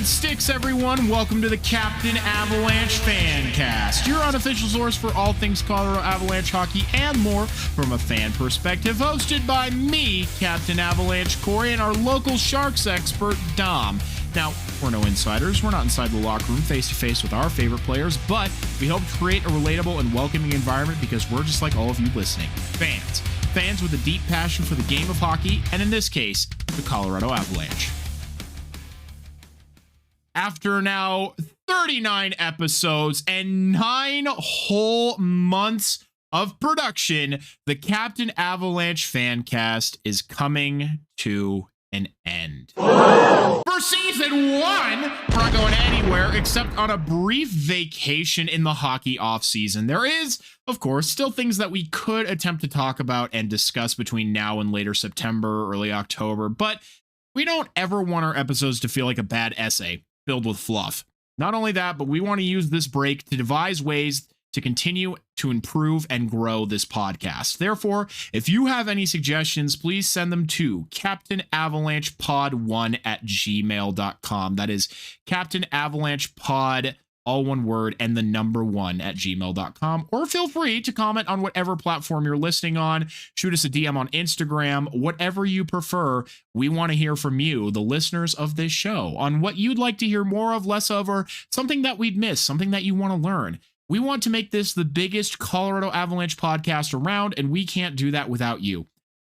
it sticks, everyone. Welcome to the Captain Avalanche Fancast, your unofficial source for all things Colorado Avalanche hockey and more from a fan perspective, hosted by me, Captain Avalanche Corey, and our local Sharks expert, Dom. Now, we're no insiders. We're not inside the locker room face-to-face with our favorite players, but we hope to create a relatable and welcoming environment because we're just like all of you listening. Fans. Fans with a deep passion for the game of hockey, and in this case, the Colorado Avalanche. After now 39 episodes and 9 whole months of production, the Captain Avalanche Fancast is coming to an end. For season 1, we're not going anywhere except on a brief vacation in the hockey offseason. There is, of course, still things that we could attempt to talk about and discuss between now and later September, early October, but we don't ever want our episodes to feel like a bad essay filled with fluff. Not only that, but we want to use this break to devise ways to continue to improve and grow this podcast. Therefore, if you have any suggestions, please send them to captainavalanchepod1@gmail.com. That is Captain Avalanche Pod, all one word, and the number 1@gmail.com. Or feel free to comment on whatever platform you're listening on. Shoot us a DM on Instagram, whatever you prefer. We want to hear from you, the listeners of this show, on what you'd like to hear more of, less of, or something that we'd miss, something that you want to learn. We want to make this the biggest Colorado Avalanche podcast around, and we can't do that without you.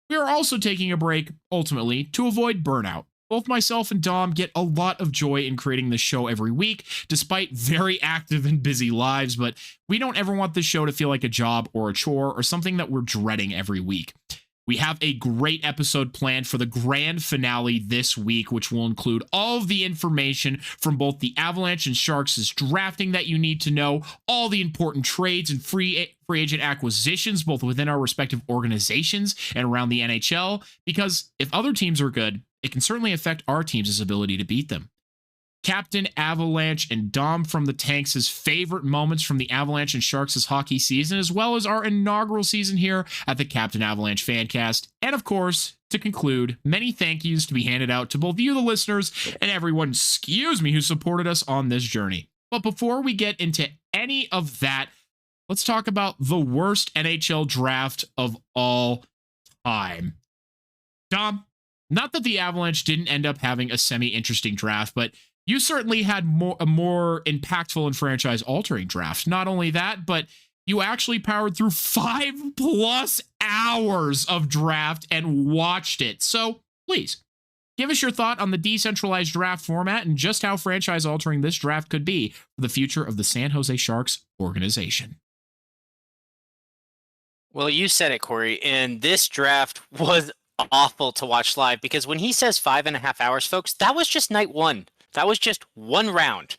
We are also taking a break, ultimately, to avoid burnout. Both myself and Dom get a lot of joy in creating this show every week, despite very active and busy lives, but we don't ever want this show to feel like a job or a chore or something that we're dreading every week. We have a great episode planned for the grand finale this week, which will include all of the information from both the Avalanche and Sharks' drafting that you need to know, all the important trades and free agent acquisitions, both within our respective organizations and around the NHL, because if other teams are good, it can certainly affect our team's ability to beat them. Captain Avalanche and Dom from the Tanks' favorite moments from the Avalanche and Sharks' hockey season, as well as our inaugural season here at the Captain Avalanche Fancast. And of course, to conclude, many thank yous to be handed out to both you, the listeners, and everyone, who supported us on this journey. But before we get into any of that, let's talk about the worst NHL draft of all time. Dom, not that the Avalanche didn't end up having a semi-interesting draft, but you certainly had a more impactful and franchise-altering draft. Not only that, but you actually powered through 5+ hours of draft and watched it. So please, give us your thought on the decentralized draft format and just how franchise-altering this draft could be for the future of the San Jose Sharks organization. Well, you said it, Corey, and this draft was awful to watch live because when he says 5.5 hours, folks, that was just night one. That was just one round.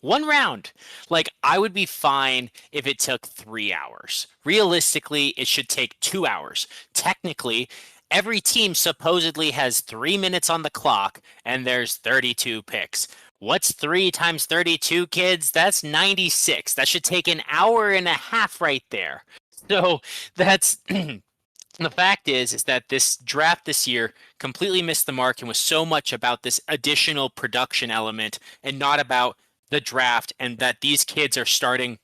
One round. Like, I would be fine if it took 3 hours. Realistically, it should take 2 hours. Technically, every team supposedly has 3 minutes on the clock, and there's 32 picks. What's 3 times 32, kids? That's 96. That should take an hour and a half right there. So that's... The fact is that this draft this year completely missed the mark and was so much about this additional production element and not about the draft, and that these kids are starting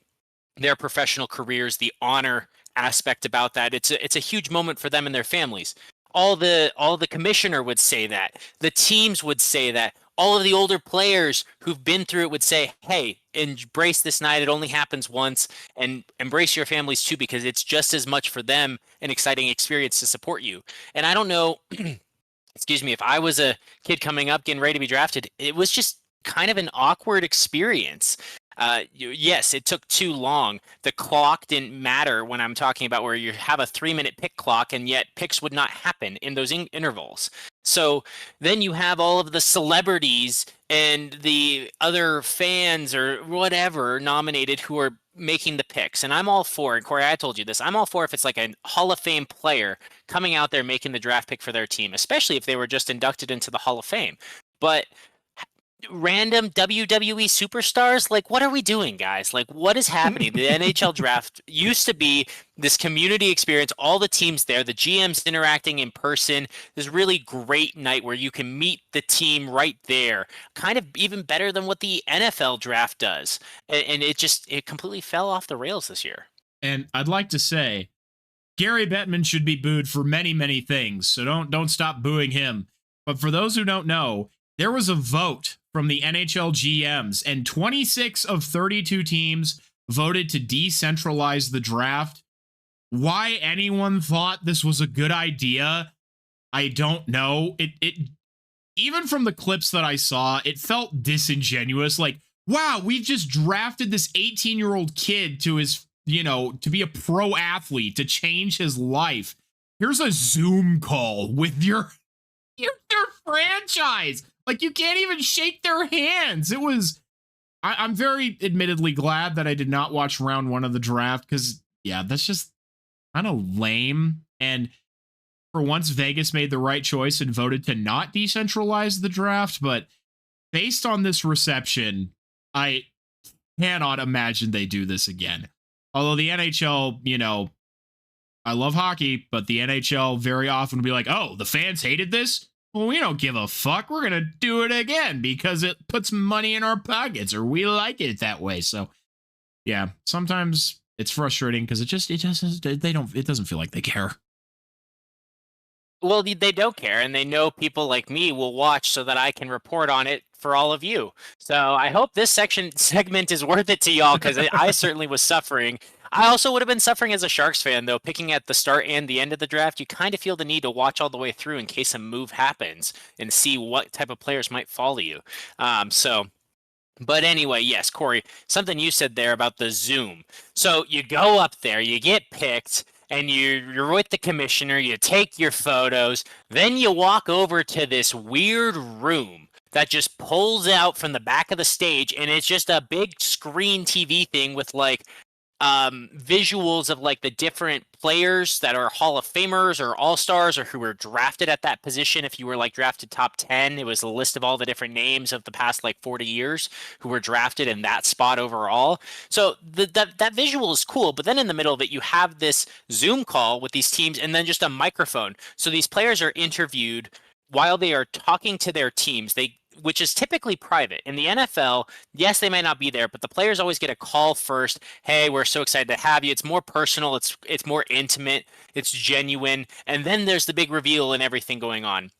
their professional careers, the honor aspect about that. It's a huge moment for them and their families. All the commissioner would say that. The teams would say that. All of the older players who've been through it would say, hey, embrace this night. It only happens once, and embrace your families too, because it's just as much for them an exciting experience to support you. And I don't know, excuse me, if I was a kid coming up getting ready to be drafted, it was just kind of an awkward experience. Yes, it took too long. The clock didn't matter when I'm talking about where you have a 3-minute pick clock, and yet picks would not happen in those intervals. So then you have all of the celebrities and the other fans or whatever nominated who are making the picks. And I'm all for, and Corey, I told you this, I'm all for if it's like a Hall of Fame player coming out there making the draft pick for their team, especially if they were just inducted into the Hall of Fame. But random WWE superstars. Like, what are we doing, guys? Like, what is happening? The NHL draft used to be this community experience, all the teams there, the GMs interacting in person, this really great night where you can meet the team right there, kind of even better than what the NFL draft does. And it completely fell off the rails this year. And I'd like to say, Gary Bettman should be booed for many, many things, so don't stop booing him. But for those who don't know, there was a vote from the NHL GMs, and 26 of 32 teams voted to decentralize the draft. Why anyone thought this was a good idea, I don't know. It even from the clips that I saw, it felt disingenuous. Like, wow, we've just drafted this 18-year-old kid to his, to be a pro athlete, to change his life. Here's a Zoom call with your franchise. Like, you can't even shake their hands. It was, I'm very admittedly glad that I did not watch round 1 of the draft, because, yeah, that's just kind of lame. And for once, Vegas made the right choice and voted to not decentralize the draft. But based on this reception, I cannot imagine they do this again. Although the NHL, I love hockey, but the NHL very often will be like, oh, the fans hated this? Well, we don't give a fuck. We're going to do it again because it puts money in our pockets, or we like it that way. So, yeah, sometimes it's frustrating because it doesn't feel like they care. Well, they don't care, and they know people like me will watch so that I can report on it for all of you. So I hope this segment is worth it to y'all, because I certainly was suffering. I also would have been suffering as a Sharks fan, though. Picking at the start and the end of the draft, you kind of feel the need to watch all the way through in case a move happens and see what type of players might follow you. But anyway, yes, Corey, something you said there about the Zoom. So you go up there, you get picked, and you're with the commissioner, you take your photos, then you walk over to this weird room that just pulls out from the back of the stage, and it's just a big screen TV thing with like visuals of like the different players that are Hall of Famers or All-Stars or who were drafted at that position. If you were like drafted top 10, it was a list of all the different names of the past like 40 years who were drafted in that spot overall. So that visual is cool, but then in the middle of it, you have this Zoom call with these teams and then just a microphone. So these players are interviewed while they are talking to their teams. Which is typically private. In the NFL, yes, they may not be there, but the players always get a call first. Hey, we're so excited to have you. It's more personal. It's more intimate. It's genuine. And then there's the big reveal and everything going on.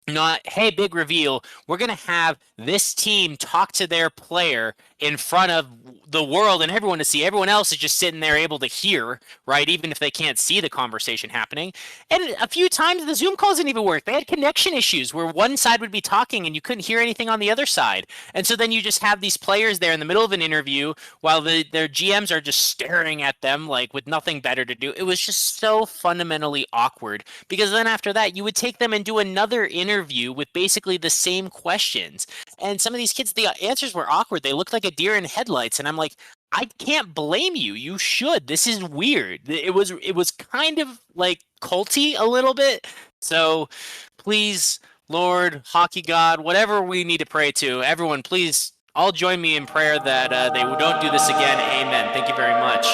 Not, hey, big reveal, we're going to have this team talk to their player in front of the world and everyone to see. Everyone else is just sitting there able to hear, right? Even if they can't see the conversation happening. And a few times the Zoom calls didn't even work. They had connection issues where one side would be talking and you couldn't hear anything on the other side. And so then you just have these players there in the middle of an interview while their GMs are just staring at them like with nothing better to do. It was just so fundamentally awkward, because then after that you would take them and do another interview with basically the same questions. And some of these kids, the answers were awkward. They looked like a deer in headlights. And I'm like, I can't blame you. You should. This is weird. It was kind of like culty a little bit. So please, Lord, hockey God, whatever we need to pray to, everyone, please all join me in prayer that they don't do this again. Amen. Thank you very much.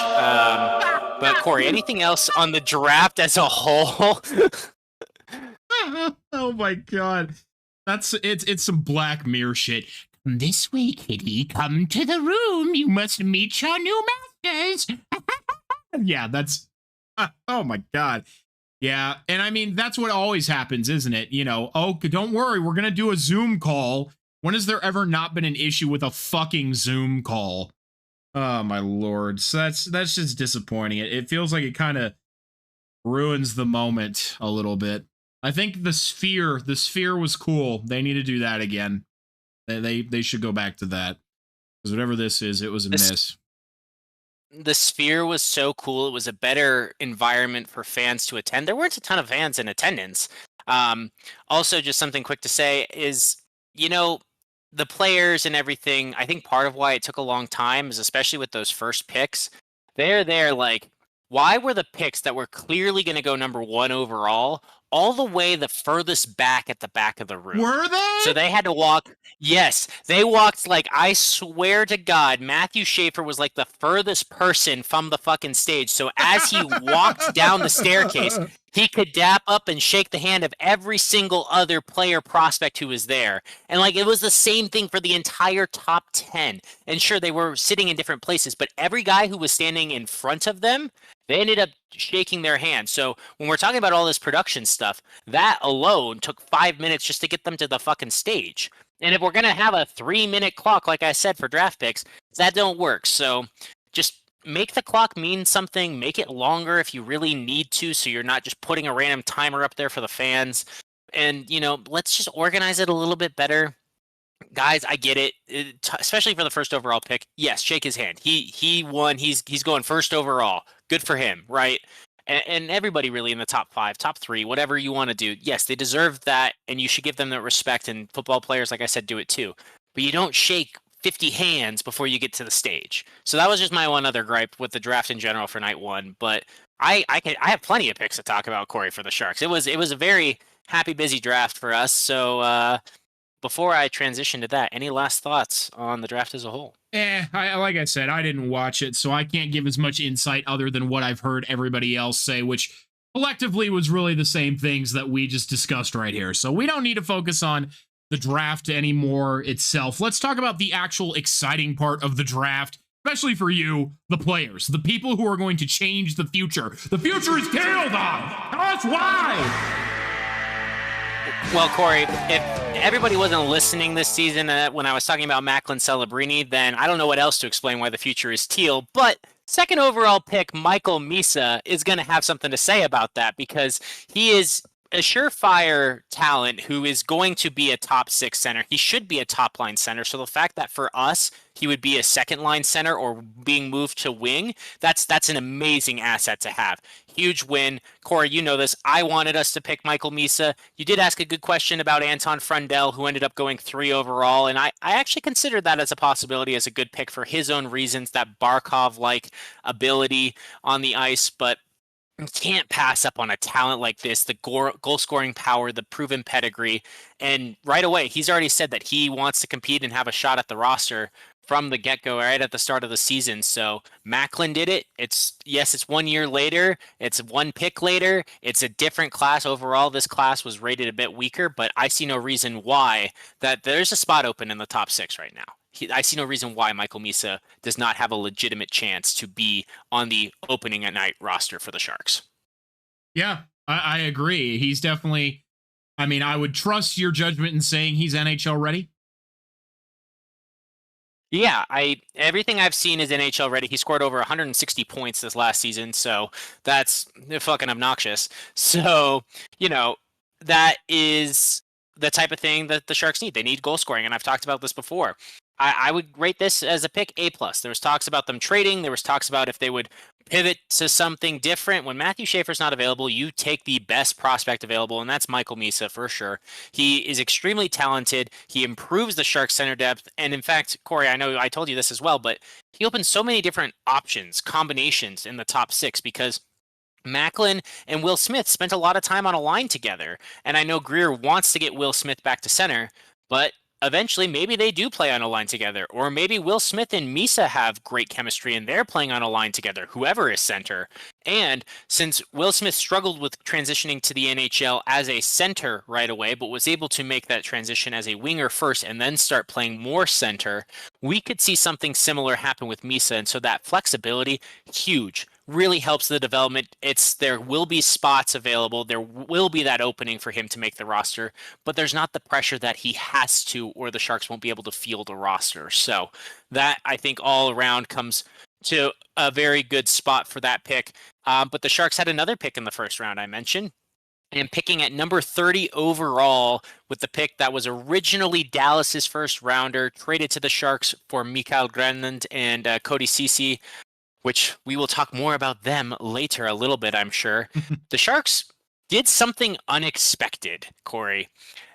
But Corey, anything else on the draft as a whole? Oh my God. It's some Black Mirror shit. This way, kitty, come to the room. You must meet your new masters. Yeah, that's, oh my God. Yeah, and I mean, that's what always happens, isn't it? Oh, don't worry, we're going to do a Zoom call. When has there ever not been an issue with a fucking Zoom call? Oh my Lord. So that's just disappointing. It feels like it kind of ruins the moment a little bit. I think the sphere was cool. They need to do that again. They should go back to that, because whatever this is, it was a miss. The sphere was so cool. It was a better environment for fans to attend. There weren't a ton of fans in attendance. Also, just something quick to say is, the players and everything, I think part of why it took a long time is, especially with those first picks, they're there like, why were the picks that were clearly going to go number 1 overall all the way the furthest back at the back of the room. Were they? So they had to walk. Yes, they walked like, I swear to God, Matthew Schaefer was like the furthest person from the fucking stage. So as he walked down the staircase, he could dap up and shake the hand of every single other player prospect who was there. And like, it was the same thing for the entire top 10. And sure, they were sitting in different places, but every guy who was standing in front of them, they ended up shaking their hand. So when we're talking about all this production stuff, that alone took 5 minutes just to get them to the fucking stage. And if we're going to have a 3-minute clock, like I said, for draft picks, that don't work. So just make the clock mean something. Make it longer if you really need to, so you're not just putting a random timer up there for the fans. And, you know, let's just organize it a little bit better. Guys, I get it, especially for the first overall pick. Yes, shake his hand. He won. He's going first overall. Good for him, right? And everybody really in the top 5, top 3, whatever you want to do. Yes, they deserve that, and you should give them that respect. And football players, like I said, do it too. But you don't shake 50 hands before you get to the stage. So that was just my one other gripe with the draft in general for night 1. But I have plenty of picks to talk about, Corey, for the Sharks. It was a very happy, busy draft for us. So before I transition to that, any last thoughts on the draft as a whole? Like I said, I didn't watch it, so I can't give as much insight other than what I've heard everybody else say, which collectively was really the same things that we just discussed right here. So we don't need to focus on the draft anymore itself. Let's talk about the actual exciting part of the draft, especially for you, the players, the people who are going to change the future. The future is Caleb. Tell us why. Well, Corey, if everybody wasn't listening this season when I was talking about Macklin Celebrini, then I don't know what else to explain why the future is teal. But second overall pick, Michael Misa, is going to have something to say about that, because he is a surefire talent who is going to be a top 6 center. He should be a top line center. So the fact that for us, he would be a second line center or being moved to wing, that's an amazing asset to have. Huge win. Corey, you know this. I wanted us to pick Michael Misa. You did ask a good question about Anton Frundell, who ended up going 3 overall. And I actually considered that as a possibility, as a good pick for his own reasons, that Barkov-like ability on the ice. But can't pass up on a talent like this, the goal scoring power, the proven pedigree. And right away, he's already said that he wants to compete and have a shot at the roster from the get-go right at the start of the season. So Macklin did it. It's 1 year later. It's 1 pick later. It's a different class overall. This class was rated a bit weaker, but I see no reason why that there's a spot open in the top 6 right now. I see no reason why Michael Misa does not have a legitimate chance to be on the opening at night roster for the Sharks. Yeah, I agree. He's definitely, I mean, I would trust your judgment in saying he's NHL ready. Yeah, everything I've seen is NHL ready. He scored over 160 points this last season, so that's fucking obnoxious. So, you know, that is the type of thing that the Sharks need. They need goal scoring, and I've talked about this before. I would rate this as a pick A+. There was talks about them trading. There was talks about if they would pivot to something different. When Matthew Schaefer's not available, you take the best prospect available, and that's Michael Misa for sure. He is extremely talented. He improves the Sharks center depth. And in fact, Corey, I know I told you this as well, but he opens so many different options, combinations in the top 6, because Macklin and Will Smith spent a lot of time on a line together. And I know Greer wants to get Will Smith back to center, but eventually maybe they do play on a line together, or maybe Will Smith and Misa have great chemistry and they're playing on a line together, whoever is center. And since Will Smith struggled with transitioning to the NHL as a center right away, but was able to make that transition as a winger first and then start playing more center, we could see something similar happen with Misa. And so that flexibility, huge. Really helps the development. There will be spots available. There will be that opening for him to make the roster, but there's not the pressure that he has to, or the Sharks won't be able to field a roster. So that, I think, all around comes to a very good spot for that pick. But the Sharks had another pick in the first round, I mentioned, and picking at number 30 overall with the pick that was originally Dallas's first rounder, traded to the Sharks for Mikael Granlund and Cody Ceci, which we will talk more about them later a little bit, I'm sure. The Sharks did something unexpected, Corey.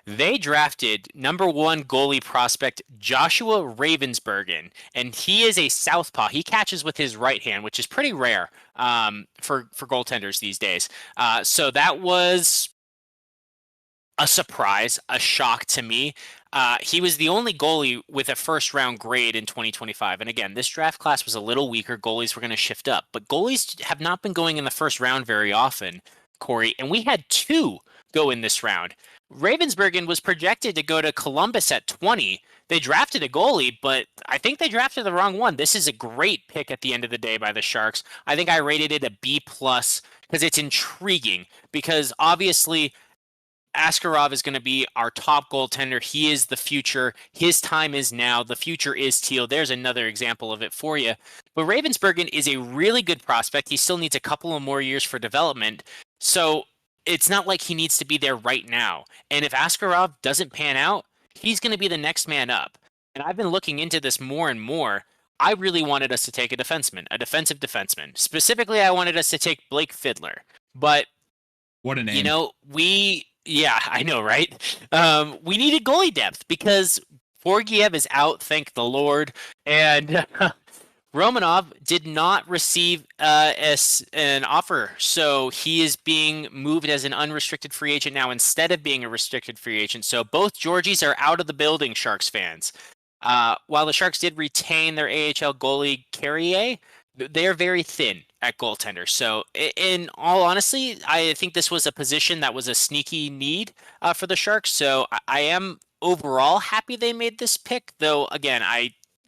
They drafted number 1 goalie prospect Joshua Ravensbergen, and he is a southpaw. He catches with his right hand, which is pretty rare for goaltenders these days. So that was a surprise, a shock to me. He was the only goalie with a first round grade in 2025. And again, this draft class was a little weaker. Goalies were going to shift up, but goalies have not been going in the first round very often, Corey. And we had 2 go in this round. Ravensburgen was projected to go to Columbus at 20. They drafted a goalie, but I think they drafted the wrong one. This is a great pick at the end of the day by the Sharks. I think I rated it a B+ because it's intriguing, because obviously Askarov is going to be our top goaltender. He is the future. His time is now. The future is teal. There's another example of it for you. But Ravensburgen is a really good prospect. He still needs a couple of more years for development. So it's not like he needs to be there right now. And if Askarov doesn't pan out, he's going to be the next man up. And I've been looking into this more and more. I really wanted us to take a defenseman, a defensive defenseman. Specifically, I wanted us to take Blake Fiddler. But what a name. You know, yeah, I know, right? We needed goalie depth because Forgiev is out, thank the Lord, and Romanov did not receive an offer, so he is being moved as an unrestricted free agent now instead of being a restricted free agent. So both Georgies are out of the building, Sharks fans. While the Sharks did retain their AHL goalie Carrier, they're very thin at goaltender. So in all honesty, I think this was a position that was a sneaky need for the Sharks. So I am overall happy they made this pick, though again,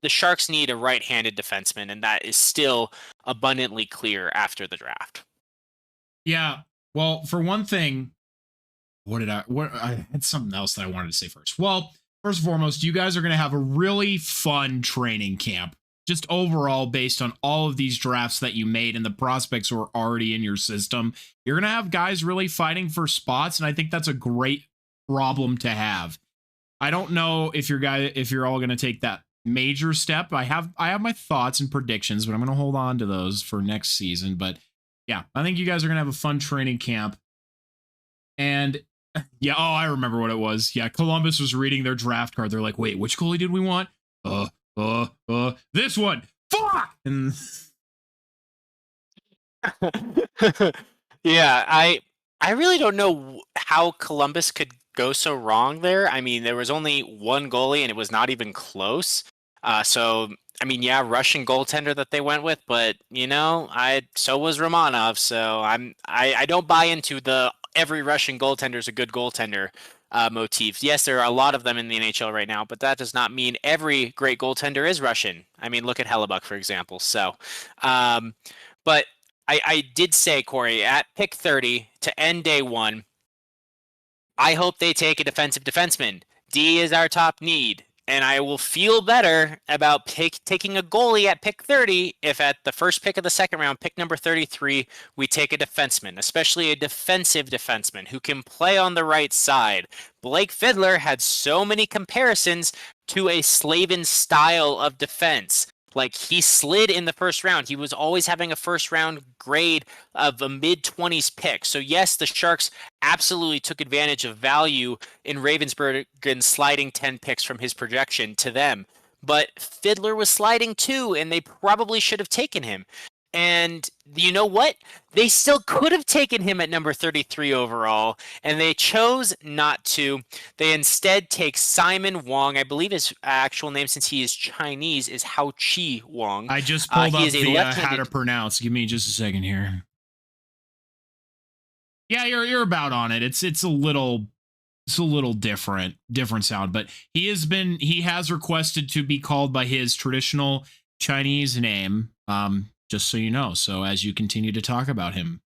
the Sharks need a right-handed defenseman, and that is still abundantly clear after the draft. Yeah. Well, for one thing, I had something else that I wanted to say first. Well, first and foremost, you guys are going to have a really fun training camp. Just overall, based on all of these drafts that you made and the prospects who are already in your system, you're going to have guys really fighting for spots, and I think that's a great problem to have. I don't know if you're all going to take that major step. I have my thoughts and predictions, but I'm going to hold on to those for next season. But yeah, I think you guys are going to have a fun training camp. And yeah, I remember what it was. Yeah, Columbus was reading their draft card. They're like, wait, which goalie did we want? This one. Fuck! And yeah, I really don't know how Columbus could go so wrong there. I mean, there was only one goalie and it was not even close. So I mean, yeah, Russian goaltender that they went with, but you know, so was Romanov. So I don't buy into the every Russian goaltender is a good goaltender motif. Yes, there are a lot of them in the NHL right now, but that does not mean every great goaltender is Russian. I mean, look at Hellebuck, for example. So, but I did say, Corey, at pick 30 to end day 1, I hope they take a defensive defenseman. D is our top need. And I will feel better about taking a goalie at pick 30 if at the first pick of the second round, pick number 33, we take a defenseman, especially a defensive defenseman who can play on the right side. Blake Fiddler had so many comparisons to a Slavin style of defense. Like, he slid in the first round. He was always having a first round grade of a mid-20s pick. So yes, the Sharks absolutely took advantage of value in Ravensburgen sliding 10 picks from his projection to them. But Fiddler was sliding too, and they probably should have taken him. And you know what? They still could have taken him at number 33 overall, and they chose not to. They instead take Simon Wong. I believe his actual name, since he is Chinese, is Hao Chi Wong. I just pulled up the how to pronounce. Give me just a second here. Yeah, you're about on it. It's a little different sound, but he has requested to be called by his traditional Chinese name. Just so you know. So as you continue to talk about him,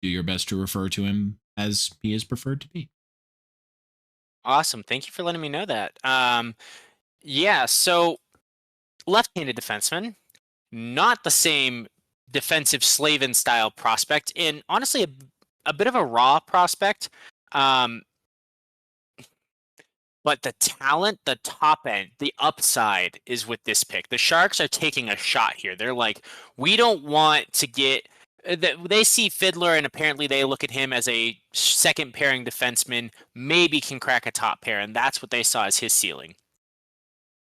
do your best to refer to him as he is preferred to be. Awesome. Thank you for letting me know that. Yeah, so left-handed defenseman, not the same defensive Slavin style prospect, and honestly a bit of a raw prospect. But the talent, the top end, the upside is with this pick. The Sharks are taking a shot here. They're like, we don't want to get... They see Fiddler, and apparently they look at him as a second pairing defenseman, maybe can crack a top pair, and that's what they saw as his ceiling.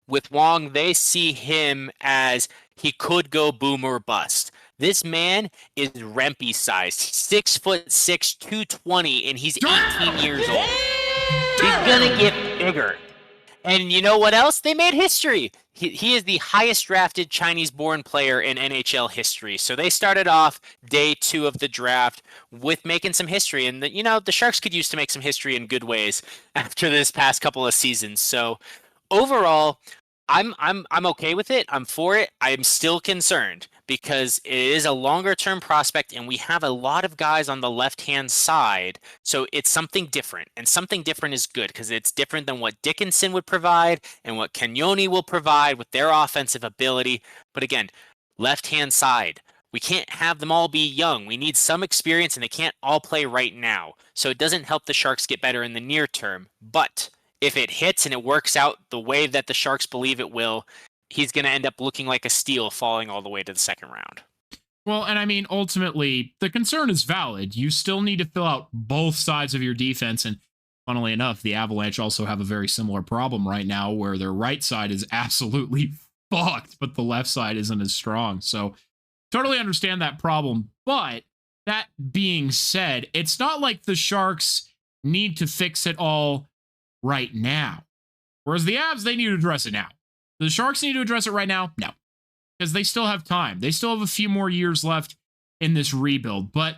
With Wong, they see him as he could go boom or bust. This man is Rempe sized. 6'6", 220, and he's 18 years old. He's gonna get bigger. And you know what else? They made history. He is the highest drafted Chinese-born player in NHL history. So they started off day 2 of the draft with making some history. And the Sharks could use to make some history in good ways after this past couple of seasons. So overall, I'm okay with it. I'm for it. I'm still concerned because it is a longer term prospect and we have a lot of guys on the left-hand side. So it's something different, and something different is good because it's different than what Dickinson would provide and what Kenyoni will provide with their offensive ability. But again, left-hand side, we can't have them all be young. We need some experience and they can't all play right now. So it doesn't help the Sharks get better in the near term. But if it hits and it works out the way that the Sharks believe it will, he's going to end up looking like a steal falling all the way to the second round. Well, and I mean, ultimately, the concern is valid. You still need to fill out both sides of your defense. And funnily enough, the Avalanche also have a very similar problem right now where their right side is absolutely fucked, but the left side isn't as strong. So totally understand that problem. But that being said, it's not like the Sharks need to fix it all right now. Whereas the Avs, they need to address it now. The Sharks need to address it right now? No. Because they still have time. They still have a few more years left in this rebuild. But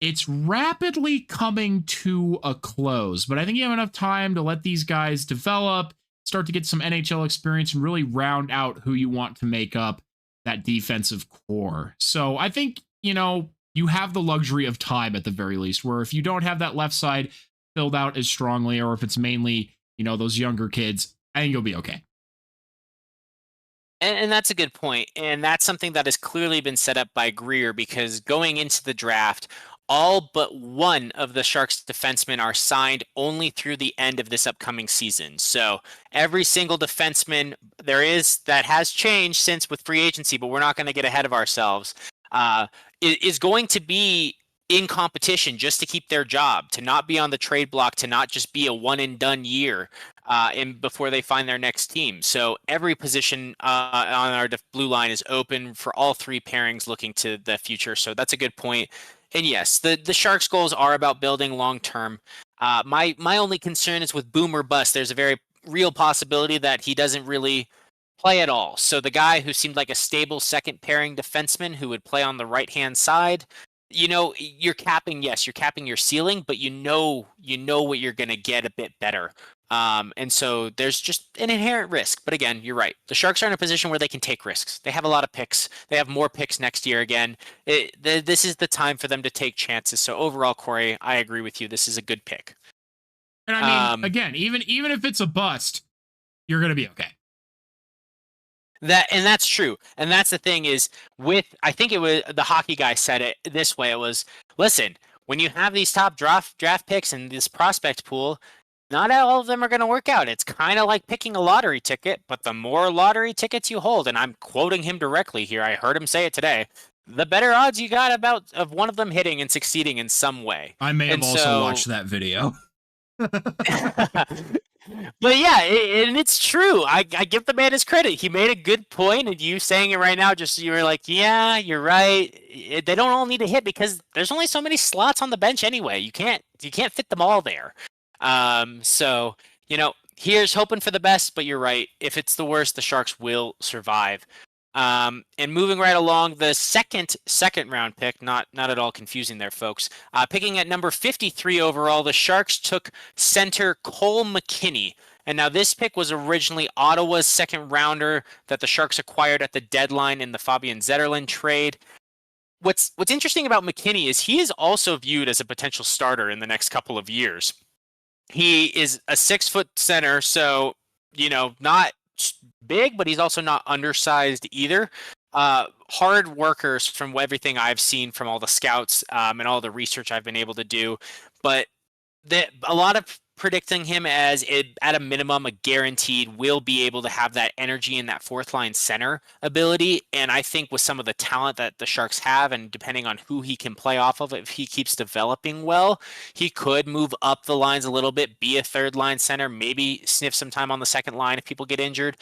it's rapidly coming to a close. But I think you have enough time to let these guys develop, start to get some NHL experience, and really round out who you want to make up that defensive core. So I think, you have the luxury of time at the very least, where if you don't have that left side filled out as strongly, or if it's mainly, those younger kids, I think you'll be okay. And that's a good point. And that's something that has clearly been set up by Greer, because going into the draft, all but one of the Sharks defensemen are signed only through the end of this upcoming season. So every single defenseman that has changed since with free agency, but we're not going to get ahead of ourselves, is going to be in competition just to keep their job, to not be on the trade block, to not just be a one and done year before they find their next team. So every position on our blue line is open for all three pairings looking to the future. So that's a good point. And yes, the Sharks' goals are about building long term. My only concern is with boom or bust. There's a very real possibility that he doesn't really play at all. So the guy who seemed like a stable second pairing defenseman who would play on the right hand side, you're capping your ceiling, but you know what you're going to get a bit better. And so there's just an inherent risk. But again, you're right. The Sharks are in a position where they can take risks. They have a lot of picks. They have more picks next year again. This is the time for them to take chances. So overall, Corey, I agree with you. This is a good pick. And I mean, again, even if it's a bust, you're going to be okay. That's true. And that's the thing is I think it was the hockey guy said it this way. It was, listen, when you have these top draft picks in this prospect pool, not all of them are going to work out. It's kind of like picking a lottery ticket, but the more lottery tickets you hold, and I'm quoting him directly here, I heard him say it today, the better odds you got of one of them hitting and succeeding in some way. I may have also watched that video. But yeah, and it's true. I give the man his credit. He made a good point, and you saying it right now, just you were like, yeah, you're right. They don't all need to hit because there's only so many slots on the bench anyway. You can't fit them all there. So here's hoping for the best, but you're right. If it's the worst, the Sharks will survive. And moving right along, the second round pick, not at all confusing there, folks. Picking at number 53 overall, the Sharks took center Cole McKinney. And now this pick was originally Ottawa's second rounder that the Sharks acquired at the deadline in the Fabian Zetterlund trade. What's interesting about McKinney is he is also viewed as a potential starter in the next couple of years. He is a 6-foot center, so not big, but he's also not undersized either. Hard workers from everything I've seen from all the scouts and all the research I've been able to do. But a lot of predicting him as at a minimum a guaranteed will be able to have that energy and that fourth line center ability. And I think with some of the talent that the Sharks have, and depending on who he can play off of, if he keeps developing well, he could move up the lines a little bit, be a third line center, maybe sniff some time on the second line if people get injured.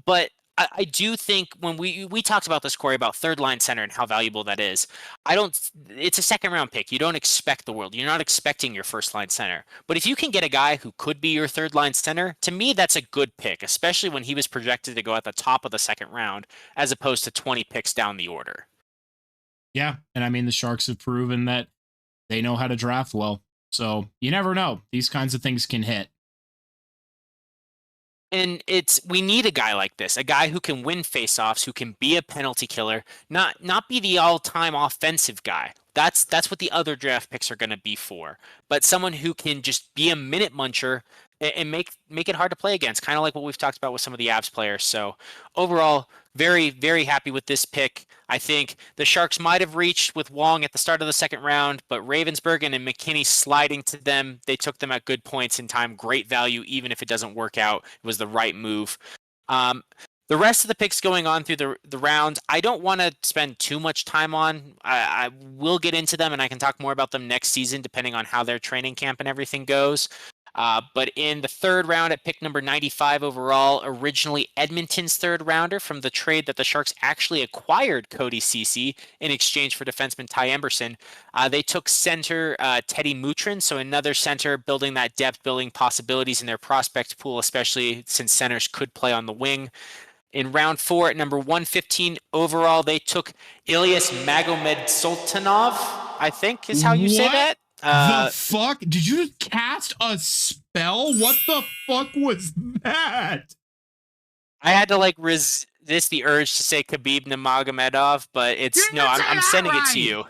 But I do think when we talked about this, Corey, about third line center and how valuable that is. It's a second round pick. You don't expect the world. You're not expecting your first line center. But if you can get a guy who could be your third line center, to me, that's a good pick, especially when he was projected to go at the top of the second round as opposed to 20 picks down the order. Yeah. And I mean, the Sharks have proven that they know how to draft well. So you never know. These kinds of things can hit. And we need a guy like this, a guy who can win faceoffs, who can be a penalty killer, not be the all-time offensive guy. That's what the other draft picks are going to be for. But someone who can just be a minute muncher and make it hard to play against, kind of like what we've talked about with some of the Avs players. So overall, very, very happy with this pick. I think the Sharks might have reached with Wong at the start of the second round, but Ravensburg and McKinney sliding to them, they took them at good points in time. Great value, even if it doesn't work out. It was the right move. The rest of the picks going on through the rounds, I don't want to spend too much time on. I will get into them, and I can talk more about them next season, depending on how their training camp and everything goes. But in the third round at pick number 95 overall, originally Edmonton's third rounder from the trade that the Sharks actually acquired Cody Ceci in exchange for defenseman Ty Emberson, they took center Teddy Mutrin, so another center, building that depth, building possibilities in their prospect pool, especially since centers could play on the wing. In round 4 at number 115 overall, they took Ilyas Magomed Sultanov, I think is how you say that. The fuck? Did you just cast a spell? What the fuck was that? I had to resist the urge to say Khabib Nurmagomedov, but I'm sending it to you.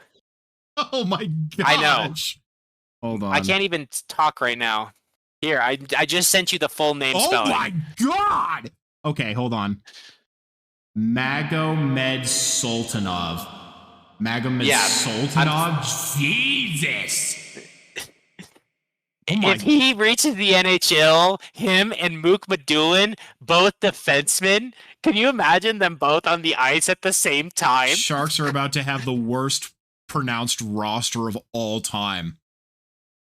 Oh my gosh. I know. Hold on. I can't even talk right now. Here, I just sent you the full name spelling. Oh my god. Okay, hold on. Magomed Sultanov. Sultanov? Jesus. If he reaches the NHL, him and Mook Madulin, both defensemen, can you imagine them both on the ice at the same time? Sharks are about to have the worst pronounced roster of all time.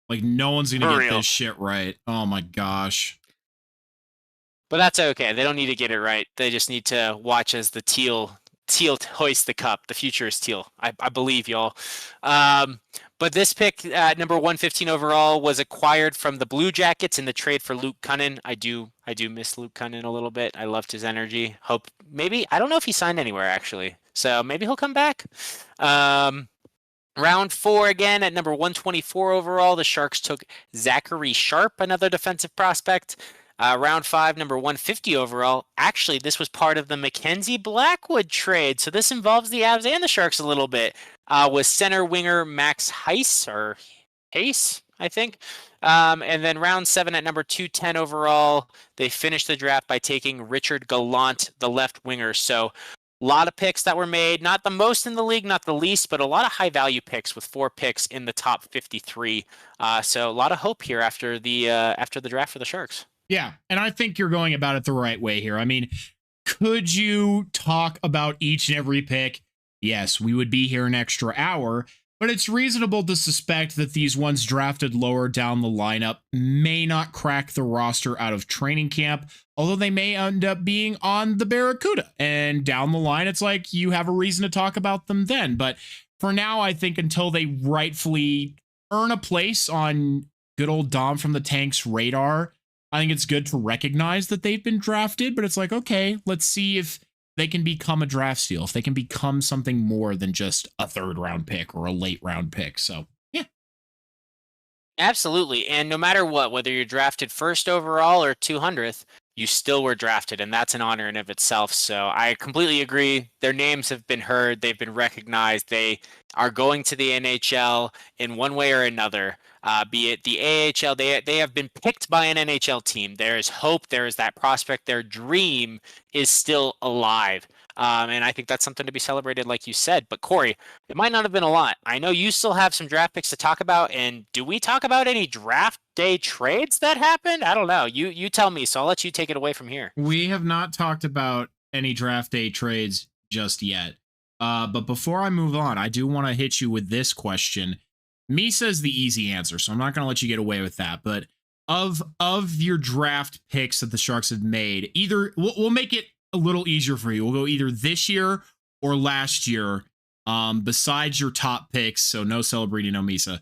No one's going to get this shit right. Oh my gosh. But that's okay. They don't need to get it right. They just need to watch as the teal hoist the cup. The future is teal. I believe y'all. But this pick, number 115 overall, was acquired from the Blue Jackets in the trade for Luke Cunnin. I do miss Luke Cunnin a little bit. I loved his energy. Hope I don't know if he signed anywhere actually. So maybe he'll come back. Round 4 again at number 124 overall, the Sharks took Zachary Sharp, another defensive prospect. Round 5, number 150 overall. Actually, this was part of the Mackenzie Blackwood trade, so this involves the Avs and the Sharks a little bit. Was center winger Max Heiss, I think. And then round 7 at number 210 overall, they finished the draft by taking Richard Gallant, the left winger. So a lot of picks that were made, not the most in the league, not the least, but a lot of high-value picks with 4 picks in the top 53. So a lot of hope here after the draft for the Sharks. Yeah, and I think you're going about it the right way here. I mean, could you talk about each and every pick? Yes, we would be here an extra hour, but it's reasonable to suspect that these ones drafted lower down the lineup may not crack the roster out of training camp, although they may end up being on the Barracuda. And down the line, it's like you have a reason to talk about them then. But for now, I think until they rightfully earn a place on good old Dom from the Tank's radar, I think it's good to recognize that they've been drafted, but it's like, okay, let's see if they can become a draft steal, if they can become something more than just a third round pick or a late round pick. So, yeah. Absolutely. And no matter what, whether you're drafted first overall or 200th, you still were drafted, and that's an honor in of itself. So I completely agree. Their names have been heard. They've been recognized. They are going to the NHL in one way or another. Be it the AHL, they have been picked by an NHL team. There is hope. There is that prospect. Their dream is still alive. And I think that's something to be celebrated, like you said. But Corey, it might not have been a lot. I know you still have some draft picks to talk about. And do we talk about any draft day trades that happened? I don't know. You tell me. So I'll let you take it away from here. We have not talked about any draft day trades just yet. But before I move on, I do want to hit you with this question. Misa's the easy answer, so I'm not going to let you get away with that. But of your draft picks that the Sharks have made, either we'll make it a little easier for you. We'll go either this year or last year. Besides your top picks, so no Celebrini, no Misa.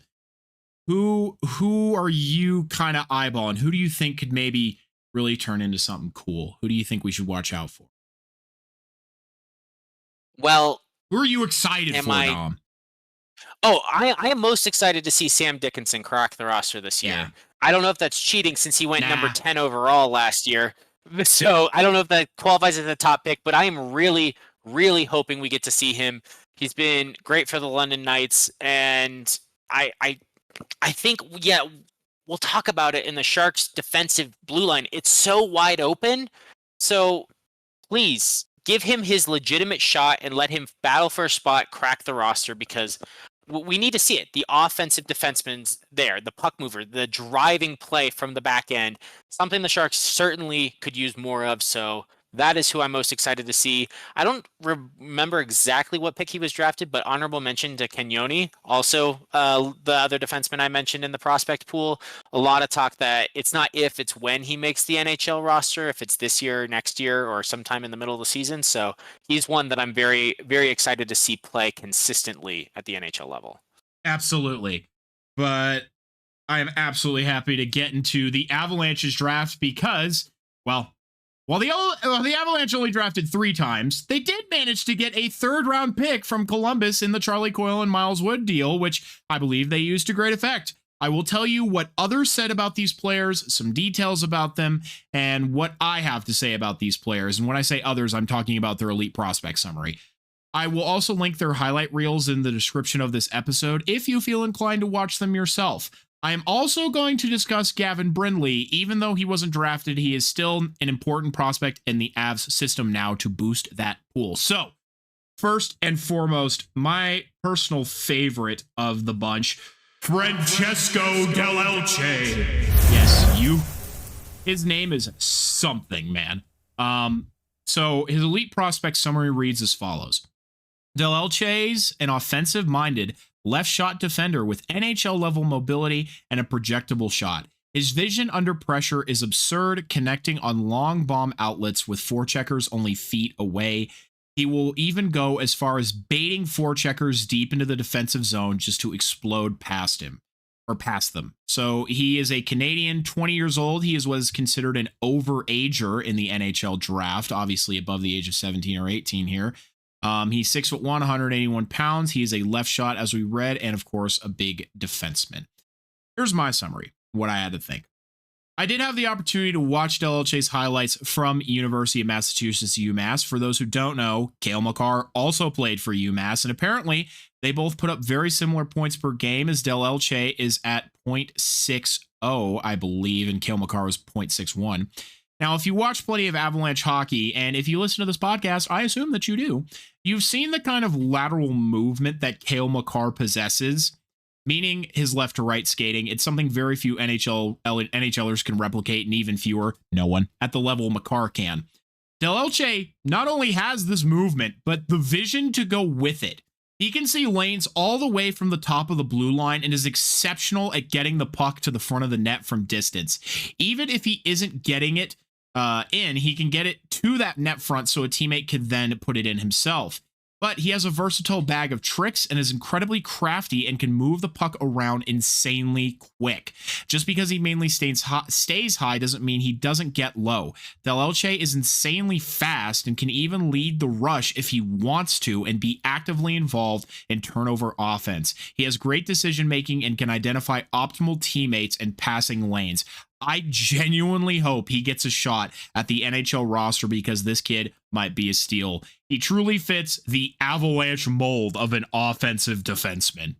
Who are you kind of eyeballing? Who do you think could maybe really turn into something cool? Who do you think we should watch out for? Well, who are you excited for, Dom? Oh, I am most excited to see Sam Dickinson crack the roster this year. Yeah. I don't know if that's cheating since he went number 10 overall last year. So I don't know if that qualifies as a top pick, but I am really, really hoping we get to see him. He's been great for the London Knights, and I think, yeah, we'll talk about it in the Sharks' defensive blue line. It's so wide open. So please give him his legitimate shot and let him battle for a spot, crack the roster, because we need to see it. The offensive defenseman's there, the puck mover, the driving play from the back end, something the Sharks certainly could use more of. So that is who I'm most excited to see. I don't remember exactly what pick he was drafted, but honorable mention to Kenyoni, also the other defenseman I mentioned in the prospect pool. A lot of talk that it's not if, it's when he makes the NHL roster, if it's this year, next year, or sometime in the middle of the season. So he's one that I'm very, very excited to see play consistently at the NHL level. Absolutely. But I am absolutely happy to get into the Avalanche's draft because, well, while the Avalanche only drafted 3 times, they did manage to get a 3rd-round pick from Columbus in the Charlie Coyle and Miles Wood deal, which I believe they used to great effect. I will tell you what others said about these players, some details about them, and what I have to say about these players. And when I say others, I'm talking about their elite prospect summary. I will also link their highlight reels in the description of this episode if you feel inclined to watch them yourself. I am also going to discuss Gavin Brindley. Even though he wasn't drafted, he is still an important prospect in the Avs system now to boost that pool. So, first and foremost, my personal favorite of the bunch, Francesco Del Elche. Yes, his name is something, man. So his elite prospect summary reads as follows. Del Elche's an offensive-minded left shot defender with NHL level mobility and a projectable shot. His vision under pressure is absurd, connecting on long bomb outlets with forecheckers only feet away. He will even go as far as baiting forecheckers deep into the defensive zone just to explode past him or past them. So he is a Canadian, 20 years old. He is what is considered an overager in the NHL draft, obviously above the age of 17 or 18 here. He's 6'1", 181 pounds. He is a left shot, as we read, and of course, a big defenseman. Here's my summary, what I had to think. I did have the opportunity to watch Del Elche's highlights from University of Massachusetts, UMass. For those who don't know, Cale Makar also played for UMass, and apparently they both put up very similar points per game, as Del Elche is at .60, I believe, and Cale Makar was .61. Now, if you watch plenty of Avalanche hockey, and if you listen to this podcast, I assume that you do, you've seen the kind of lateral movement that Cale Makar possesses, meaning his left to right skating. It's something very few NHLers can replicate, and even fewer, no one, at the level Makar can. Del Elche not only has this movement, but the vision to go with it. He can see lanes all the way from the top of the blue line and is exceptional at getting the puck to the front of the net from distance. Even if he isn't getting it in, he can get it to that net front so a teammate could then put it in himself. But he has a versatile bag of tricks and is incredibly crafty and can move the puck around insanely quick. Just because he mainly stays high doesn't mean he doesn't get low. Del Elche is insanely fast and can even lead the rush if he wants to and be actively involved in turnover offense. He has great decision making and can identify optimal teammates and passing lanes. I genuinely hope he gets a shot at the NHL roster because this kid might be a steal. He truly fits the Avalanche mold of an offensive defenseman.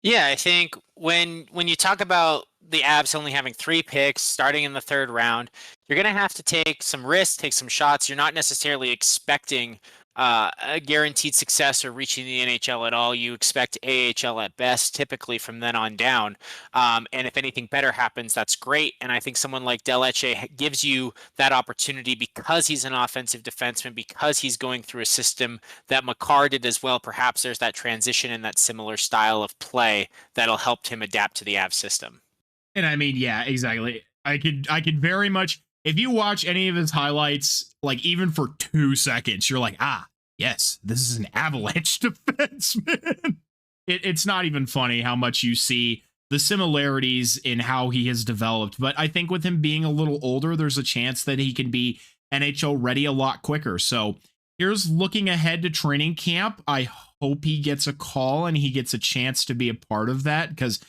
Yeah, I think when you talk about the Avs only having 3 picks starting in the 3rd round, you're going to have to take some risks, take some shots. You're not necessarily expecting a guaranteed success or reaching the NHL at all. You expect AHL at best, typically from then on down. And if anything better happens, that's great. And I think someone like Del Elche gives you that opportunity because he's an offensive defenseman, because he's going through a system that Makar did as well. Perhaps there's that transition and that similar style of play that'll help him adapt to the Avs system. And I mean, yeah, exactly. I could very much, if you watch any of his highlights, like even for 2 seconds, you're like, ah, yes, this is an Avalanche defenseman. It's not even funny how much you see the similarities in how he has developed. But I think with him being a little older, there's a chance that he can be NHL ready a lot quicker. So here's looking ahead to training camp. I hope he gets a call and he gets a chance to be a part of that, because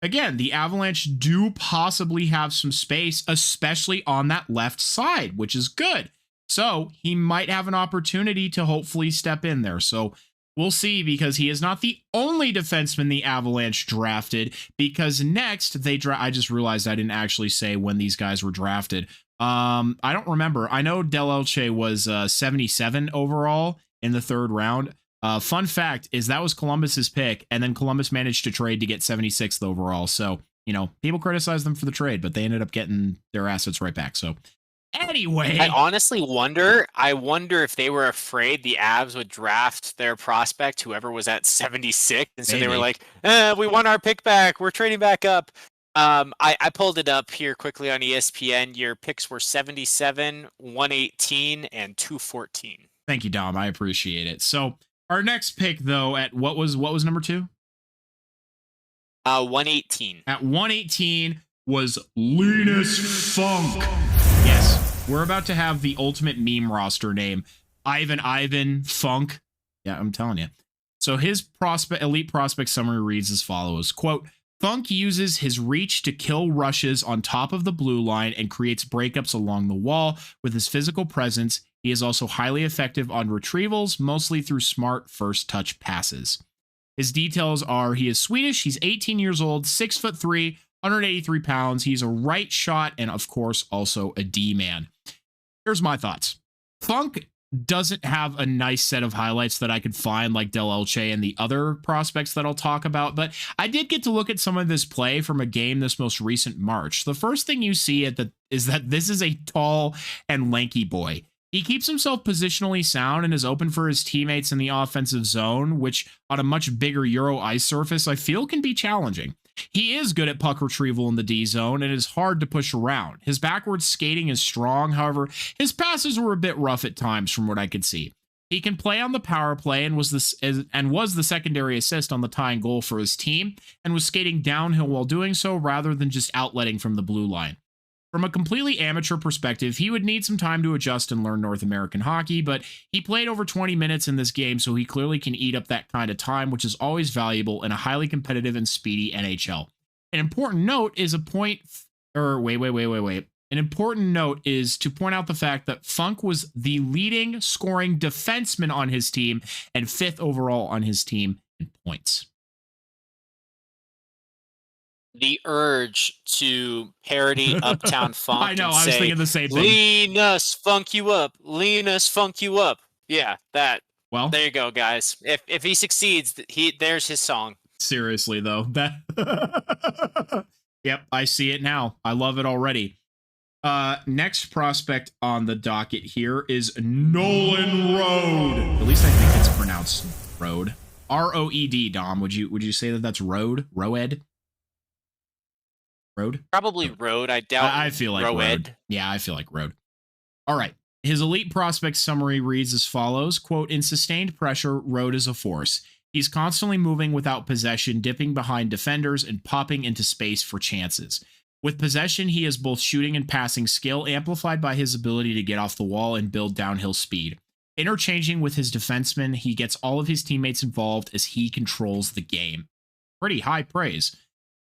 again, the Avalanche do possibly have some space, especially on that left side, which is good. So he might have an opportunity to hopefully step in there. So we'll see, because he is not the only defenseman the Avalanche drafted, because next I just realized I didn't actually say when these guys were drafted. I don't remember. I know Del Elche was 77 overall in the 3rd round. Fun fact is that was Columbus's pick, and then Columbus managed to trade to get 76th overall. So, you know, people criticize them for the trade, but they ended up getting their assets right back. So anyway, I honestly wonder if they were afraid the Avs would draft their prospect, whoever was at 76, and so Maybe. they were like, we want our pick back, we're trading back up. I pulled it up here quickly on ESPN. Your picks were 77, 118, and 214. Thank you, Dom. I appreciate it. So our next pick, though, at what was number 2? 118. At 118 was Linus Funck. Yes, we're about to have the ultimate meme roster name, Ivan Funck. Yeah, I'm telling you. So his elite prospect summary reads as follows, quote, Funck uses his reach to kill rushes on top of the blue line and creates breakups along the wall with his physical presence. He is also highly effective on retrievals, mostly through smart first touch passes. His details are he is Swedish, he's 18 years old, 6'3", 183 pounds. He's a right shot and, of course, also a D-man. Here's my thoughts. Funck doesn't have a nice set of highlights that I could find like Del Elche and the other prospects that I'll talk about, but I did get to look at some of this play from a game this most recent March. The first thing you see is that this is a tall and lanky boy. He keeps himself positionally sound and is open for his teammates in the offensive zone, which on a much bigger Euro ice surface I feel can be challenging. He is good at puck retrieval in the D zone and is hard to push around. His backwards skating is strong, however, his passes were a bit rough at times from what I could see. He can play on the power play and was the secondary assist on the tying goal for his team, and was skating downhill while doing so rather than just outletting from the blue line. From a completely amateur perspective, he would need some time to adjust and learn North American hockey, but he played over 20 minutes in this game, so he clearly can eat up that kind of time, which is always valuable in a highly competitive and speedy NHL. An important note is An important note is to point out the fact that Funck was the leading scoring defenseman on his team and 5th overall on his team in points. The urge to parody Uptown Funk. I know, I was thinking the same thing. Linus, funk you up. Linus, funk you up. Yeah, that. Well, there you go, guys. If he succeeds, there's his song. Seriously, though. Yep, I see it now. I love it already. Next prospect on the docket here is Nolan Roed. At least I think it's pronounced Roed. R-O-E-D, Dom. Would you say that that's Roed? Roed? Roed? Probably Roed. I doubt. I feel like Roed. Yeah, I feel like Roed. All right. His elite prospect summary reads as follows, quote, in sustained pressure, Roed is a force. He's constantly moving without possession, dipping behind defenders, and popping into space for chances. With possession, he has both shooting and passing skill, amplified by his ability to get off the wall and build downhill speed. Interchanging with his defensemen, he gets all of his teammates involved as he controls the game. Pretty high praise.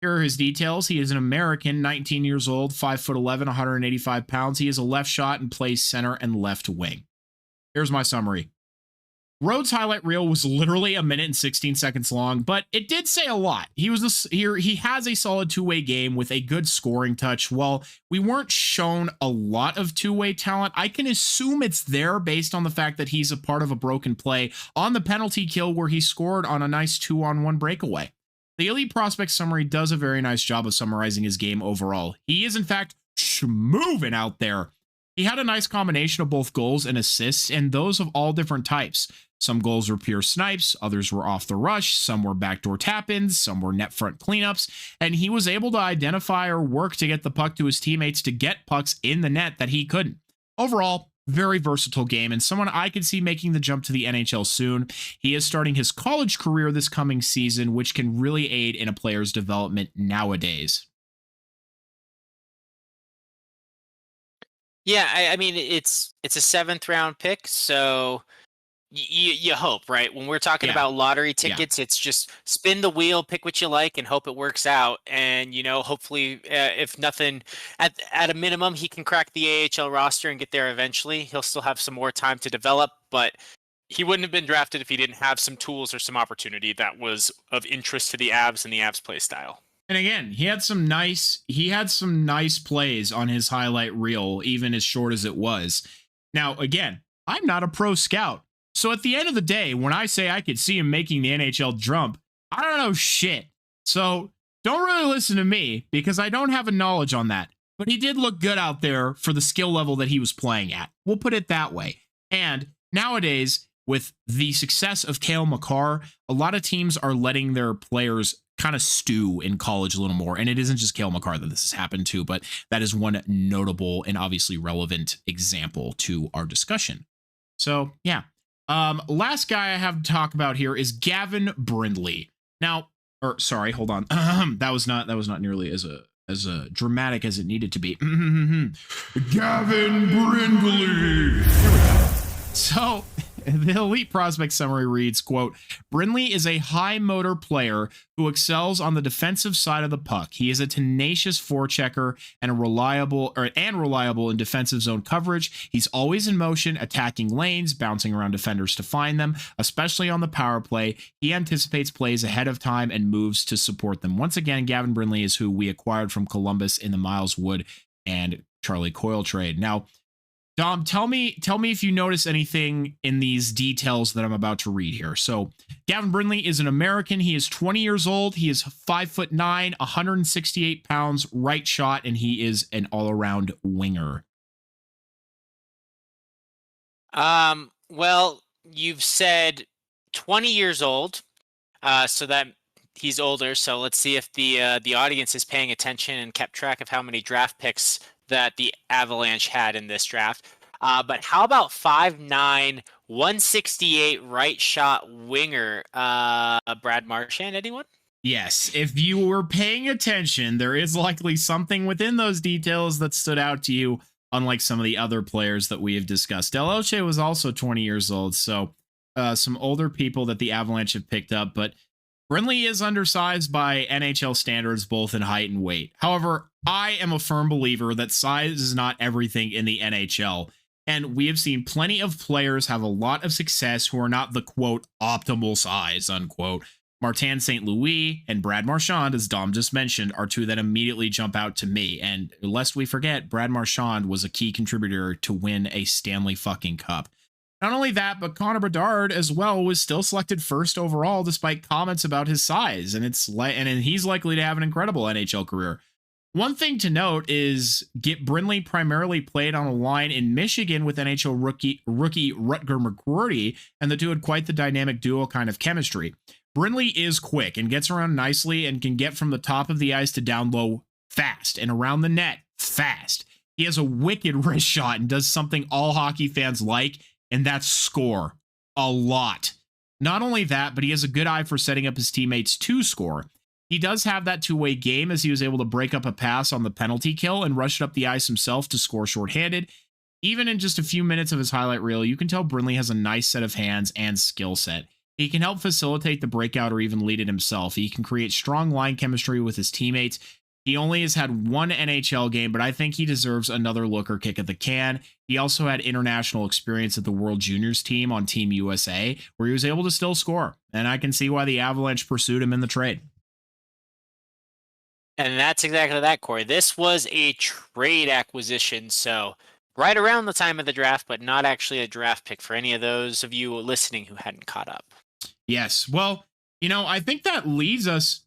Here are his details. He is an American, 19 years old, 5'11", 185 pounds. He is a left shot and plays center and left wing. Here's my summary. Roed's highlight reel was literally 1 minute and 16 seconds long, but it did say a lot. He has a solid two-way game with a good scoring touch. While we weren't shown a lot of two-way talent, I can assume it's there based on the fact that he's a part of a broken play on the penalty kill where he scored on a nice 2-on-1 breakaway. The elite prospect summary does a very nice job of summarizing his game overall. He is, in fact, schmoving out there. He had a nice combination of both goals and assists, and those of all different types. Some goals were pure snipes, others were off the rush, some were backdoor tap-ins, some were net front cleanups, and he was able to identify or work to get the puck to his teammates to get pucks in the net that he couldn't. Overall, very versatile game, and someone I could see making the jump to the NHL soon. He is starting his college career this coming season, which can really aid in a player's development nowadays. Yeah, I mean it's a 7th round pick, so you hope, right? When we're talking Yeah. about lottery Yeah. tickets, it's just spin the wheel, pick what you like, and hope it works out. And hopefully, if nothing, at a minimum, he can crack the AHL roster and get there eventually. He'll still have some more time to develop, but he wouldn't have been drafted if he didn't have some tools or some opportunity that was of interest to the Avs and the Avs play style. And again, he had some nice plays on his highlight reel, even as short as it was. Now, again, I'm not a pro scout. So at the end of the day, when I say I could see him making the NHL jump, I don't know shit. So don't really listen to me because I don't have a knowledge on that. But he did look good out there for the skill level that he was playing at. We'll put it that way. And nowadays, with the success of Cale Makar, a lot of teams are letting their players kind of stew in college a little more. And it isn't just Cale Makar that this has happened to, but that is one notable and obviously relevant example to our discussion. So yeah. Last guy I have to talk about here is Gavin Brindley. Now, or sorry, hold on. that was not nearly as dramatic as it needed to be. Gavin Brindley. There we go. So the elite prospect summary reads, quote, Brindley is a high motor player who excels on the defensive side of the puck. He is a tenacious forechecker and reliable in defensive zone coverage. He's always in motion, attacking lanes, bouncing around defenders to find them, especially on the power play. He anticipates plays ahead of time and moves to support them. Once again, Gavin Brindley is who we acquired from Columbus in the Miles Wood and Charlie Coyle trade. Now, Dom, tell me if you notice anything in these details that I'm about to read here. So, Gavin Brindley is an American. He is 20 years old. He is 5'9", 168 pounds, right shot, and he is an all-around winger. Well, you've said 20 years old, so that he's older. So let's see if the audience is paying attention and kept track of how many draft picks that the Avalanche had in this draft. But how about 5'9", 168 right shot winger, Brad Marchand, anyone? Yes, if you were paying attention, there is likely something within those details that stood out to you, unlike some of the other players that we have discussed. Delauche was also 20 years old, so some older people that the Avalanche have picked up, but Brindley is undersized by NHL standards, both in height and weight. However, I am a firm believer that size is not everything in the NHL, and we have seen plenty of players have a lot of success who are not the, quote, optimal size, unquote. Martin St. Louis and Brad Marchand, as Dom just mentioned, are two that immediately jump out to me. And lest we forget, Brad Marchand was a key contributor to win a Stanley fucking Cup. Not only that, but Connor Bedard as well was still selected first overall despite comments about his size, and he's likely to have an incredible NHL career. One thing to note is Brindley primarily played on a line in Michigan with NHL rookie Rutger McGroarty, and the two had quite the dynamic duo kind of chemistry. Brindley is quick and gets around nicely and can get from the top of the ice to down low fast and around the net fast. He has a wicked wrist shot and does something all hockey fans like, and that's score a lot. Not only that, but he has a good eye for setting up his teammates to score. He does have that two-way game, as he was able to break up a pass on the penalty kill and rush it up the ice himself to score shorthanded. Even in just a few minutes of his highlight reel, you can tell Brindley has a nice set of hands and skill set. He can help facilitate the breakout or even lead it himself. He can create strong line chemistry with his teammates. He only has had one NHL game, but I think he deserves another look or kick at the can. He also had international experience at the World Juniors team on Team USA, where he was able to still score. And I can see why the Avalanche pursued him in the trade. And that's exactly that, Corey. This was a trade acquisition, so right around the time of the draft, but not actually a draft pick for any of those of you listening who hadn't caught up. Yes. Well, I think that leads us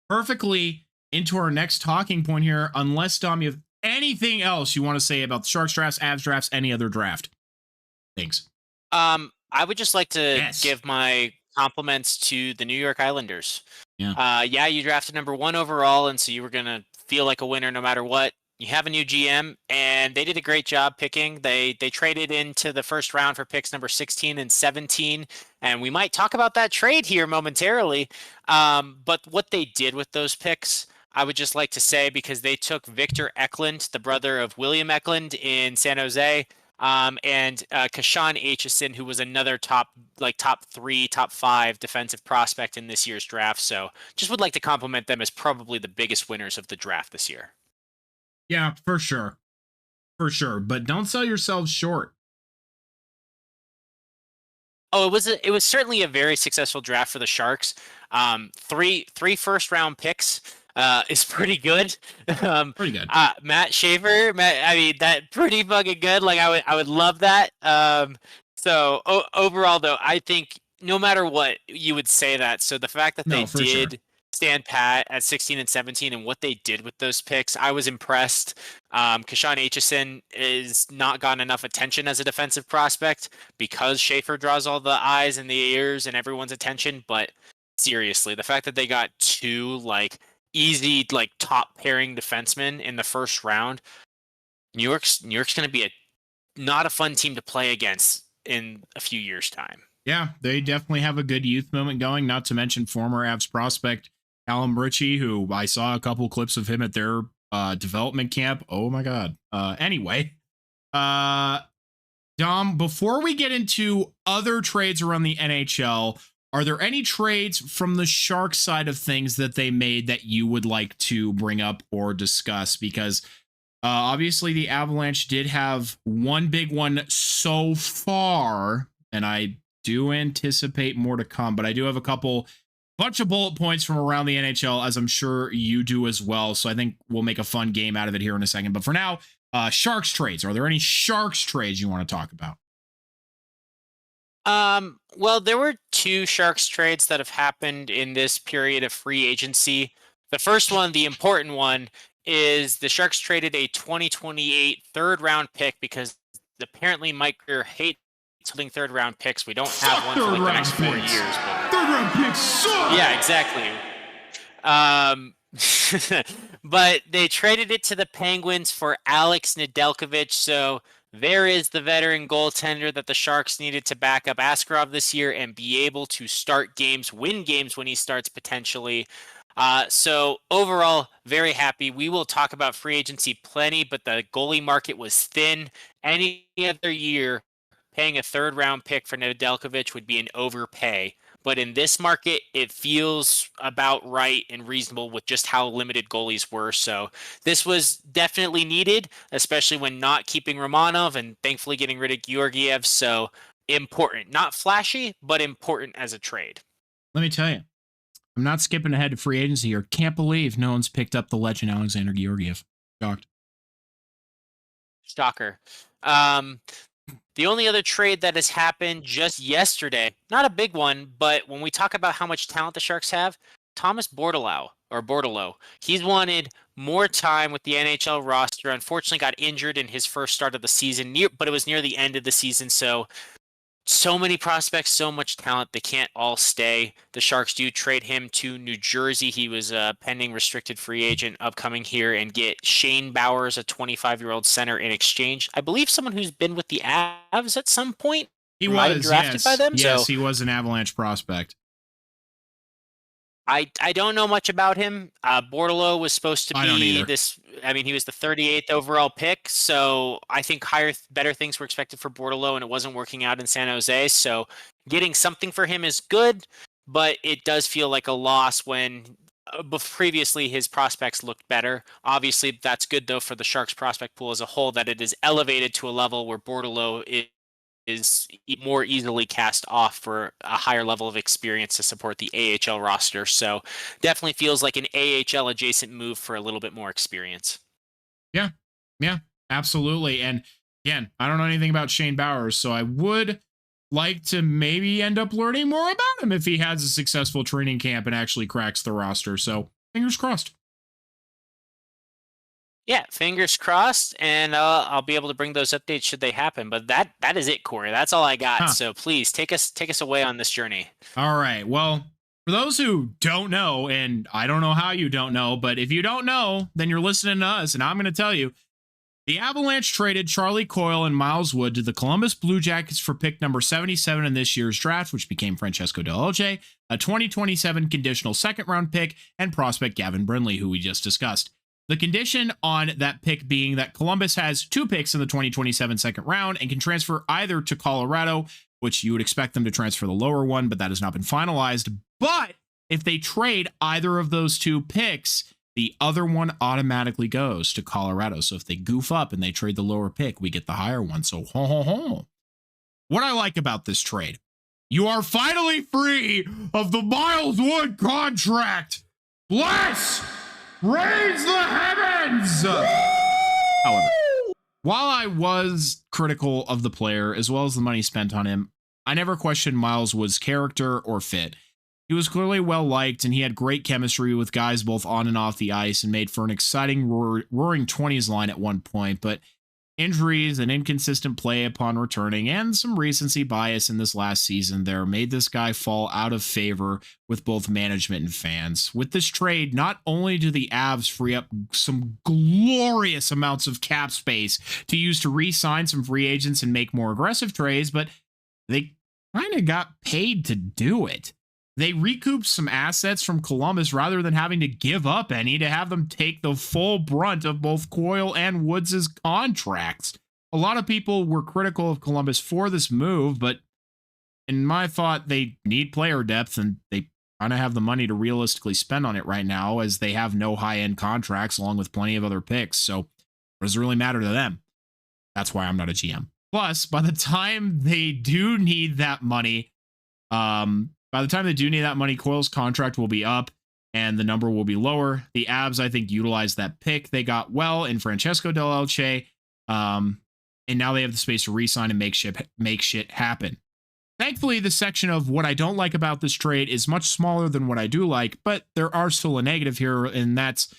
perfectly into our next talking point here, unless, Dom, you have anything else you want to say about the Sharks drafts, Avs drafts, any other draft? Thanks. I would just like to Yes. give my compliments to the New York Islanders. Yeah. Yeah, you drafted number 1 overall, and so you were gonna feel like a winner no matter what. You have a new GM, and they did a great job picking. They traded into the first round for picks number 16 and 17, and we might talk about that trade here momentarily. But what they did with those picks, I would just like to say, because they took Victor Eklund, the brother of William Eklund in San Jose, and Kashan Aitchison, who was another top 3, top 5 defensive prospect in this year's draft. So just would like to compliment them as probably the biggest winners of the draft this year. Yeah, for sure. For sure. But don't sell yourselves short. Oh, it was certainly a very successful draft for the Sharks. Three first round picks is pretty good. Pretty good. Matt Schaefer, I mean, that pretty fucking good. Like I would love that. So overall though, I think no matter what, you would say that. So the fact that they did stand pat at 16 and 17 and what they did with those picks, I was impressed. Kashan Aitchison is not gotten enough attention as a defensive prospect because Schaefer draws all the eyes and the ears and everyone's attention. But seriously, the fact that they got 2 easy top pairing defensemen in the first round, New York's going to be not a fun team to play against in a few years' time. Yeah, they definitely have a good youth movement going, not to mention former Avs prospect Callum Ritchie, who I saw a couple clips of him at their development camp. Oh my God. Anyway, Dom, before we get into other trades around the NHL, are there any trades from the Sharks side of things that they made that you would like to bring up or discuss? Because obviously the Avalanche did have one big one so far, and I do anticipate more to come, but I do have a bunch of bullet points from around the NHL, as I'm sure you do as well. So I think we'll make a fun game out of it here in a second. But for now, Sharks trades. Are there any Sharks trades you want to talk about? Well, there were 2 Sharks trades that have happened in this period of free agency. The first one, the important one, is the Sharks traded a 2028 third-round pick because apparently Mike Grier hates holding third-round picks. We don't have one for the next 4 years. But... Third-round picks suck! Yeah, exactly. But they traded it to the Penguins for Alex Nedeljkovic, so there is the veteran goaltender that the Sharks needed to back up Askarov this year and be able to start games, win games when he starts potentially. So overall, very happy. We will talk about free agency plenty, but the goalie market was thin. Any other year, paying a third-round pick for Nedeljkovic would be an overpay. But in this market, it feels about right and reasonable with just how limited goalies were. So this was definitely needed, especially when not keeping Romanov and thankfully getting rid of Georgiev. So important. Not flashy, but important as a trade. Let me tell you, I'm not skipping ahead to free agency here. Can't believe no one's picked up the legend Alexander Georgiev. Shocked. Shocker. The only other trade that has happened just yesterday, not a big one, but when we talk about how much talent the Sharks have, Thomas Bordeleau, he's wanted more time with the NHL roster. Unfortunately, got injured in his first start of the season, but it was near the end of the season, so many prospects, so much talent, they can't all stay. The Sharks do trade him to New Jersey. He was a pending restricted free agent upcoming here, and get Shane Bowers, a 25-year-old center, in exchange. I believe someone who's been with the Avs at some point. He was drafted by them. Yes, he was an Avalanche prospect. I don't know much about him. Bordeleau was supposed to be this. I mean, he was the 38th overall pick, so I think better things were expected for Bordeleau, and it wasn't working out in San Jose. So getting something for him is good, but it does feel like a loss when previously his prospects looked better. Obviously, that's good though for the Sharks prospect pool as a whole, that it is elevated to a level where Bordeleau is more easily cast off for a higher level of experience to support the AHL roster. So definitely feels like an AHL adjacent move for a little bit more experience. Yeah, absolutely. And again, I don't know anything about Shane Bowers, so I would like to maybe end up learning more about him if he has a successful training camp and actually cracks the roster. So fingers crossed. Yeah, fingers crossed, and I'll be able to bring those updates should they happen. But that is it, Corey. That's all I got. Huh. So please take us away on this journey. All right. Well, for those who don't know, and I don't know how you don't know, but if you don't know, then you're listening to us, and I'm going to tell you. The Avalanche traded Charlie Coyle and Miles Wood to the Columbus Blue Jackets for pick number 77 in this year's draft, which became Francesco Delce, a 2027 conditional second-round pick, and prospect Gavin Brindley, who we just discussed. The condition on that pick being that Columbus has 2 picks in the 2027 second round and can transfer either to Colorado, which you would expect them to transfer the lower one, but that has not been finalized. But if they trade either of those 2 picks, the other one automatically goes to Colorado. So if they goof up and they trade the lower pick, we get the higher one. So ho ho ho. What I like about this trade, you are finally free of the Miles Wood contract. Bless! Raise the heavens! However, while I was critical of the player as well as the money spent on him, I never questioned Miles Wood's character or fit. He was clearly well liked, and he had great chemistry with guys both on and off the ice and made for an exciting roaring 20s line at one point, but injuries and inconsistent play upon returning and some recency bias in this last season there made this guy fall out of favor with both management and fans. With this trade, not only do the Avs free up some glorious amounts of cap space to use to re-sign some free agents and make more aggressive trades, but they kind of got paid to do it. They recouped some assets from Columbus rather than having to give up any to have them take the full brunt of both Coyle and Woods' contracts. A lot of people were critical of Columbus for this move, but in my thought, they need player depth and they kind of have the money to realistically spend on it right now as they have no high-end contracts along with plenty of other picks. So what does it really matter to them? That's why I'm not a GM. Plus, by the time they do need that money, Coyle's contract will be up and the number will be lower. The Avs, I think, utilized that pick they got well in Francesco Delce, and now they have the space to re-sign and make shit happen. Thankfully, the section of what I don't like about this trade is much smaller than what I do like, but there are still a negative here, and that's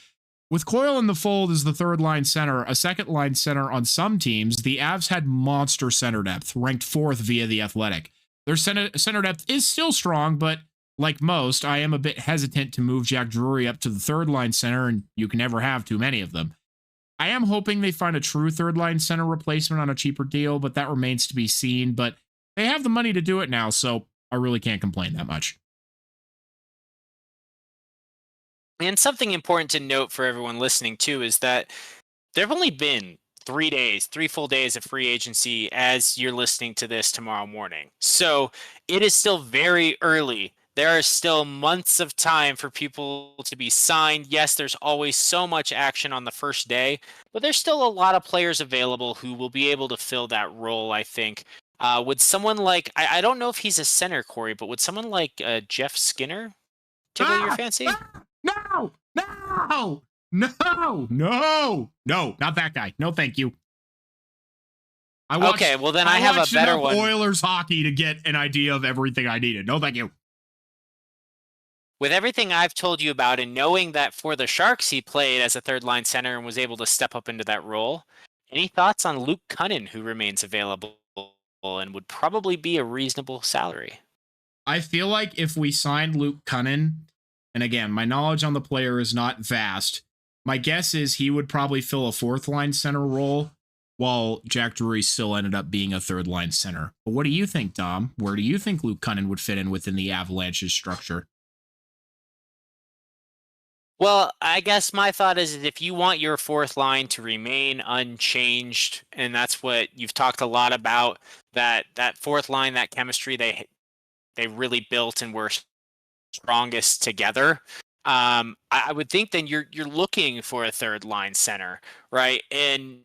with Coyle in the fold as the third-line center, a second-line center on some teams, the Avs had monster center depth, ranked 4th via The Athletic. Their center depth is still strong, but like most, I am a bit hesitant to move Jack Drury up to the third-line center, and you can never have too many of them. I am hoping they find a true third-line center replacement on a cheaper deal, but that remains to be seen. But they have the money to do it now, so I really can't complain that much. And something important to note for everyone listening, too, is that there have only been 3 full days of free agency as you're listening to this tomorrow morning. So it is still very early. There are still months of time for people to be signed. Yes, there's always so much action on the first day, but there's still a lot of players available who will be able to fill that role, I think. Would someone like, I don't know if he's a center, Corey, but would someone like Jeff Skinner tickle your fancy? No, not that guy. No, thank you. Okay, well then I have a better one. Oilers hockey to get an idea of everything I needed. No, thank you. With everything I've told you about and knowing that for the Sharks he played as a third-line center and was able to step up into that role, any thoughts on Luke Cunnin, who remains available and would probably be a reasonable salary? I feel like if we signed Luke Cunnin, and again, my knowledge on the player is not vast, my guess is he would probably fill a 4th-line center role, while Jack Drury still ended up being a 3rd-line center. But what do you think, Dom? Where do you think Luke Cunnin would fit in within the Avalanche's structure? Well, I guess my thought is if you want your 4th line to remain unchanged, and that's what you've talked a lot about, that 4th line, that chemistry they really built and were strongest together. I would think then you're looking for a 3rd-line center, right? And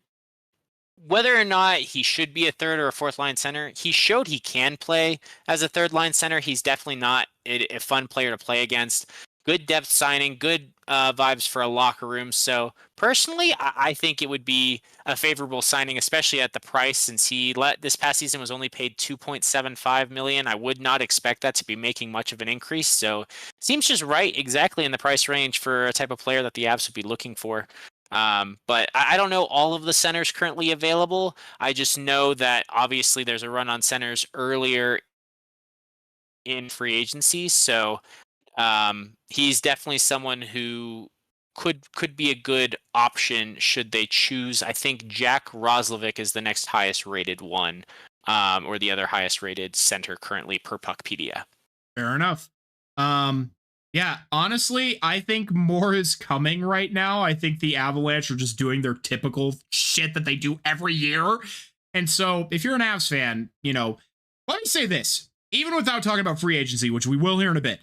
whether or not he should be a 3rd or a 4th-line center, he showed he can play as a 3rd-line center. He's definitely not a fun player to play against. Good depth signing, good vibes for a locker room. So personally, I think it would be a favorable signing, especially at the price, since this past season was only paid $2.75 million. I would not expect that to be making much of an increase. So seems just right, exactly in the price range for a type of player that the Avs would be looking for. But I don't know all of the centers currently available. I just know that obviously there's a run on centers earlier in free agency, so he's definitely someone who could be a good option should they choose. I think Jack Roslovic is the next highest rated one, or the other highest rated center currently per Puckpedia. Fair enough. Yeah, honestly, I think more is coming right now. I think the Avalanche are just doing their typical shit that they do every year. And so if you're an Avs fan, let me say this, even without talking about free agency, which we will hear in a bit,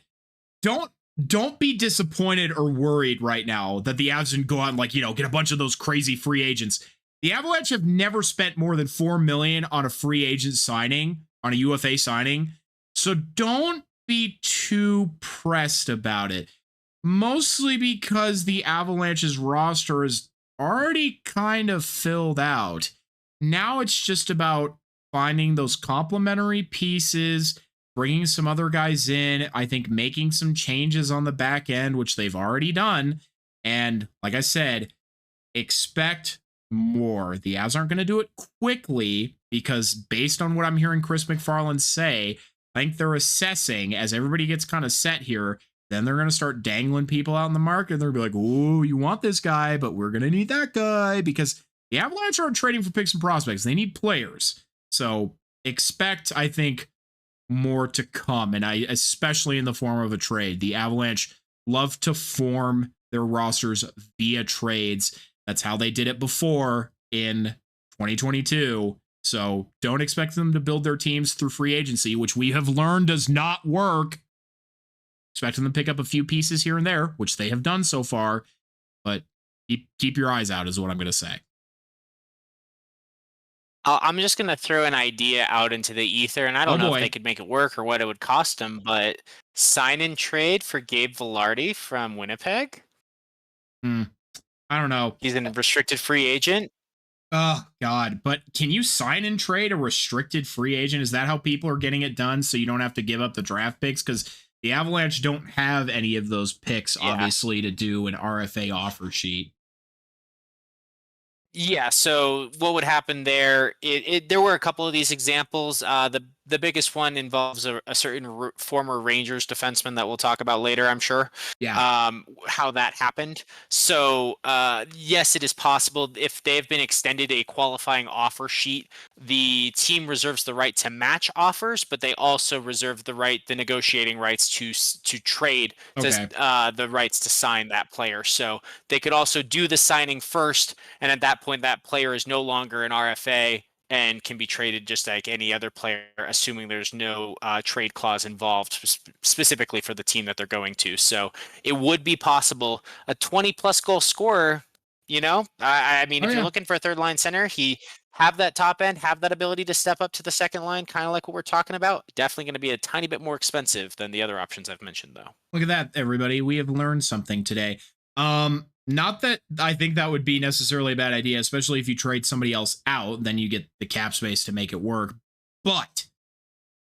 don't be disappointed or worried right now that the Avs didn't go out and get a bunch of those crazy free agents. The Avalanche have never spent more than $4 million on a free agent signing, on a UFA signing. So don't be too pressed about it. Mostly because the Avalanche's roster is already kind of filled out. Now it's just about finding those complementary pieces, bringing some other guys in, I think making some changes on the back end, which they've already done. And like I said, expect more. The Avs aren't going to do it quickly because based on what I'm hearing Chris McFarland say, I think they're assessing as everybody gets kind of set here. Then they're going to start dangling people out in the market. They're going to be like, oh, you want this guy, but we're going to need that guy because the Avalanche aren't trading for picks and prospects. They need players. So expect, I think, more to come. And especially in the form of a trade. The Avalanche love to form their rosters via trades. That's how they did it before in 2022. So don't expect them to build their teams through free agency, which we have learned does not work. Expect them to pick up a few pieces here and there, which they have done so far. But keep your eyes out is what I'm going to say. I'm just going to throw an idea out into the ether, and I don't know if they could make it work or what it would cost them, but sign and trade for Gabe Vilardi from Winnipeg. I don't know. He's a restricted free agent. Oh, God. But can you sign and trade a restricted free agent? Is that how people are getting it done so you don't have to give up the draft picks? Because the Avalanche don't have any of those picks, obviously, to do an RFA offer sheet. Yeah, so what would happen there? There were a couple of these examples. The biggest one involves a certain former Rangers defenseman that we'll talk about later, I'm sure. Yeah. How that happened. So yes, it is possible if they've been extended a qualifying offer sheet, the team reserves the right to match offers, but they also reserve the negotiating rights to trade the rights to sign that player. So they could also do the signing first, and at that point, that player is no longer an RFA and can be traded just like any other player, assuming there's no trade clause involved specifically for the team that they're going to. So it would be possible. A 20-plus goal scorer, I mean, if you're looking for a third-line center, he have that top end, have that ability to step up to the second line, kind of like what we're talking about. Definitely going to be a tiny bit more expensive than the other options I've mentioned, though. Look at that, everybody. We have learned something today. Not that I think that would be necessarily a bad idea, especially if you trade somebody else out, then you get the cap space to make it work. But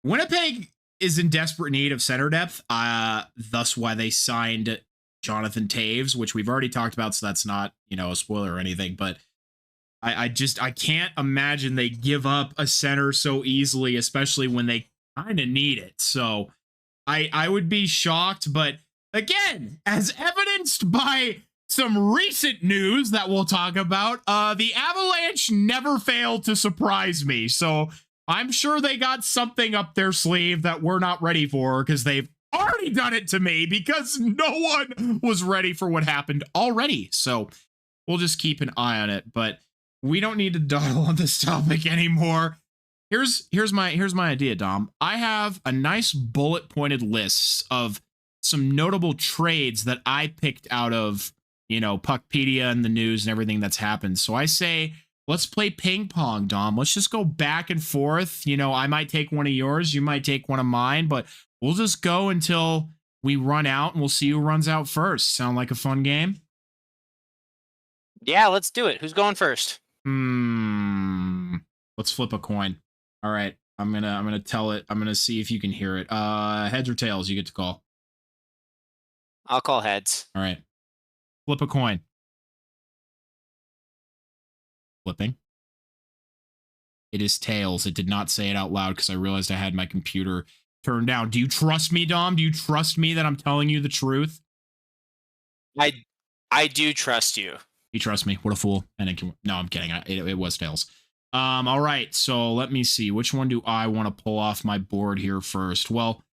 Winnipeg is in desperate need of center depth. Thus why they signed Jonathan Taves, which we've already talked about, so that's not, a spoiler or anything. But I can't imagine they give up a center so easily, especially when they kind of need it. So I would be shocked, but again, as evidenced by some recent news that we'll talk about, the Avalanche never failed to surprise me. So I'm sure they got something up their sleeve that we're not ready for because they've already done it to me because no one was ready for what happened already. So we'll just keep an eye on it, but we don't need to dawdle on this topic anymore. Here's my idea, Dom. I have a nice bullet pointed list of some notable trades that I picked out of, Puckpedia and the news and everything that's happened. So I say, let's play ping pong, Dom. Let's just go back and forth. I might take one of yours. You might take one of mine, but we'll just go until we run out and we'll see who runs out first. Sound like a fun game? Yeah, let's do it. Who's going first? Let's flip a coin. All right. I'm gonna tell it. I'm gonna see if you can hear it. Heads or tails, you get to call. I'll call heads. All right. Flip a coin. Flipping. It is tails. It did not say it out loud because I realized I had my computer turned down. Do you trust me, Dom? Do you trust me that I'm telling you the truth? I do trust you. You trust me. What a fool. And no, I'm kidding. It was tails. All right. So let me see. Which one do I want to pull off my board here first? Well,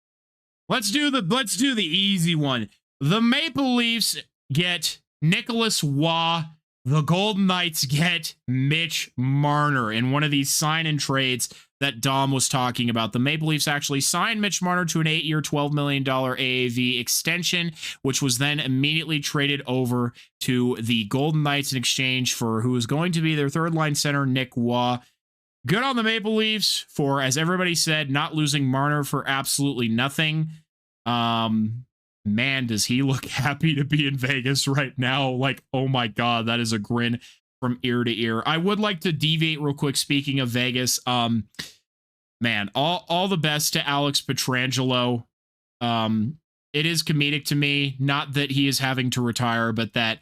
let's do the easy one. The Maple Leafs get Nicholas Waugh. The Golden Knights get Mitch Marner in one of these sign-in trades that Dom was talking about. The Maple Leafs actually signed Mitch Marner to an 8-year, $12 million AAV extension, which was then immediately traded over to the Golden Knights in exchange for who is going to be their third-line center, Nick Waugh. Good on the Maple Leafs for, as everybody said, not losing Marner for absolutely nothing. Man, does he look happy to be in Vegas right now. Like, oh my God, that is a grin from ear to ear. I would like to deviate real quick. Speaking of Vegas, man, all the best to Alex Pietrangelo. It is comedic to me, not that he is having to retire, but that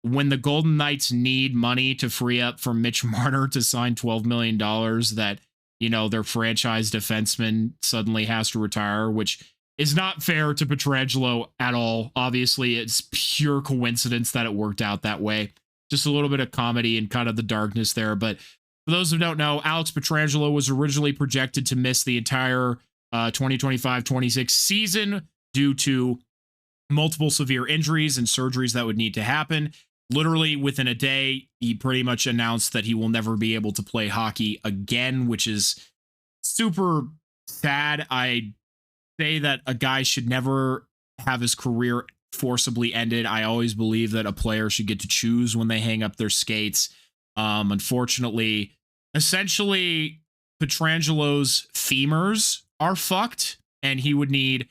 when the Golden Knights need money to free up for Mitch Marner to sign $12 million, that, you know, their franchise defenseman suddenly has to retire, which is not fair to Pietrangelo at all. Obviously, it's pure coincidence that it worked out that way. Just a little bit of comedy and kind of the darkness there. But for those who don't know, Alex Pietrangelo was originally projected to miss the entire 2025-26 season due to multiple severe injuries and surgeries that would need to happen. Literally within a day, he pretty much announced that he will never be able to play hockey again, which is super sad. I say that a guy should never have his career forcibly ended. I always believe that a player should get to choose when they hang up their skates. Unfortunately, essentially, Pietrangelo's femurs are fucked, and he would need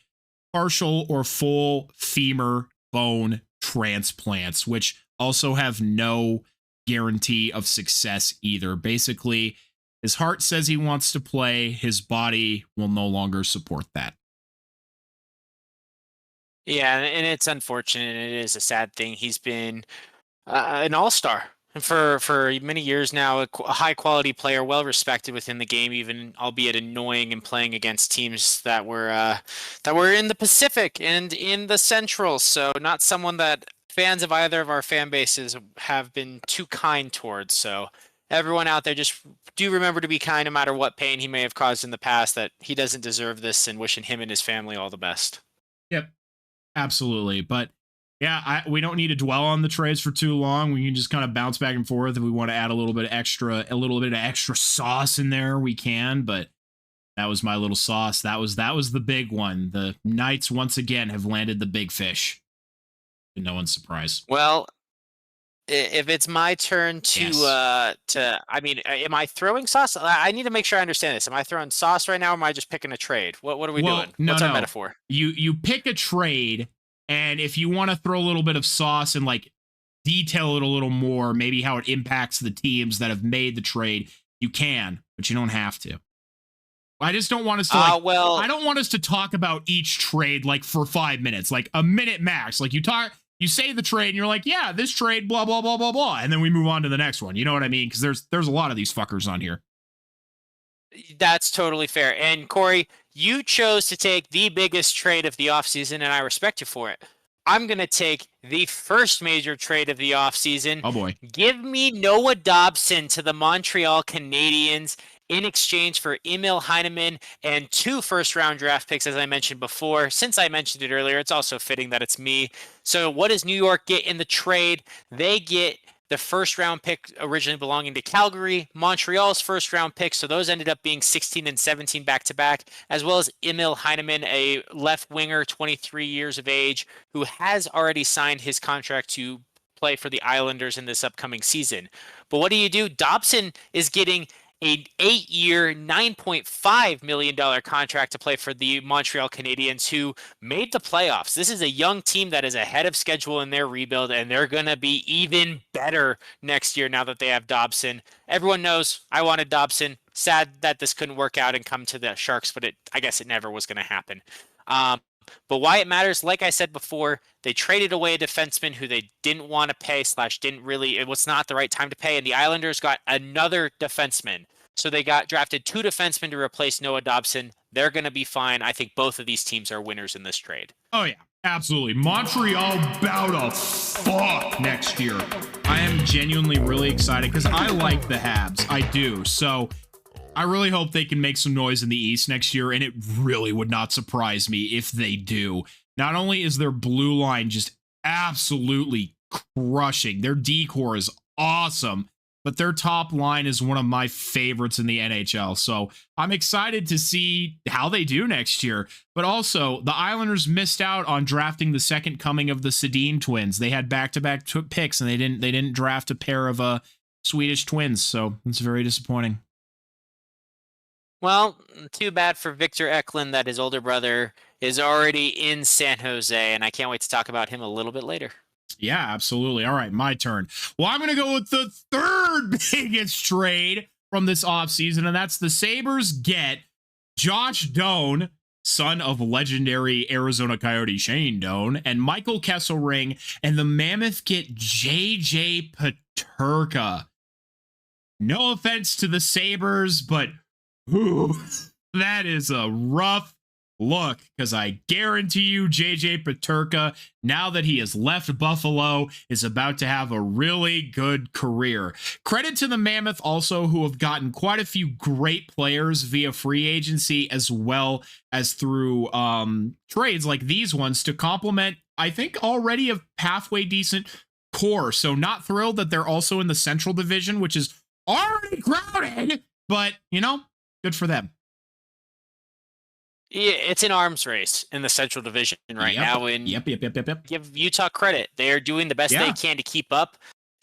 partial or full femur bone transplants, which also have no guarantee of success either. Basically, his heart says he wants to play, his body will no longer support that. Yeah, and it's unfortunate. It is a sad thing. He's been an all-star for many years now, a high-quality player, well-respected within the game, even albeit annoying and playing against teams that were in the Pacific and in the Central. So not someone that fans of either of our fan bases have been too kind towards. So everyone out there, just do remember to be kind no matter what pain he may have caused in the past, that he doesn't deserve this, and wishing him and his family all the best. Yep. Absolutely. But yeah, we don't need to dwell on the trades for too long. We can just kind of bounce back and forth. If we want to add a little bit of extra sauce in there, we can. But that was my little sauce. That was the big one. The Knights once again have landed the big fish. To no one's surprise. Well, if it's my turn to Yes. I mean, am I throwing sauce? I need to make sure I understand this. Am I throwing sauce right now, or am I just picking a trade? What are we doing? No, What's our no. metaphor? You pick a trade, and if you want to throw a little bit of sauce and like detail it a little more, maybe how it impacts the teams that have made the trade, you can, but you don't have to. I just don't want us to I don't want us to talk about each trade like for 5 minutes, like a minute max. Like you say the trade and you're like, yeah, this trade, blah, blah, blah, blah, blah. And then we move on to the next one. You know what I mean? Because there's a lot of these fuckers on here. That's totally fair. And Corey, you chose to take the biggest trade of the offseason, and I respect you for it. I'm going to take the first major trade of the offseason. Oh, boy. Give me Noah Dobson to the Montreal Canadiens in exchange for Emil Heineman and 2 first-round draft picks, as I mentioned before. Since I mentioned it earlier, it's also fitting that it's me. So what does New York get in the trade? They get the first-round pick originally belonging to Calgary, Montreal's first-round pick, so those ended up being 16 and 17 back-to-back, as well as Emil Heineman, a left winger, 23 years of age, who has already signed his contract to play for the Islanders in this upcoming season. But what do? Dobson is getting an 8-year, $9.5 million contract to play for the Montreal Canadiens, who made the playoffs. This is a young team that is ahead of schedule in their rebuild, and they're going to be even better next year now that they have Dobson. Everyone knows I wanted Dobson. Sad that this couldn't work out and come to the Sharks, but I guess it never was going to happen. But why it matters, like I said before, they traded away a defenseman who they didn't want to pay / didn't really, it was not the right time to pay, and the Islanders got another defenseman. So they got drafted 2 defensemen to replace Noah Dobson. They're going to be fine. I think both of these teams are winners in this trade. Oh, yeah, absolutely. Montreal bout a fuck next year. I am genuinely really excited because I like the Habs. I do. So I really hope they can make some noise in the East next year, and it really would not surprise me if they do. Not only is their blue line just absolutely crushing, their decor is awesome, but their top line is one of my favorites in the NHL. So I'm excited to see how they do next year. But also, the Islanders missed out on drafting the second coming of the Sedin twins. They had back-to-back picks, and they didn't draft a pair of Swedish twins. So it's very disappointing. Well, too bad for Victor Eklund that his older brother is already in San Jose, and I can't wait to talk about him a little bit later. Yeah, absolutely. All right, my turn. Well, I'm going to go with the third biggest trade from this offseason, and that's the Sabres get Josh Doan, son of legendary Arizona Coyote Shane Doan, and Michael Kesselring, and the Mammoth get JJ Peterka. No offense to the Sabres, but ooh, that is a rough look, because I guarantee you JJ Peterka, now that he has left Buffalo, is about to have a really good career. Credit to the Mammoth also, who have gotten quite a few great players via free agency as well as through trades like these ones to complement, I think, already a halfway decent core. So not thrilled that they're also in the Central Division, which is already crowded, but, you know, good for them. Yeah, it's an arms race in the Central Division right now. And Yep. give Utah credit. They are doing the best they can to keep up.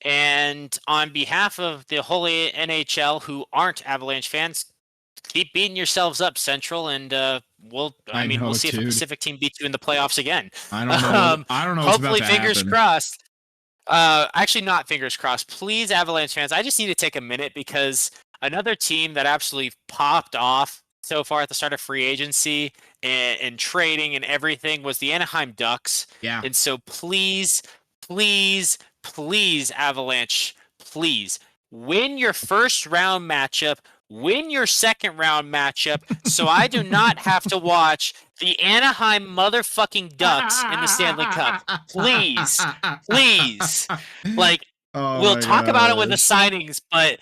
And on behalf of the whole NHL who aren't Avalanche fans, keep beating yourselves up, Central, and we'll see if a Pacific team beats you in the playoffs again. I don't know. I don't know. Hopefully, fingers crossed. Actually, not fingers crossed. Please, Avalanche fans, I just need to take a minute because another team that absolutely popped off so far at the start of free agency and trading and everything was the Anaheim Ducks. Yeah. And so please, Avalanche, please win your first round matchup, win your second round matchup, so I do not have to watch the Anaheim motherfucking Ducks in the Stanley Cup. Please. Like, we'll talk about it with the signings, but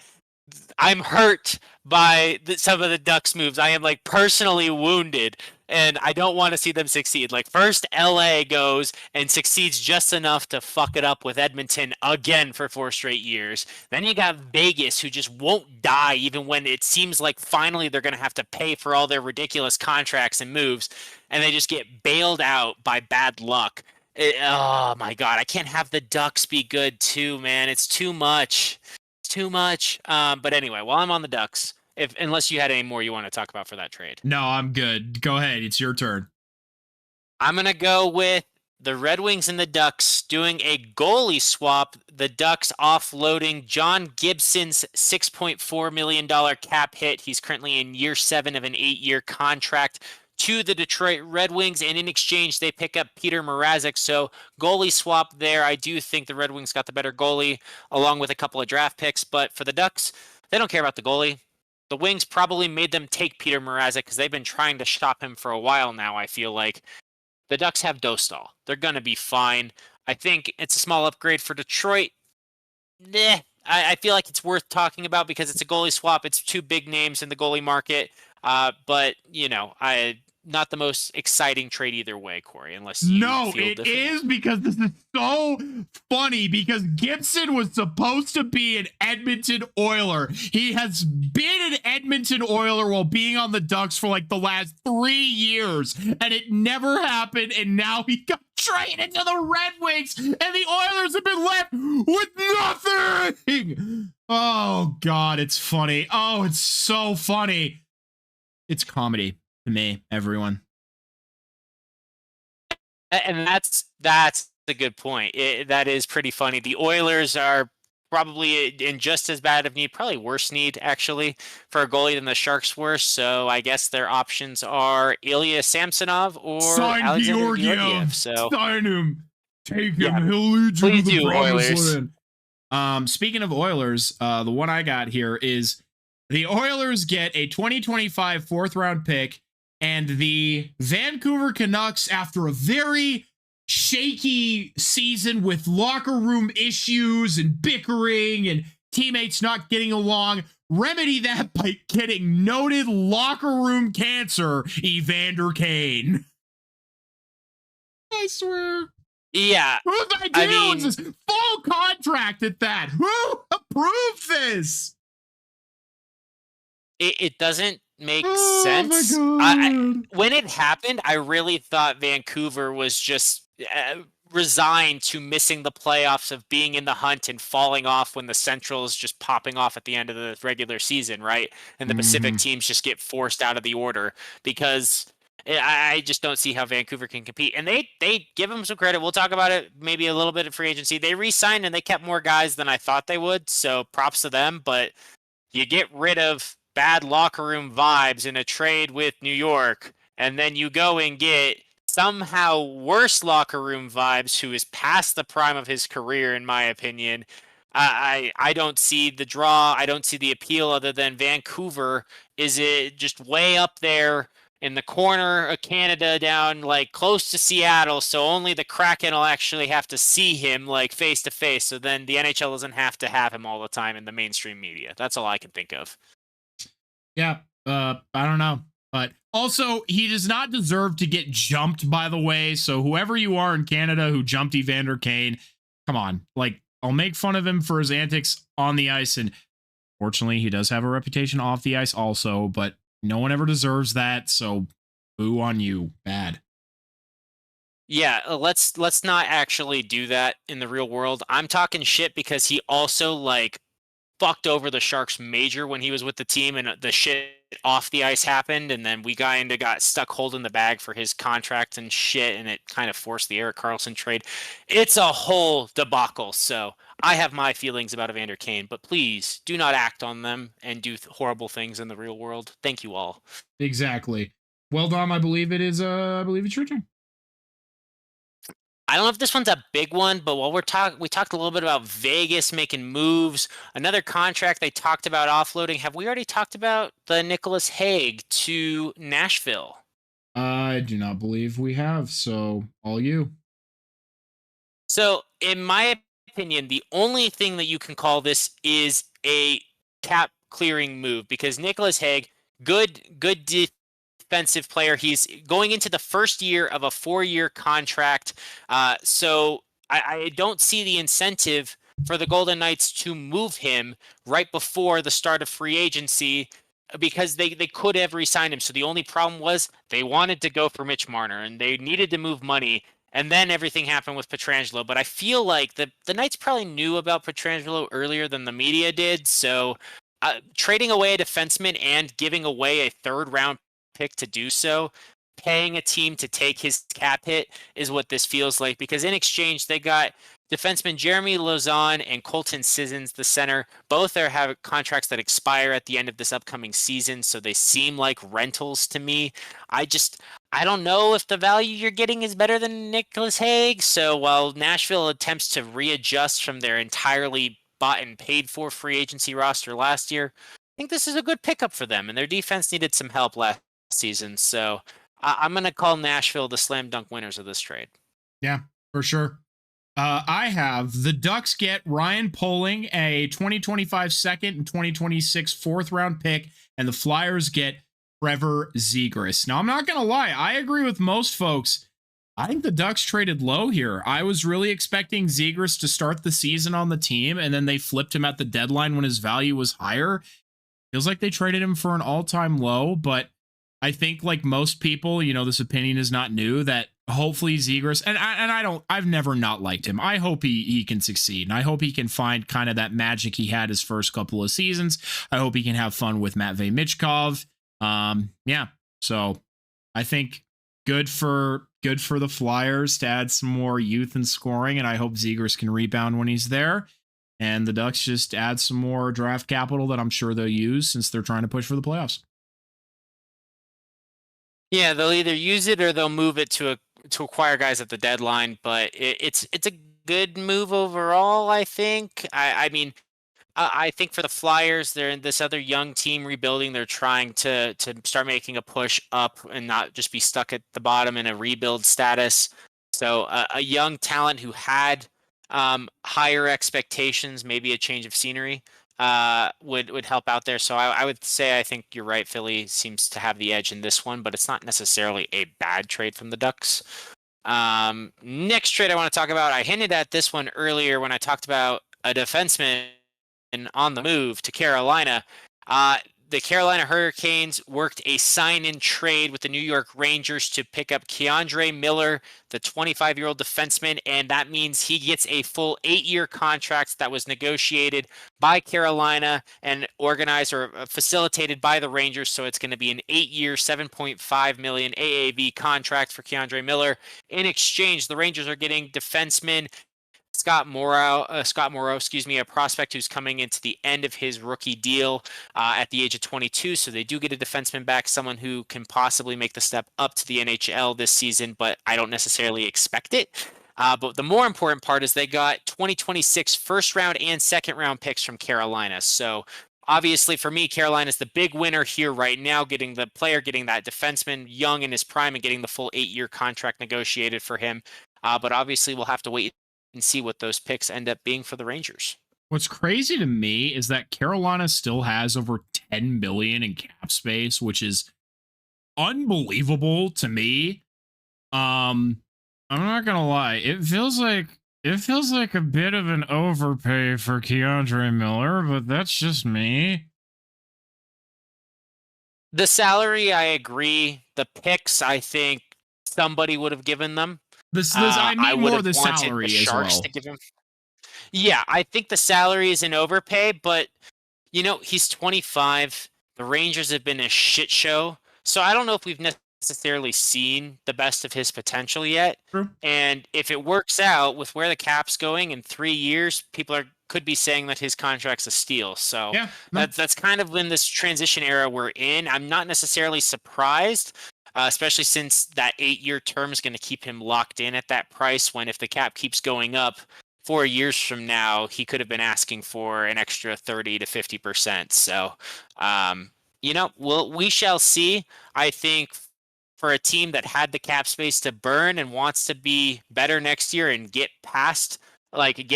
I'm hurt by some of the Ducks moves. I am like personally wounded, and I don't want to see them succeed. Like, first LA goes and succeeds just enough to fuck it up with Edmonton again for 4 straight years. Then you got Vegas, who just won't die even when it seems like finally they're going to have to pay for all their ridiculous contracts and moves, and they just get bailed out by bad luck. Oh my God, I can't have the Ducks be good too, man. It's too much. Too much. But anyway, while I'm on the Ducks, unless you had any more you want to talk about for that trade. No, I'm good. Go ahead. It's your turn. I'm going to go with the Red Wings and the Ducks doing a goalie swap. The Ducks offloading John Gibson's $6.4 million cap hit. He's currently in year 7 of an 8-year contract to the Detroit Red Wings, and in exchange they pick up Peter Mrazek. So goalie swap there. I do think the Red Wings got the better goalie along with a couple of draft picks, but for the Ducks, they don't care about the goalie. The Wings probably made them take Peter Mrazek because they've been trying to shop him for a while now, I feel like. The Ducks have Dostal. They're going to be fine. I think it's a small upgrade for Detroit. I feel like it's worth talking about because it's a goalie swap. It's 2 big names in the goalie market. But, you know, not the most exciting trade either way, Corey, unless you feel different. Is because this is so funny because Gibson was supposed to be an Edmonton Oiler. He has been an Edmonton Oiler while being on the Ducks for like the last 3 years, and it never happened, and now he got traded to the Red Wings, and the Oilers have been left with nothing. Oh, God, it's funny. Oh, it's so funny. It's comedy to me, everyone. And that's a good point. That is pretty funny. The Oilers are probably in just as bad of need, probably worse need actually for a goalie than the Sharks were. So I guess their options are Ilya Samsonov or Sign Alexander Georgiev. Georgiev. So Sign him. Take yeah, him. He'll lead you to please the do, promised Oilers. land. Speaking of Oilers, the one I got here is the Oilers get a 2025 fourth round pick, and the Vancouver Canucks, after a very shaky season with locker room issues and bickering and teammates not getting along, remedy that by getting noted locker room cancer, Evander Kane. I swear. Yeah. Whose idea was this? Full contract at that. Who approved this? It doesn't make My sense. God. When it happened, I really thought Vancouver was just resigned to missing the playoffs, of being in the hunt and falling off when the Central is just popping off at the end of the regular season, right? And the Pacific teams just get forced out of the order, because I just don't see how Vancouver can compete. And they give them some credit. We'll talk about it maybe a little bit of free agency. They re-signed and they kept more guys than I thought they would, so props to them. But you get rid of bad locker room vibes in a trade with New York, and then you go and get somehow worse locker room vibes, who is past the prime of his career, in my opinion. I don't see the draw. I don't see the appeal, other than Vancouver is it just way up there in the corner of Canada, down like close to Seattle, so only the Kraken will actually have to see him like face to face, so then the NHL doesn't have to have him all the time in the mainstream media. That's all I can think of. Yeah, I don't know. But also, he does not deserve to get jumped, by the way. So whoever you are in Canada who jumped Evander Kane, come on. Like, I'll make fun of him for his antics on the ice. And fortunately, he does have a reputation off the ice also. But no one ever deserves that. So boo on you. Bad. Yeah, let's not actually do that in the real world. I'm talking shit because he also like fucked over the Sharks major when he was with the team, and the shit off the ice happened, and then we got stuck holding the bag for his contract and shit, and it kind of forced the Erik Karlsson trade. It's a whole debacle. So I have my feelings about Evander Kane, but please do not act on them and do horrible things in the real world. Thank you all. Exactly. Well, Dom, I believe it's your turn. I don't know if this one's a big one, but while we talked a little bit about Vegas making moves. Another contract they talked about offloading. Have we already talked about the Nicholas Hague to Nashville? I do not believe we have. So all you. So in my opinion, the only thing that you can call this is a cap clearing move, because Nicholas Hague, good defensive player. He's going into the first year of a 4-year contract. So I don't see the incentive for the Golden Knights to move him right before the start of free agency, because they could have re-signed him. So the only problem was they wanted to go for Mitch Marner and they needed to move money. And then everything happened with Pietrangelo. But I feel like the Knights probably knew about Pietrangelo earlier than the media did. So trading away a defenseman and giving away a third-round pick to do so, paying a team to take his cap hit, is what this feels like, because in exchange they got defenseman Jeremy Lauzon and Colton Sissons, the center. Both have contracts that expire at the end of this upcoming season, so they seem like rentals to me. I don't know if the value you're getting is better than Nicholas Hague. So while Nashville attempts to readjust from their entirely bought and paid for free agency roster last year, I think this is a good pickup for them, and their defense needed some help last season. So I'm going to call Nashville the slam dunk winners of this trade. Yeah, for sure. I have the Ducks get Ryan Poling, a 2025 second and 2026 fourth round pick, and the Flyers get Trevor Zegras. Now, I'm not going to lie. I agree with most folks. I think the Ducks traded low here. I was really expecting Zegras to start the season on the team, and then they flipped him at the deadline when his value was higher. Feels like they traded him for an all-time low, but I think, like most people, this opinion is not new, that hopefully Zegras, and I've never not liked him. I hope he can succeed, and I hope he can find kind of that magic he had his first couple of seasons. I hope he can have fun with Matvei Michkov. Yeah, so I think good for the Flyers to add some more youth and scoring, and I hope Zegras can rebound when he's there. And the Ducks just add some more draft capital that I'm sure they'll use since they're trying to push for the playoffs. Yeah, they'll either use it or they'll move it to acquire guys at the deadline. But it's a good move overall, I think. I mean, I think for the Flyers, they're in this other young team rebuilding. They're trying to start making a push up and not just be stuck at the bottom in a rebuild status. So a young talent who had higher expectations, maybe a change of scenery, would help out there. So I would say I think you're right. Philly seems to have the edge in this one, but it's not necessarily a bad trade from the Ducks. Next trade I want to talk about, I hinted at this one earlier when I talked about a defenseman on the move to Carolina. The Carolina Hurricanes worked a sign-in trade with the New York Rangers to pick up Keandre Miller, the 25-year-old defenseman, and that means he gets a full 8-year contract that was negotiated by Carolina and organized or facilitated by the Rangers. So it's going to be an 8-year, $7.5 million AAV contract for Keandre Miller. In exchange, the Rangers are getting defenseman Scott Morrow, a prospect who's coming into the end of his rookie deal at the age of 22. So they do get a defenseman back, someone who can possibly make the step up to the NHL this season, but I don't necessarily expect it. But the more important part is they got 2026 first round and second round picks from Carolina. So obviously for me, Carolina's the big winner here right now, getting that defenseman young in his prime and getting the full 8-year contract negotiated for him. But obviously we'll have to wait and see what those picks end up being for the Rangers. What's crazy to me is that Carolina still has over 10 billion in cap space, which is unbelievable to me. I'm not gonna lie, it feels like a bit of an overpay for Keandre Miller, but that's just me. The salary, I agree. The picks, I think somebody would have given them. I mean more the salary the as Sharks well. to give him. Yeah, I think the salary is an overpay, but he's 25. The Rangers have been a shit show, so I don't know if we've necessarily seen the best of his potential yet. True. And if it works out with where the cap's going in 3 years, people could be saying that his contract's a steal. So yeah, that's kind of in this transition era we're in. I'm not necessarily surprised. Especially since that 8-year term is going to keep him locked in at that price, when if the cap keeps going up 4 years from now, he could have been asking for an extra 30 to 50%. So, we shall see. I think for a team that had the cap space to burn and wants to be better next year and get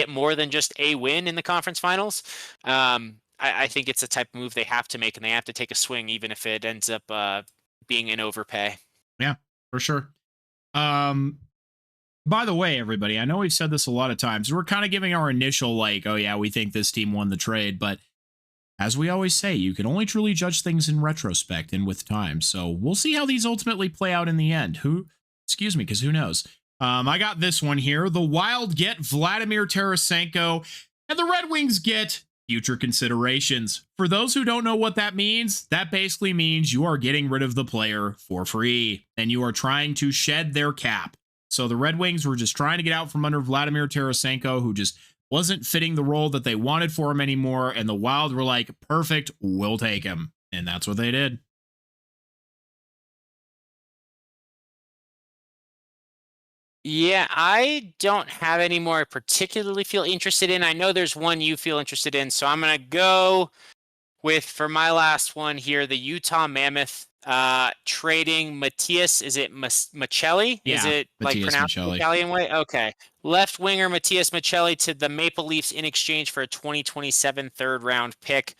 more than just a win in the conference finals, I think it's a type of move they have to make, and they have to take a swing, even if it ends up being an overpay. Yeah, for sure. By the way, everybody, I know we've said this a lot of times. We're kind of giving our initial oh yeah, we think this team won the trade, but as we always say, you can only truly judge things in retrospect and with time. So we'll see how these ultimately play out in the end. Because who knows? I got this one here. The Wild get Vladimir Tarasenko, and the Red Wings get future considerations. For those who don't know what that means, that basically means you are getting rid of the player for free, and you are trying to shed their cap. So the Red Wings were just trying to get out from under Vladimir Tarasenko, who just wasn't fitting the role that they wanted for him anymore, and the Wild were like, perfect, we'll take him. And that's what they did. Yeah, I don't have any more I particularly feel interested in. I know there's one you feel interested in, so I'm going to go with, for my last one here, the Utah Mammoth trading Matthias, is it Maccelli? Yeah, is it pronounced the Italian way? Okay. Left winger Matthias Maccelli to the Maple Leafs in exchange for a 2027 third round pick.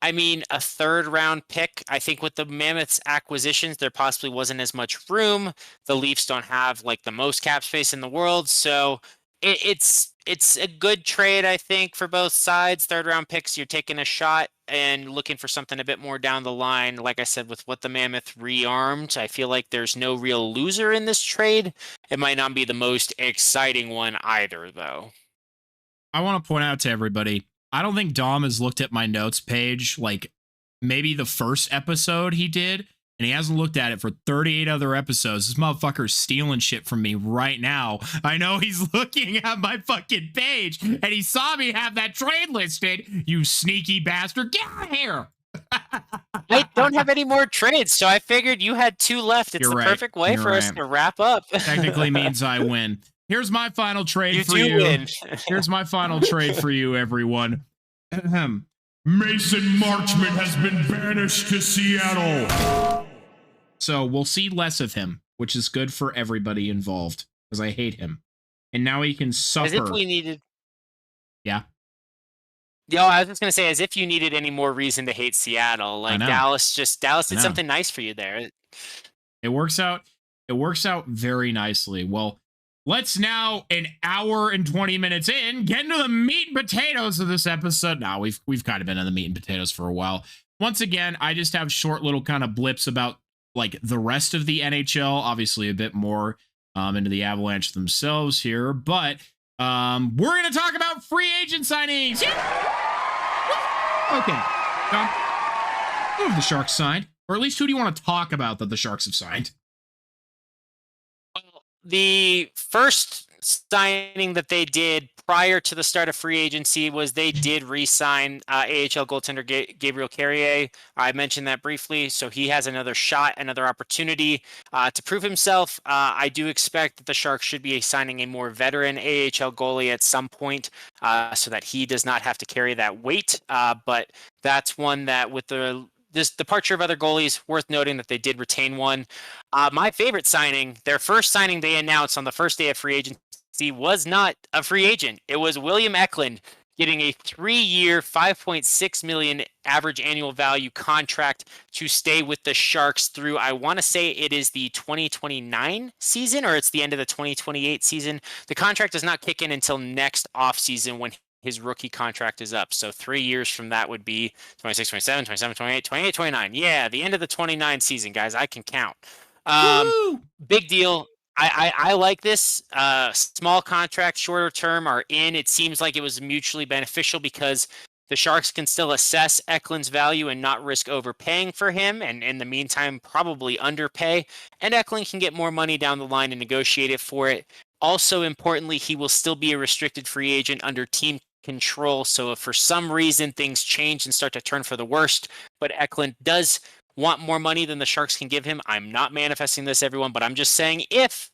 I mean, a third round pick, I think with the Mammoths acquisitions, there possibly wasn't as much room. The Leafs don't have the most cap space in the world. So it's a good trade, I think, for both sides. Third round picks, you're taking a shot and looking for something a bit more down the line. Like I said, with what the Mammoth rearmed, I feel like there's no real loser in this trade. It might not be the most exciting one either, though. I want to point out to everybody, I don't think Dom has looked at my notes page maybe the first episode he did, and he hasn't looked at it for 38 other episodes. This motherfucker's stealing shit from me right now. I know he's looking at my fucking page, and he saw me have that trade listed. You sneaky bastard. Get out of here. I don't have any more trades, so I figured you had 2 left. It's You're the right. perfect way You're for us right. to wrap up. Technically means I win. Here's my final trade You for do you. win. Here's my final trade for you, everyone. Mason Marchman has been banished to Seattle. So we'll see less of him, which is good for everybody involved, because I hate him. And now he can suffer. As if we needed... Yeah. Yo, I was just gonna say, as if you needed any more reason to hate Seattle. Like Dallas did something nice for you there. It works out. It works out very nicely. Well, let's now, an hour and 20 minutes in, get into the meat and potatoes of this episode. Now we've kind of been in the meat and potatoes for a while. Once again, I just have short little kind of blips about like the rest of the NHL. Obviously, a bit more into the Avalanche themselves here, but we're going to talk about free agent signings. Yeah! Okay, John, who have the Sharks signed? Or at least who do you want to talk about that the Sharks have signed? Well, the first signing that they did prior to the start of free agency was they did re-sign AHL goaltender Gabriel Carrier. I mentioned that briefly, so he has another shot, another opportunity to prove himself. I do expect that the Sharks should be signing a more veteran AHL goalie at some point so that he does not have to carry that weight. But that's one that with this departure of other goalies, worth noting that they did retain one. My favorite signing, their first signing they announced on the first day of free agency, was not a free agent. It was William Eklund getting a 3-year, $5.6 million average annual value contract to stay with the Sharks through, I want to say it is the 2029 season, or it's the end of the 2028 season. The contract does not kick in until next offseason when his rookie contract is up. So 3 years from that would be 26, 27, 27, 28, 28, 29. Yeah, the end of the 29 season, guys. I can count. Big deal. I like this. Small contract, shorter term are in. It seems like it was mutually beneficial because the Sharks can still assess Eklund's value and not risk overpaying for him, and in the meantime, probably underpay. And Eklund can get more money down the line and negotiate it for it. Also, importantly, he will still be a restricted free agent under team control. So if for some reason things change and start to turn for the worst, but Eklund does want more money than the Sharks can give him, I'm not manifesting this, everyone, but I'm just saying if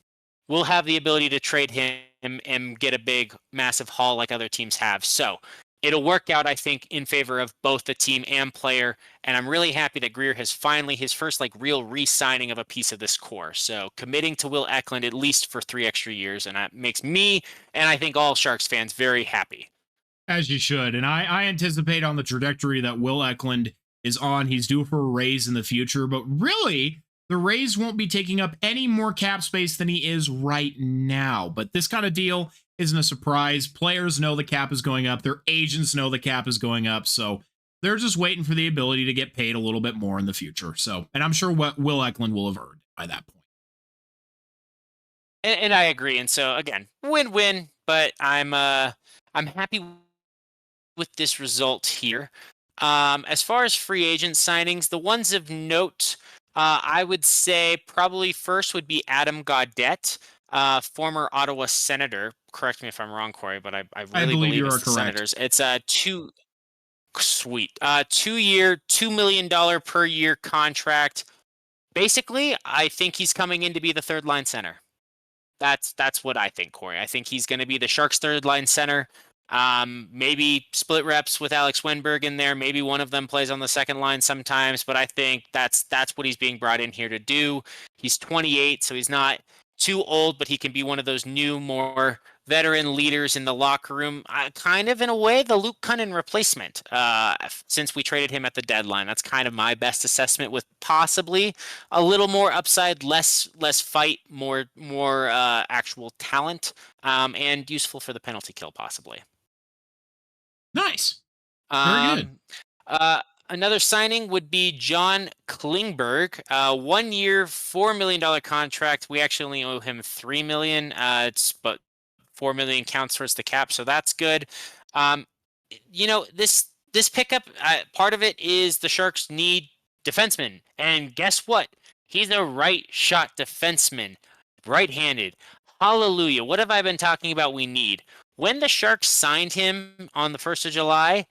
we'll have the ability to trade him and get a big, massive haul like other teams have. So it'll work out, I think, in favor of both the team and player. And I'm really happy that Greer has finally his first like real re-signing of a piece of this core. So committing to Will Eklund at least for 3 extra years. And that makes me, and I think all Sharks fans, very happy. As you should. And I anticipate on the trajectory that Will Eklund is on. He's due for a raise in the future, but really the Rays won't be taking up any more cap space than he is right now. But this kind of deal isn't a surprise. Players know the cap is going up. Their agents know the cap is going up. So they're just waiting for the ability to get paid a little bit more in the future. So, and I'm sure what Will Eklund will have earned by that point. And I agree. And so again, win-win, but I'm happy with this result here. As far as free agent signings, the ones of note, I would say probably first would be Adam Gaudette, former Ottawa Senator. Correct me if I'm wrong, Corey, but I really believe it's the Senators. It's a 2-year, $2 million per year contract. Basically, I think he's coming in to be the third line center. That's what I think, Corey. I think he's going to be the Sharks' third line center. Maybe split reps with Alex Wenberg in there. Maybe one of them plays on the second line sometimes, but I think that's what he's being brought in here to do. He's 28, so he's not too old, but he can be one of those new, more veteran leaders in the locker room. Kind of in a way, the Luke Cunnin replacement. Since we traded him at the deadline, that's kind of my best assessment, with possibly a little more upside, less fight, more actual talent, and useful for the penalty kill possibly. Nice. Very good. Another signing would be John Klingberg, 1 year, $4 million contract. We actually only owe him $3 million. But $4 million counts towards the cap, so that's good. This pickup, part of it is the Sharks need defenseman. And guess what? He's a right shot defenseman, right-handed. Hallelujah. What have I been talking about we need? When the Sharks signed him on the 1st of July,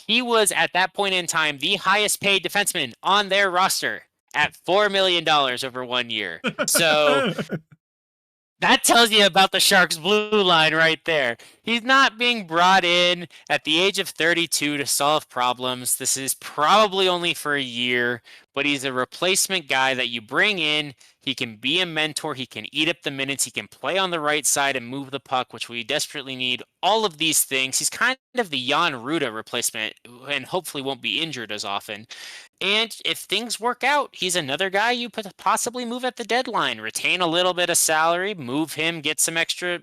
he was at that point in time the highest paid defenseman on their roster at $4 million over 1 year. So that tells you about the Sharks' blue line right there. He's not being brought in at the age of 32 to solve problems. This is probably only for a year, but he's a replacement guy that you bring in. He can be a mentor. He can eat up the minutes. He can play on the right side and move the puck, which we desperately need. All of these things. He's kind of the Jan Ruda replacement and hopefully won't be injured as often. And if things work out, he's another guy you could possibly move at the deadline, retain a little bit of salary, move him, get some extra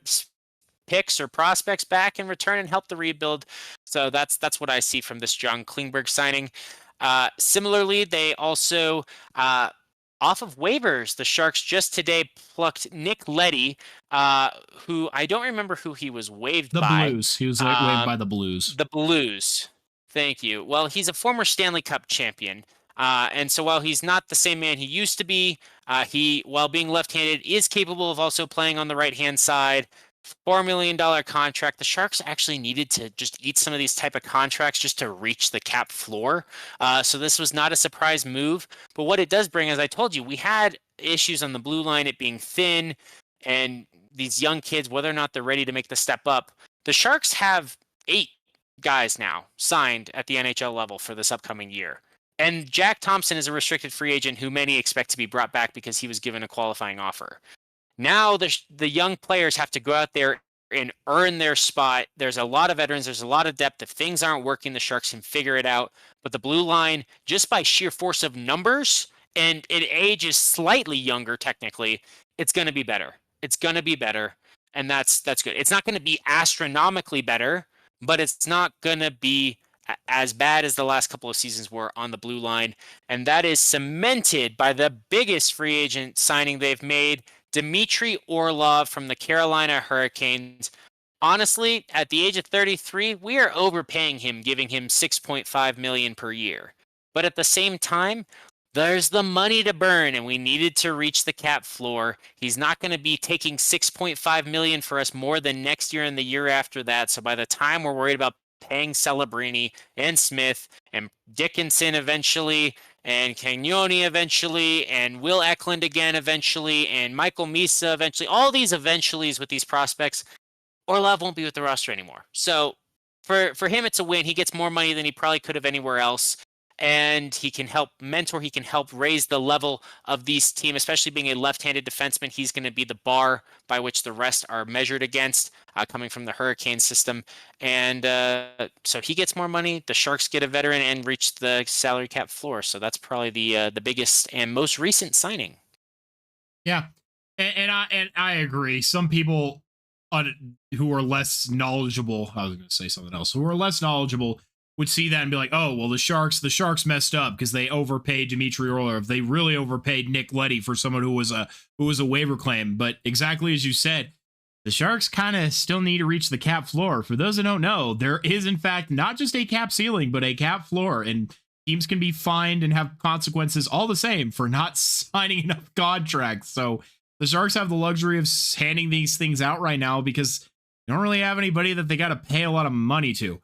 picks or prospects back in return and help the rebuild. So that's what I see from this John Klingberg signing. Similarly, they also, off of waivers, the Sharks just today plucked Nick Leddy, who I don't remember who he was waived by. The Blues. He was waived by the Blues. The Blues. Thank you. Well, he's a former Stanley Cup champion. And so while he's not the same man he used to be, he, while being left-handed, is capable of also playing on the right-hand side. $4 million contract. The Sharks actually needed to just eat some of these type of contracts just to reach the cap floor. So this was not a surprise move. But what it does bring, as I told you, we had issues on the blue line, it being thin, and these young kids, whether or not they're ready to make the step up. The Sharks have 8 guys now signed at the NHL level for this upcoming year. And Jack Thompson is a restricted free agent who many expect to be brought back because he was given a qualifying offer. Now the young players have to go out there and earn their spot. There's a lot of veterans. There's a lot of depth. If things aren't working, the Sharks can figure it out. But the blue line, just by sheer force of numbers, and it ages slightly younger technically, it's going to be better. It's going to be better, and that's good. It's not going to be astronomically better, but it's not going to be as bad as the last couple of seasons were on the blue line. And that is cemented by the biggest free agent signing they've made, Dmitry Orlov from the Carolina Hurricanes. Honestly, at the age of 33, we are overpaying him, giving him $6.5 million per year. But at the same time, there's the money to burn, and we needed to reach the cap floor. He's not going to be taking $6.5 million for us more than next year and the year after that. So by the time we're worried about paying Celebrini and Smith and Dickinson eventually, and Cagnoni eventually, and Will Eklund again eventually, and Michael Misa eventually, all these eventuallys with these prospects, Orlov won't be with the roster anymore. So for him, it's a win. He gets more money than he probably could have anywhere else, and he can help mentor. He can help raise the level of these team, especially being a left-handed defenseman. He's going to be the bar by which the rest are measured against, coming from the Hurricane system. And so he gets more money. The Sharks get a veteran and reach the salary cap floor. So that's probably the biggest and most recent signing. Yeah, and I agree. Some people who are less knowledgeable, I was going to say something else, who are less knowledgeable would see that and be like, oh, well, the Sharks messed up because they overpaid Dmitry Orlov. They really overpaid Nick Leddy for someone who was a waiver claim. But exactly as you said, the Sharks kind of still need to reach the cap floor. For those who don't know, there is, in fact, not just a cap ceiling, but a cap floor. And teams can be fined and have consequences all the same for not signing enough contracts. So the Sharks have the luxury of handing these things out right now because they don't really have anybody that they got to pay a lot of money to.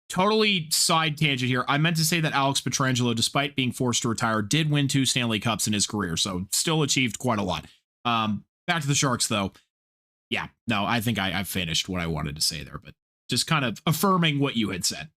Totally side tangent here. I meant to say that Alex Pietrangelo, despite being forced to retire, did win 2 Stanley Cups in his career, so still achieved quite a lot. Back to the Sharks, though. Yeah, no, I think I've finished what I wanted to say there, but just kind of affirming what you had said.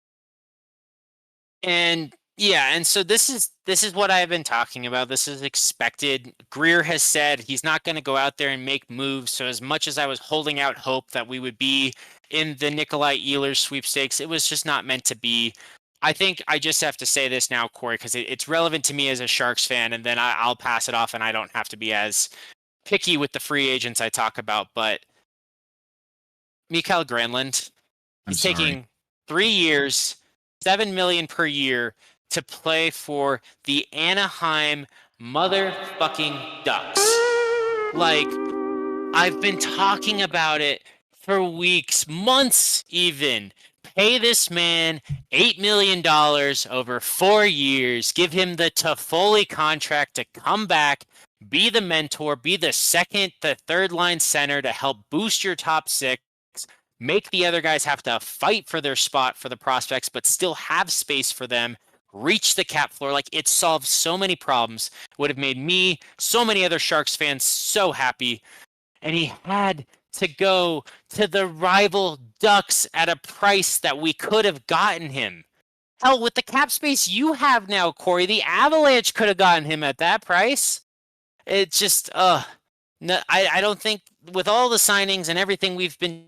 And yeah, and so this is what I've been talking about. This is expected. Greer has said he's not going to go out there and make moves. So as much as I was holding out hope that we would be in the Nikolai Ehlers sweepstakes, it was just not meant to be. I think I just have to say this now, Corey, because it's relevant to me as a Sharks fan, and then I'll pass it off and I don't have to be as picky with the free agents I talk about. But Mikael Granlund, he's taking 3 years, $7 million per year to play for the Anaheim motherfucking Ducks. Like, I've been talking about it for weeks, months even. Pay this man $8 million over 4 years. Give him the Toffoli contract to come back, be the mentor, be the third line center to help boost your top six, make the other guys have to fight for their spot for the prospects, but still have space for them, reach the cap floor. Like, it solved so many problems, would have made me, so many other Sharks fans so happy. And he had to go to the rival Ducks at a price that we could have gotten him. Hell, with the cap space you have now, Corey, the Avalanche could have gotten him at that price. It's just, no, I don't think, with all the signings and everything we've been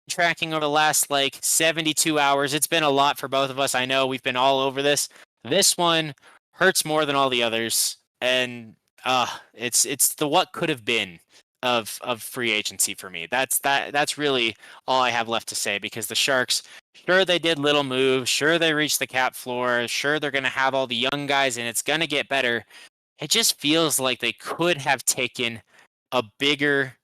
tracking over the last, 72 hours, it's been a lot for both of us. I know we've been all over this. This one hurts more than all the others. And it's the what could have been of free agency for me. That's really all I have left to say, because the Sharks, sure, they did little moves, sure, they reached the cap floor, sure, they're going to have all the young guys and it's going to get better. It just feels like they could have taken a bigger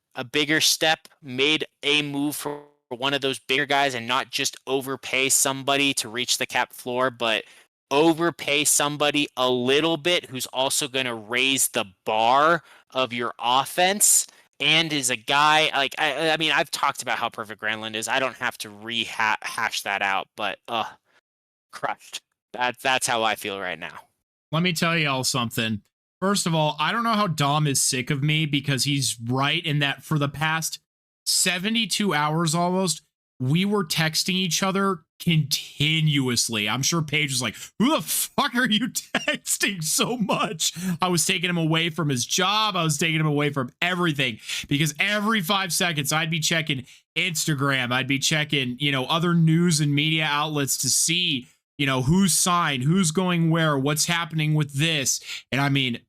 step, made a move for one of those bigger guys, and not just overpay somebody to reach the cap floor, but overpay somebody a little bit who's also going to raise the bar of your offense. And is a guy, I mean, I've talked about how perfect Granlund is. I don't have to rehash that out, but crushed. That's how I feel right now. Let me tell y'all something. First of all, I don't know how Dom is sick of me, because he's right in that for the past 72 hours almost, we were texting each other continuously. I'm sure Paige was like, who the fuck are you texting so much? I was taking him away from his job. I was taking him away from everything, because every 5 seconds I'd be checking Instagram. I'd be checking, other news and media outlets to see, who's signed, who's going where, what's happening with this. And I mean,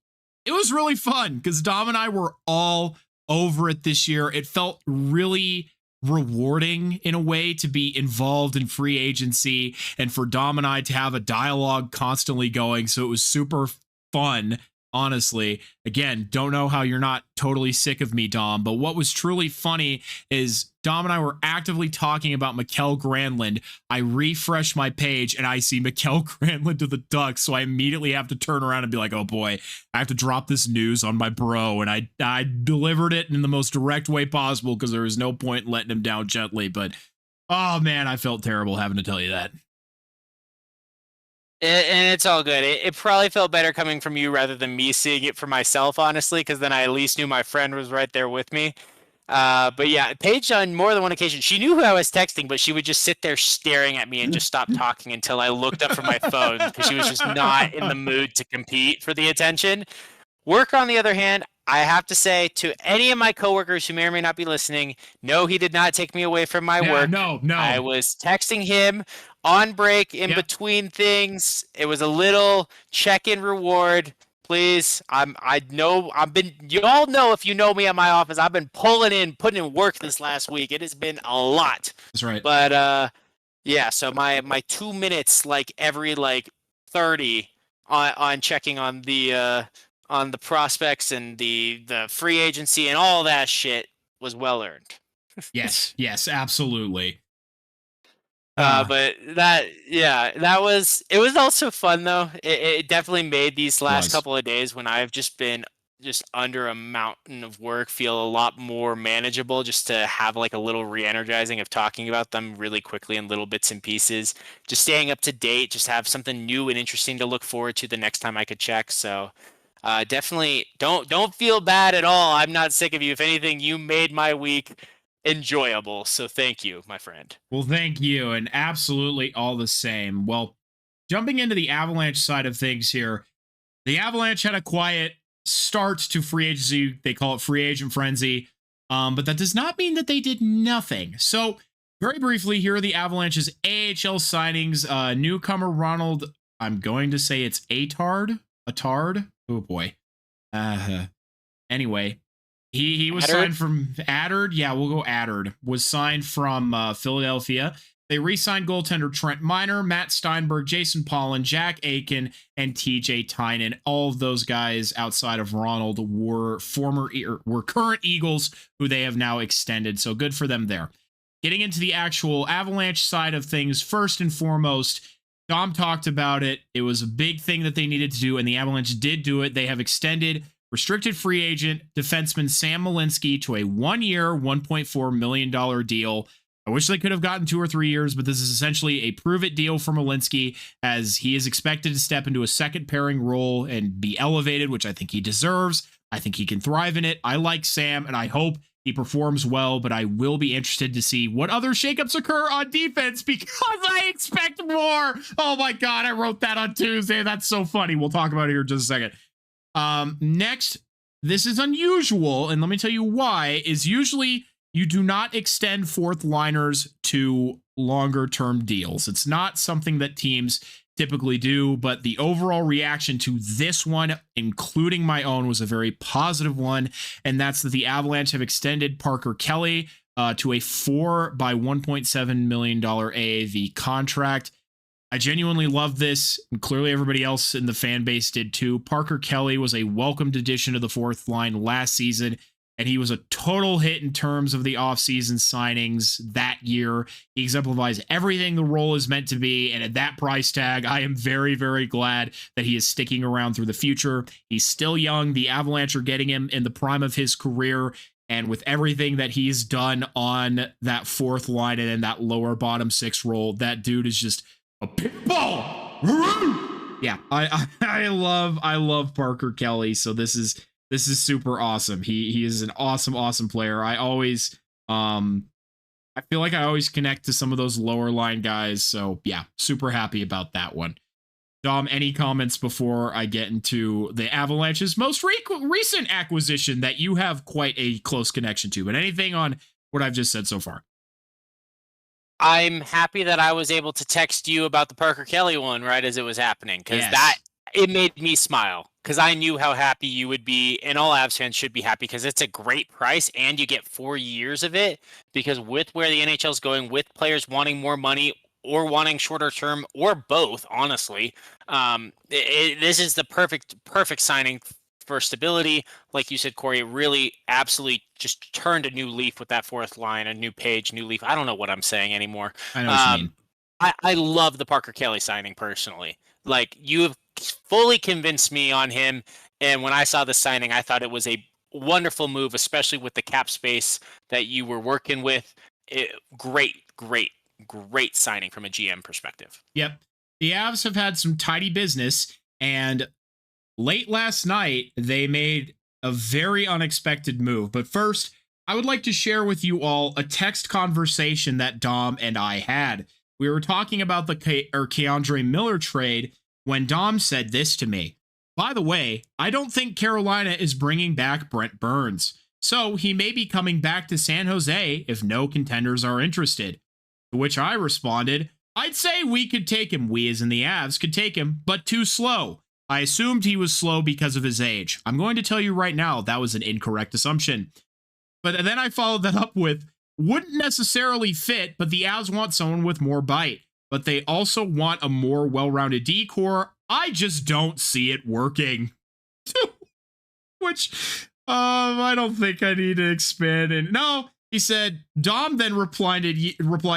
it was really fun, because Dom and I were all over it this year. It felt really rewarding in a way to be involved in free agency, and for Dom and I to have a dialogue constantly going. So it was super fun, honestly. Again, don't know how you're not totally sick of me, Dom, but what was truly funny is Dom and I were actively talking about Mikael Granlund. I refresh my page and I see Mikael Granlund to the Ducks, so I immediately have to turn around and be like, oh boy, I have to drop this news on my bro. And I delivered it in the most direct way possible, because there was no point in letting him down gently. But oh man, I felt terrible having to tell you that. And it's all good. It probably felt better coming from you rather than me seeing it for myself, honestly, because then I at least knew my friend was right there with me. But yeah, Paige, on more than one occasion, she knew who I was texting, but she would just sit there staring at me and just stop talking until I looked up from my phone, because she was just not in the mood to compete for the attention. Work, on the other hand, I have to say to any of my coworkers who may or may not be listening, no, he did not take me away from my work. No. I was texting him on break in between things. It was a little check-in reward. Please, you all know, if you know me at my office, I've been putting in work this last week. It has been a lot. That's right. But yeah, so my 2 minutes, every 30 on checking on the prospects and the free agency and all that shit was well earned. Yes, absolutely. But it was also fun though. It definitely made these last couple of days, when I've just been under a mountain of work, feel a lot more manageable, just to have a little re-energizing of talking about them really quickly in little bits and pieces, just staying up to date, just have something new and interesting to look forward to the next time I could check. So definitely don't feel bad at all. I'm not sick of you. If anything, you made my week enjoyable. So thank you, my friend. Well, thank you. And absolutely all the same. Well, jumping into the Avalanche side of things here, the Avalanche had a quiet start to free agency. They call it free agent frenzy. But that does not mean that they did nothing. So very briefly, here are the Avalanche's AHL signings. Newcomer Ronald, I'm going to say it's Atard. Oh boy. Anyway, he was signed from Addard. Yeah, we'll go Addard. Was signed from Philadelphia. They re-signed goaltender Trent Miner, Matt Steinberg, Jason Pollan, Jack Aiken, and TJ Tynan. All of those guys outside of Ronald were current Eagles who they have now extended. So good for them there. getting into the actual Avalanche side of things, first and foremost, Dom talked about it. It was a big thing that they needed to do, and the Avalanche did do it. They have extended restricted free agent defenseman Sam Malinsky to a 1-year, $1.4 million deal. I wish they could have gotten 2 or 3 years, but this is essentially a prove-it deal for Malinsky, as he is expected to step into a second pairing role and be elevated, which I think he deserves. I think he can thrive in it. I like Sam, and I hope he performs well, but I will be interested to see what other shakeups occur on defense, because I expect more. Oh my God, I wrote that on Tuesday. That's so funny. We'll talk about it here in just a second. Next, this is unusual, and let me tell you why, is usually you do not extend fourth liners to longer term deals. It's not something that teams typically do, but the overall reaction to this one, including my own, was a very positive one, and that's that the Avalanche have extended Parker Kelly to a 4 by $1.7 million AAV contract. I genuinely love this, and clearly everybody else in the fan base did too. Parker Kelly was a welcomed addition to the fourth line last season, and he was a total hit in terms of the offseason signings that year. He exemplifies everything the role is meant to be, and at that price tag, I am very, very glad that he is sticking around through the future. He's still young. The Avalanche are getting him in the prime of his career, and with everything that he's done on that fourth line and in that lower bottom six role, that dude is just a pitbull. Yeah, I love Parker Kelly. So this is super awesome. He is an awesome player. I always I feel like I always connect to some of those lower line guys. So yeah, super happy about that one. Dom, any comments before I get into the Avalanche's most recent acquisition that you have quite a close connection to, but anything on what I've just said so far? I'm happy that I was able to text you about the Parker Kelly one right as it was happening, because it made me smile, because I knew how happy you would be, and all Avs fans should be happy, because it's a great price and you get 4 years of it, because with where the NHL is going, with players wanting more money or wanting shorter term, or both, honestly, this is the perfect signing for stability. Like you said, Corey, it really absolutely just turned a new leaf with that fourth line, a new page, new leaf. I don't know what I'm saying anymore. I know what you mean. I love the Parker Kelly signing personally. Like, you have fully convinced me on him, and when I saw the signing, I thought it was a wonderful move, especially with the cap space that you were working with. Great signing from a GM perspective. Yep. The Avs have had some tidy business, and late last night, they made a very unexpected move. But first, I would like to share with you all a text conversation that Dom and I had. We were talking about the K'Andre Miller trade when Dom said this to me. By the way, I don't think Carolina is bringing back Brent Burns, so he may be coming back to San Jose if no contenders are interested. To which I responded, I'd say we could take him. We, as in the Avs, could take him, but too slow. I assumed he was slow because of his age. I'm going to tell you right now, that was an incorrect assumption. But then I followed that up with, wouldn't necessarily fit, but the Avs want someone with more bite. But they also want a more well-rounded D-core. I just don't see it working. Which, I don't think I need to expand. And no, he said, Dom then replied,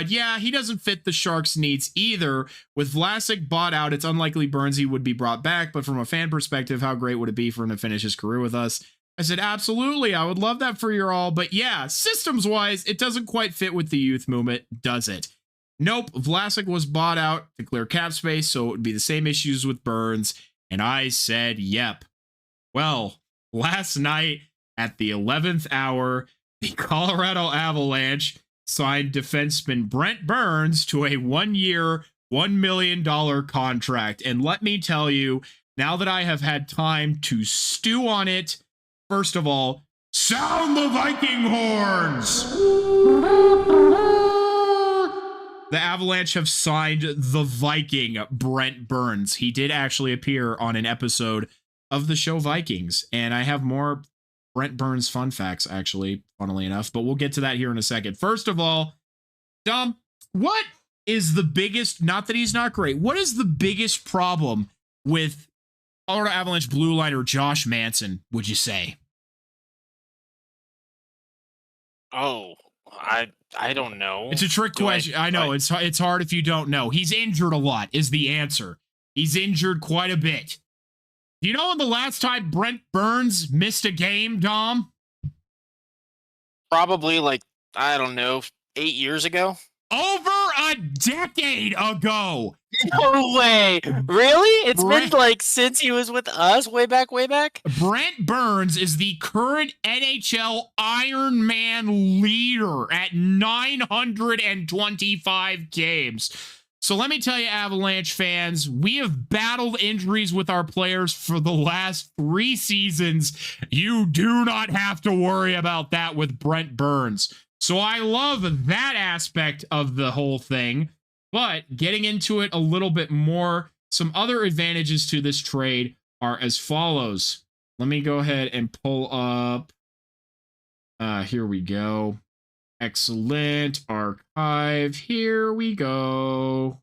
yeah, he doesn't fit the Sharks' needs either. With Vlasic bought out, it's unlikely Burnsy would be brought back, but from a fan perspective, how great would it be for him to finish his career with us? I said, absolutely, I would love that for you all, but yeah, systems-wise, it doesn't quite fit with the youth movement, does it? Nope, Vlasic was bought out to clear cap space, so it would be the same issues with Burns, and I said, yep. Well, last night at the 11th hour, the Colorado Avalanche signed defenseman Brent Burns to a 1-year, $1 million contract. And let me tell you, now that I have had time to stew on it, first of all, sound the Viking horns! The Avalanche have signed the Viking Brent Burns. He did actually appear on an episode of the show Vikings, and I have more Brent Burns fun facts, actually, funnily enough, but we'll get to that here in a second. First of all, Dom, what is the biggest, not that he's not great, what is the biggest problem with Colorado Avalanche blue liner Josh Manson, would you say? Oh, I don't know. It's a trick question. I know it's hard if you don't know. He's injured a lot is the answer. He's injured quite a bit. Do you know when the last time Brent Burns missed a game, Dom? Probably like, I don't know, 8 years ago. Over a decade ago. No way. Really? It's been like since he was with us way back. Brent Burns is the current NHL Iron Man leader at 925 games. So let me tell you, Avalanche fans, we have battled injuries with our players for the last 3 seasons. You do not have to worry about that with Brent Burns. So I love that aspect of the whole thing. But getting into it a little bit more, some other advantages to this trade are as follows. Let me go ahead and pull up. Here we go. Excellent. Archive. Here we go.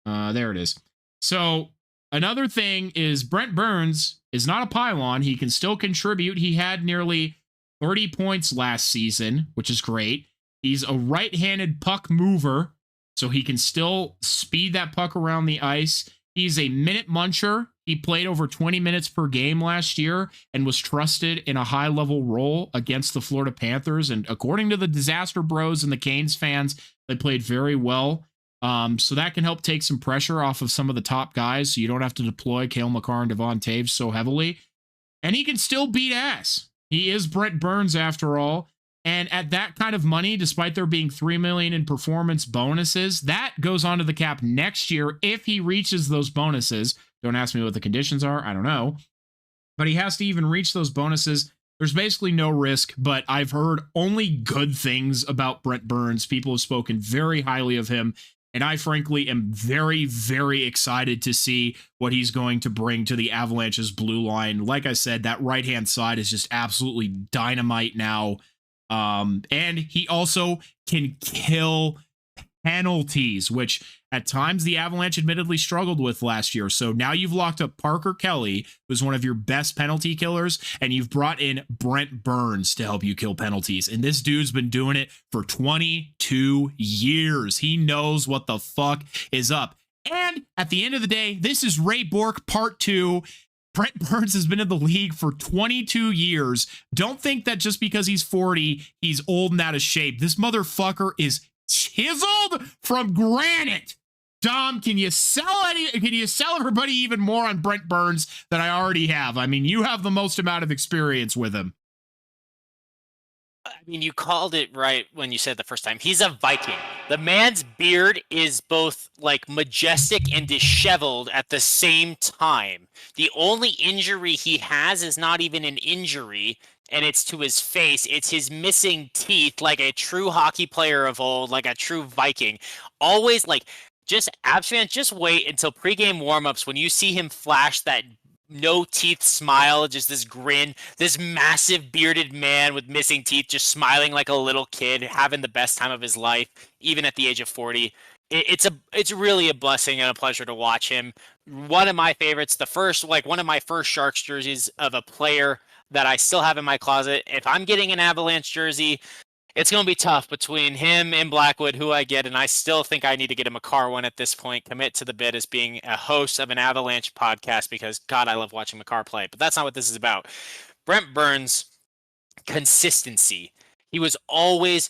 There it is. So another thing is Brent Burns is not a pylon. He can still contribute. He had nearly 30 points last season, which is great. He's a right-handed puck mover, so he can still speed that puck around the ice. He's a minute muncher. He played over 20 minutes per game last year and was trusted in a high-level role against the Florida Panthers. And according to the Disaster Bros and the Canes fans, they played very well. So that can help take some pressure off of some of the top guys, so you don't have to deploy Cale Makar and Devon Taves so heavily. And he can still beat ass. He is Brent Burns after all. And at that kind of money, despite there being $3 million in performance bonuses, that goes onto the cap next year if he reaches those bonuses. Don't ask me what the conditions are. I don't know. But he has to even reach those bonuses. There's basically no risk, but I've heard only good things about Brent Burns. People have spoken very highly of him. And I frankly am very, very excited to see what he's going to bring to the Avalanche's blue line. Like I said, that right-hand side is just absolutely dynamite now. And he also can kill penalties, which at times the Avalanche admittedly struggled with last year. So now you've locked up Parker Kelly, who's one of your best penalty killers, and you've brought in Brent Burns to help you kill penalties. And this dude's been doing it for 22 years. He knows what the fuck is up. And at the end of the day, this is Ray Bourque Part 2. Brent Burns has been in the league for 22 years. Don't think that just because he's 40, he's old and out of shape. This motherfucker is chiseled from granite. Dom, can you sell everybody even more on Brent Burns than I already have? I mean, you have the most amount of experience with him. I mean, you called it right when you said it the first time. He's a Viking. The man's beard is both like majestic and disheveled at the same time. The only injury he has is not even an injury, and it's to his face. It's his missing teeth, like a true hockey player of old, like a true Viking. Always like, just Avs fans, just wait until pregame warmups when you see him flash that no teeth smile, just this grin, this massive bearded man with missing teeth, just smiling like a little kid, having the best time of his life, even at the age of 40. It's really a blessing and a pleasure to watch him. One of my favorites, one of my first Sharks jerseys of a player that I still have in my closet. If I'm getting an Avalanche jersey, it's going to be tough between him and Blackwood, who I get, and I still think I need to get a Makar one at this point, commit to the bid as being a host of an Avalanche podcast because, God, I love watching Makar play. But that's not what this is about. Brent Burns, consistency. He was always,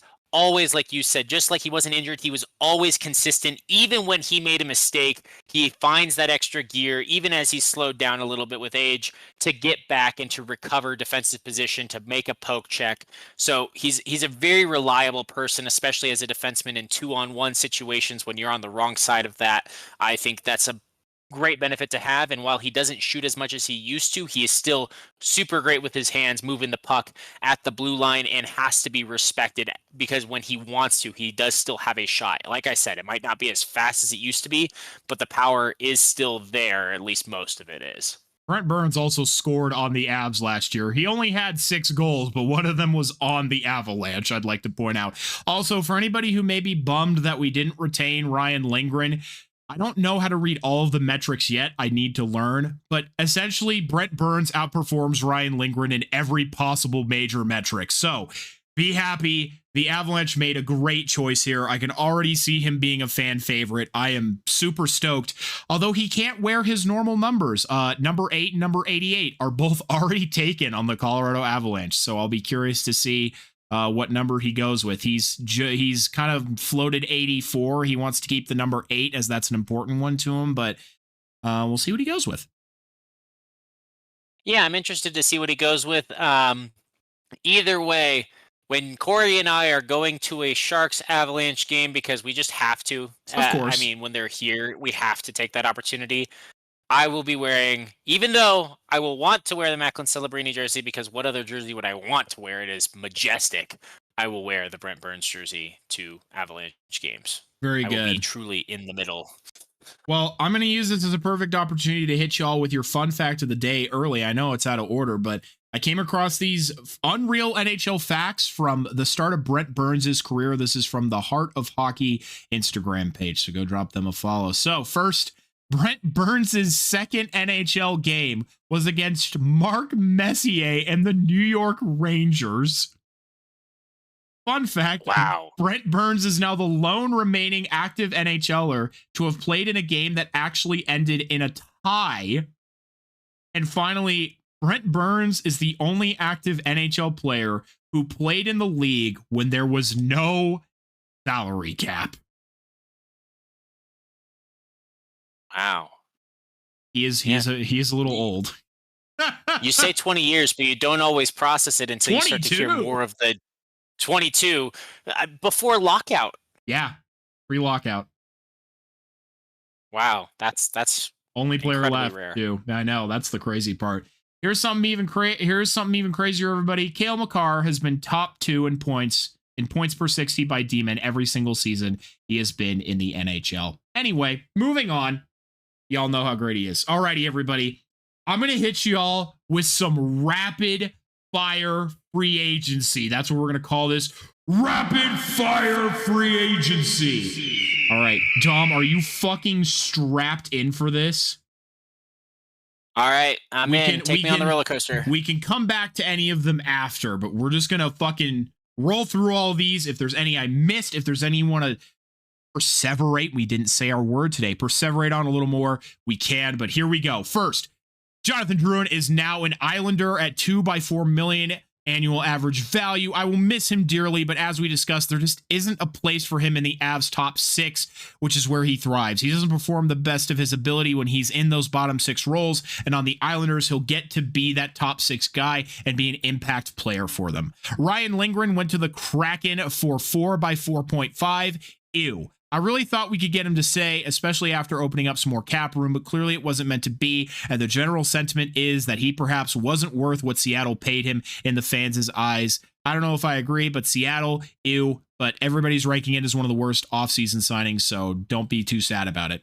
like you said, just like he wasn't injured, he was always consistent. Even when he made a mistake, he finds that extra gear, even as he's slowed down a little bit with age, to get back and to recover defensive position, to make a poke check. So he's a very reliable person, especially as a defenseman in 2-on-1 situations when you're on the wrong side of that. I think that's a great benefit to have, and while he doesn't shoot as much as he used to, he is still super great with his hands, moving the puck at the blue line, and has to be respected because when he wants to, he does still have a shot. Like I said, it might not be as fast as it used to be, but the power is still there, at least most of it is. Brent Burns also scored on the Avs last year. He only had 6 goals, but one of them was on the Avalanche, I'd like to point out. Also, for anybody who may be bummed that we didn't retain Ryan Lindgren, I don't know how to read all of the metrics yet. I need to learn. But essentially, Brent Burns outperforms Ryan Lindgren in every possible major metric. So Be happy. The Avalanche made a great choice here. I can already see him being a fan favorite. I am super stoked. Although he can't wear his normal numbers. Number 8 and number 88 are both already taken on the Colorado Avalanche. So I'll be curious to see what number he goes with. He's kind of floated 84. He wants to keep the number 8 as that's an important one to him. But we'll see what he goes with. Yeah, I'm interested to see what he goes with. Either way, when Corey and I are going to a Sharks Avalanche game, because we just have to, Of course. I mean, when they're here, we have to take that opportunity. I will be wearing, even though I will want to wear the Macklin Celebrini jersey, because what other jersey would I want to wear? It is majestic. I will wear the Brent Burns jersey to Avalanche games. Very I good. will be truly in the middle. Well, I'm going to use this as a perfect opportunity to hit you all with your fun fact of the day early. I know it's out of order, but I came across these unreal NHL facts from the start of Brent Burns' career. This is from the Heart of Hockey Instagram page, so go drop them a follow. So first, Brent Burns' second NHL game was against Mark Messier and the New York Rangers. Fun fact, wow. Brent Burns is now the lone remaining active NHLer to have played in a game that actually ended in a tie. And finally, Brent Burns is the only active NHL player who played in the league when there was no salary cap. Wow. He is a little old. You say 20 years, but you don't always process it until 22. You start to hear more of the 22 before lockout. Yeah, pre-lockout. Wow, that's only player left rare. too. I know, that's the crazy part. Here's something even crazier, everybody. Cale Makar has been top 2 in points per 60 by D-men every single season he has been in the NHL. Anyway, moving on. Y'all know how great he is. Alrighty, everybody. I'm gonna hit y'all with some rapid fire free agency. That's what we're going to call this. Rapid fire free agency. All right, Dom, are you fucking strapped in for this? All right, I'm in. Take me on the roller coaster. We can come back to any of them after, but we're just going to fucking roll through all of these. If there's any I missed, if there's any you want to perseverate, we didn't say our word today, perseverate on a little more, we can, but here we go. First, Jonathan Drouin is now an Islander at $2 million annual average value. I will miss him dearly, but as we discussed, there just isn't a place for him in the Avs top 6, which is where he thrives. He doesn't perform the best of his ability when he's in those bottom 6 roles, and on the Islanders, he'll get to be that top 6 guy and be an impact player for them. Ryan Lindgren went to the Kraken for 4 by 4.5. Ew. I really thought we could get him to stay, especially after opening up some more cap room, but clearly it wasn't meant to be, and the general sentiment is that he perhaps wasn't worth what Seattle paid him in the fans' eyes. I don't know if I agree, but Seattle, ew, but everybody's ranking it as one of the worst offseason signings, so don't be too sad about it.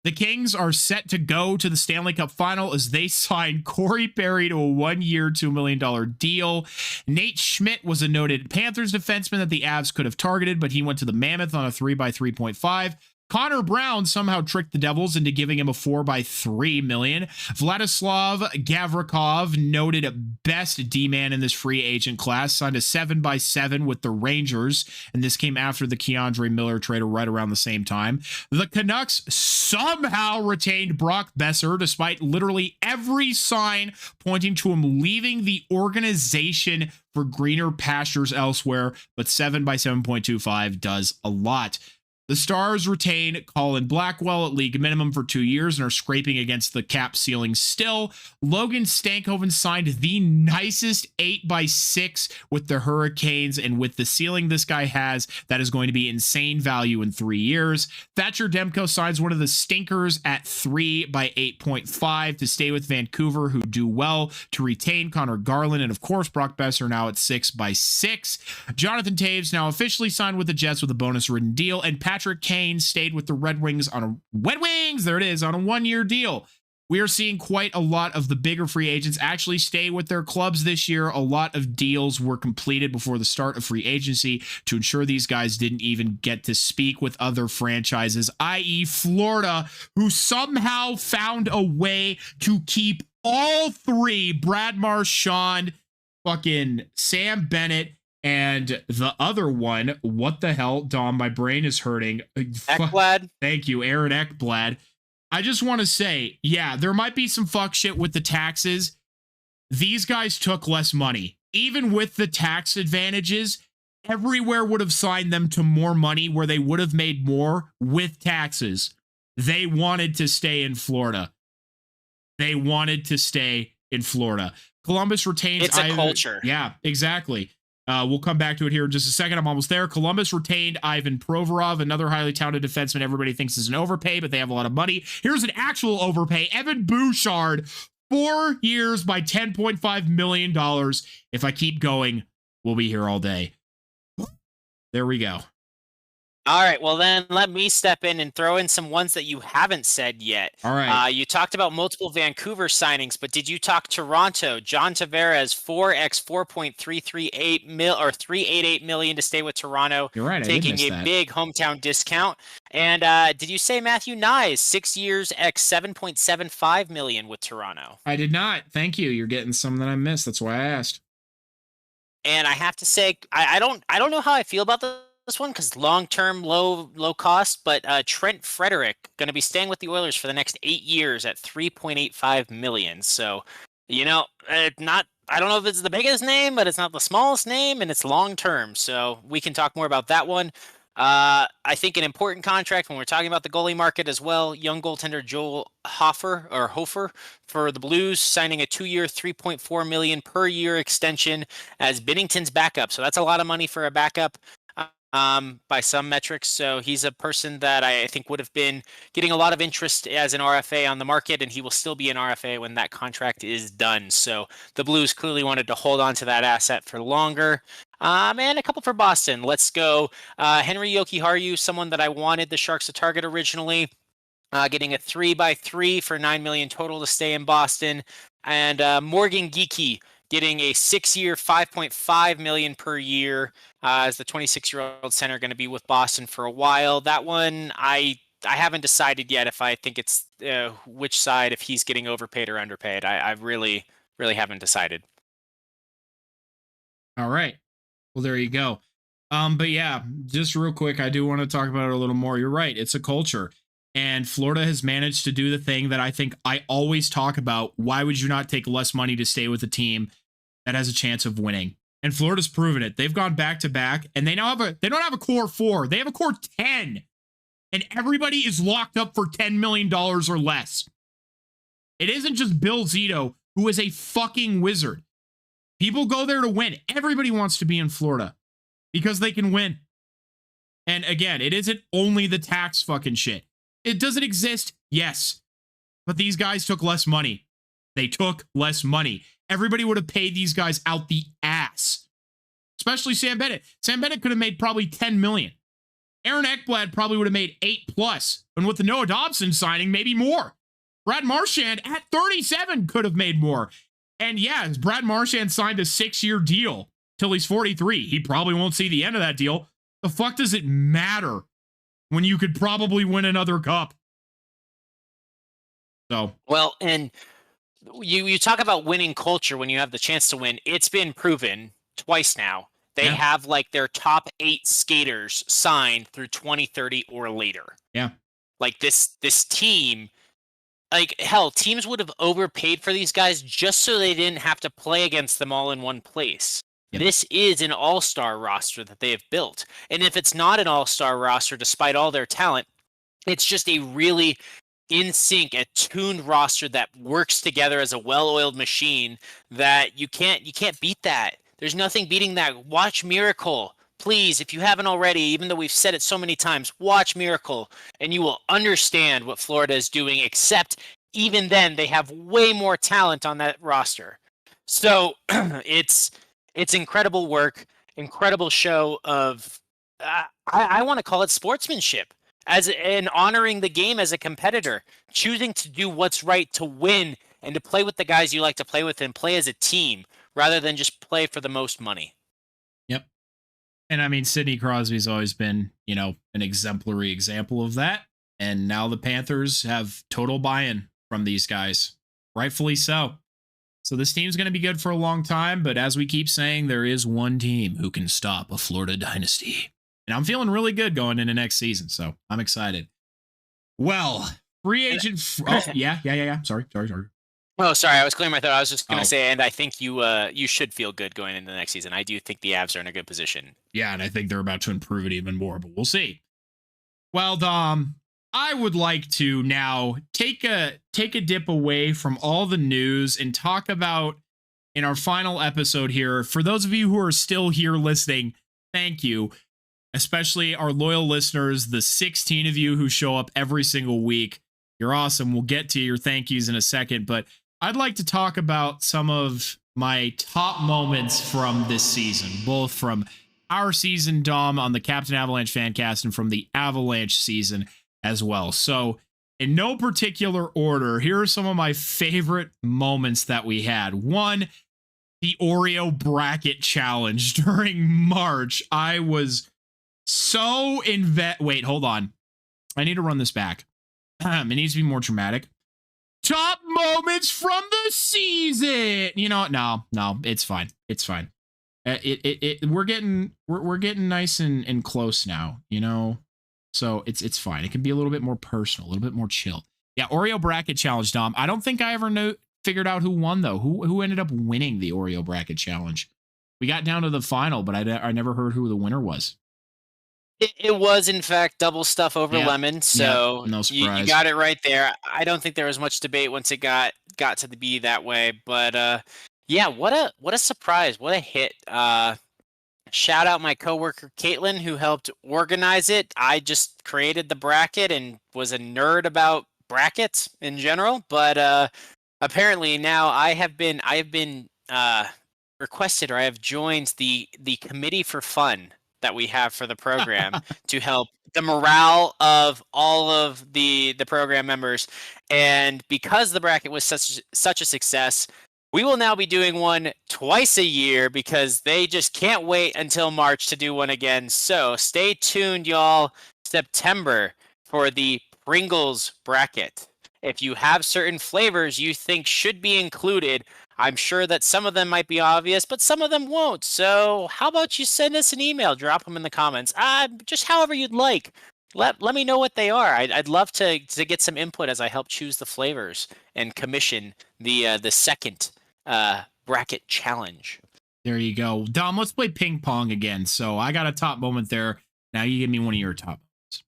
The Kings are set to go to the Stanley Cup Final as they sign Corey Perry to a 1-year, $2 million deal. Nate Schmidt was a noted Panthers defenseman that the Avs could have targeted, but he went to the Mammoth on a 3 by 3.5. Connor Brown somehow tricked the Devils into giving him a 4 by 3 million. Vladislav Gavrikov, noted best D-man in this free agent class, signed a 7 by 7 with the Rangers, and this came after the Keandre Miller trade right around the same time. The Canucks somehow retained Brock Besser, despite literally every sign pointing to him leaving the organization for greener pastures elsewhere, but 7 by 7.25 does a lot. The Stars retain Colin Blackwell at league minimum for 2 years and are scraping against the cap ceiling still. Logan Stankoven signed the nicest 8 by 6 with the Hurricanes, and with the ceiling this guy has, that is going to be insane value in 3 years. Thatcher Demko signs one of the stinkers at 3 by 8.5 to stay with Vancouver, who do well to retain Connor Garland, and of course Brock Besser now at 6 by 6. Jonathan Taves now officially signed with the Jets with a bonus-ridden deal, and Patrick Kane stayed with the Red Wings on a 1-year deal. We are seeing quite a lot of the bigger free agents actually stay with their clubs this year. A lot of deals were completed before the start of free agency to ensure these guys didn't even get to speak with other franchises, i.e. Florida, who somehow found a way to keep all 3, Brad Marchand, fucking Sam Bennett, And the other one, what the hell, Dom? My brain is hurting. MacLeod. Thank you, Aaron Ekblad. I just want to say, yeah, there might be some fuck shit with the taxes. These guys took less money. Even with the tax advantages, everywhere would have signed them to more money where they would have made more with taxes. They wanted to stay in Florida. Columbus retains... It's a culture. Yeah, exactly. We'll come back to it here in just a second. I'm almost there. Columbus retained Ivan Provorov, another highly talented defenseman everybody thinks is an overpay, but they have a lot of money. Here's an actual overpay. Evan Bouchard, 4 years by $10.5 million. If I keep going, we'll be here all day. There we go. All right, well then let me step in and throw in some ones that you haven't said yet. All right. You talked about multiple Vancouver signings, but did you talk Toronto? John Tavares, 4x 388 million to stay with Toronto. You're right. Taking a big hometown discount. And did you say Matthew Nyes, 6 years x 7.75 million with Toronto? I did not. Thank you. You're getting some that I missed. That's why I asked. And I have to say, I don't know how I feel about this one because long-term, low cost, but Trent Frederick going to be staying with the Oilers for the next 8 years at 3.85 million. So, I don't know if it's the biggest name, but it's not the smallest name, and it's long-term. So we can talk more about that one. I think an important contract when we're talking about the goalie market as well. Young goaltender Joel Hofer for the Blues, signing a 2-year, $3.4 million per year extension as Binnington's backup. So that's a lot of money for a backup. By some metrics. So he's a person that I think would have been getting a lot of interest as an RFA on the market, and he will still be an RFA when that contract is done. So the Blues clearly wanted to hold on to that asset for longer. And a couple for Boston. Let's go. Henry Jokiharju, someone that I wanted the Sharks to target originally, getting a 3x3 for $9 million total to stay in Boston. And Morgan Geekie, getting a 6-year, $5.5 million per year as the 26-year-old center, going to be with Boston for a while. That one, I haven't decided yet if I think it's which side, if he's getting overpaid or underpaid. I really, really haven't decided. All right. Well, there you go. But yeah, just real quick, I do want to talk about it a little more. You're right. It's a culture. And Florida has managed to do the thing that I think I always talk about. Why would you not take less money to stay with a team that has a chance of winning? And Florida's proven it. They've gone back to back, and they don't have a core 4. They have a core 10. And everybody is locked up for $10 million or less. It isn't just Bill Zito, who is a fucking wizard. People go there to win. Everybody wants to be in Florida because they can win. And again, it isn't only the tax fucking shit. Does it exist? Yes. But these guys took less money. They took less money. Everybody would have paid these guys out the ass. Especially Sam Bennett. Sam Bennett could have made probably $10 million. Aaron Ekblad probably would have made 8+. And with the Noah Dobson signing, maybe more. Brad Marchand at 37 could have made more. And yeah, Brad Marchand signed a 6-year deal till he's 43. He probably won't see the end of that deal. The fuck does it matter when you could probably win another cup? So, well, and you talk about winning culture when you have the chance to win. It's been proven twice now. They have like their top 8 skaters signed through 2030 or later. Yeah. Like this team, like hell, teams would have overpaid for these guys just so they didn't have to play against them all in one place. Yep. This is an all-star roster that they have built. And if it's not an all-star roster, despite all their talent, it's just a really in sync, attuned roster that works together as a well-oiled machine that you can't beat that. There's nothing beating that. Watch Miracle. Please, if you haven't already, even though we've said it so many times, watch Miracle, and you will understand what Florida is doing, except even then, they have way more talent on that roster. So it's incredible work, incredible show of, I want to call it sportsmanship, and honoring the game as a competitor, choosing to do what's right to win and to play with the guys you like to play with and play as a team rather than just play for the most money. Yep. And I mean, Sidney Crosby's always been, an exemplary example of that. And now the Panthers have total buy-in from these guys. Rightfully so. So this team's going to be good for a long time. But as we keep saying, there is one team who can stop a Florida dynasty. And I'm feeling really good going into next season. So I'm excited. Well, free agent. Yeah. Sorry. Oh, sorry. I was clearing my throat. I was just going to say, and I think you should feel good going into the next season. I do think the Avs are in a good position. Yeah, and I think they're about to improve it even more, but we'll see. Well, Dom, I would like to now take a dip away from all the news and talk about, in our final episode here, for those of you who are still here listening, thank you. Especially our loyal listeners, the 16 of you who show up every single week. You're awesome. We'll get to your thank yous in a second, but I'd like to talk about some of my top moments from this season, both from our season, Dom, on the Captain Avalanche Fancast, and from the Avalanche season as well. So in no particular order, here are some of my favorite moments that we had. One, the Oreo bracket challenge during March. I was so wait, hold on. I need to run this back. It needs to be more dramatic. Top moments from the season. You know, no, it's fine. It's fine. We're getting nice and close now, you know? So it's fine. It can be a little bit more personal, a little bit more chill. Yeah, Oreo bracket challenge, Dom. I don't think I ever figured out who won though. Who ended up winning the Oreo bracket challenge? We got down to the final, but I never heard who the winner was. It was, in fact, double stuff over lemon, so no surprise. You got it right there. I don't think there was much debate once it got to be that way, but yeah, what a surprise, what a hit. Shout out my coworker Caitlin, who helped organize it. I just created the bracket and was a nerd about brackets in general, but apparently now I have been requested, or I have joined the committee for fun that we have for the program to help the morale of all of the program members. And because the bracket was such a success, we will now be doing one twice a year because they just can't wait until March to do one again. So stay tuned, y'all. September for the Pringles bracket. If you have certain flavors you think should be included, I'm sure that some of them might be obvious, but some of them won't. So how about you send us an email, drop them in the comments, just however you'd like. Let me know what they are. I'd love to get some input as I help choose the flavors and commission the second bracket challenge. There you go. Dom, let's play ping pong again. So I got a top moment there. Now you give me one of your top moments.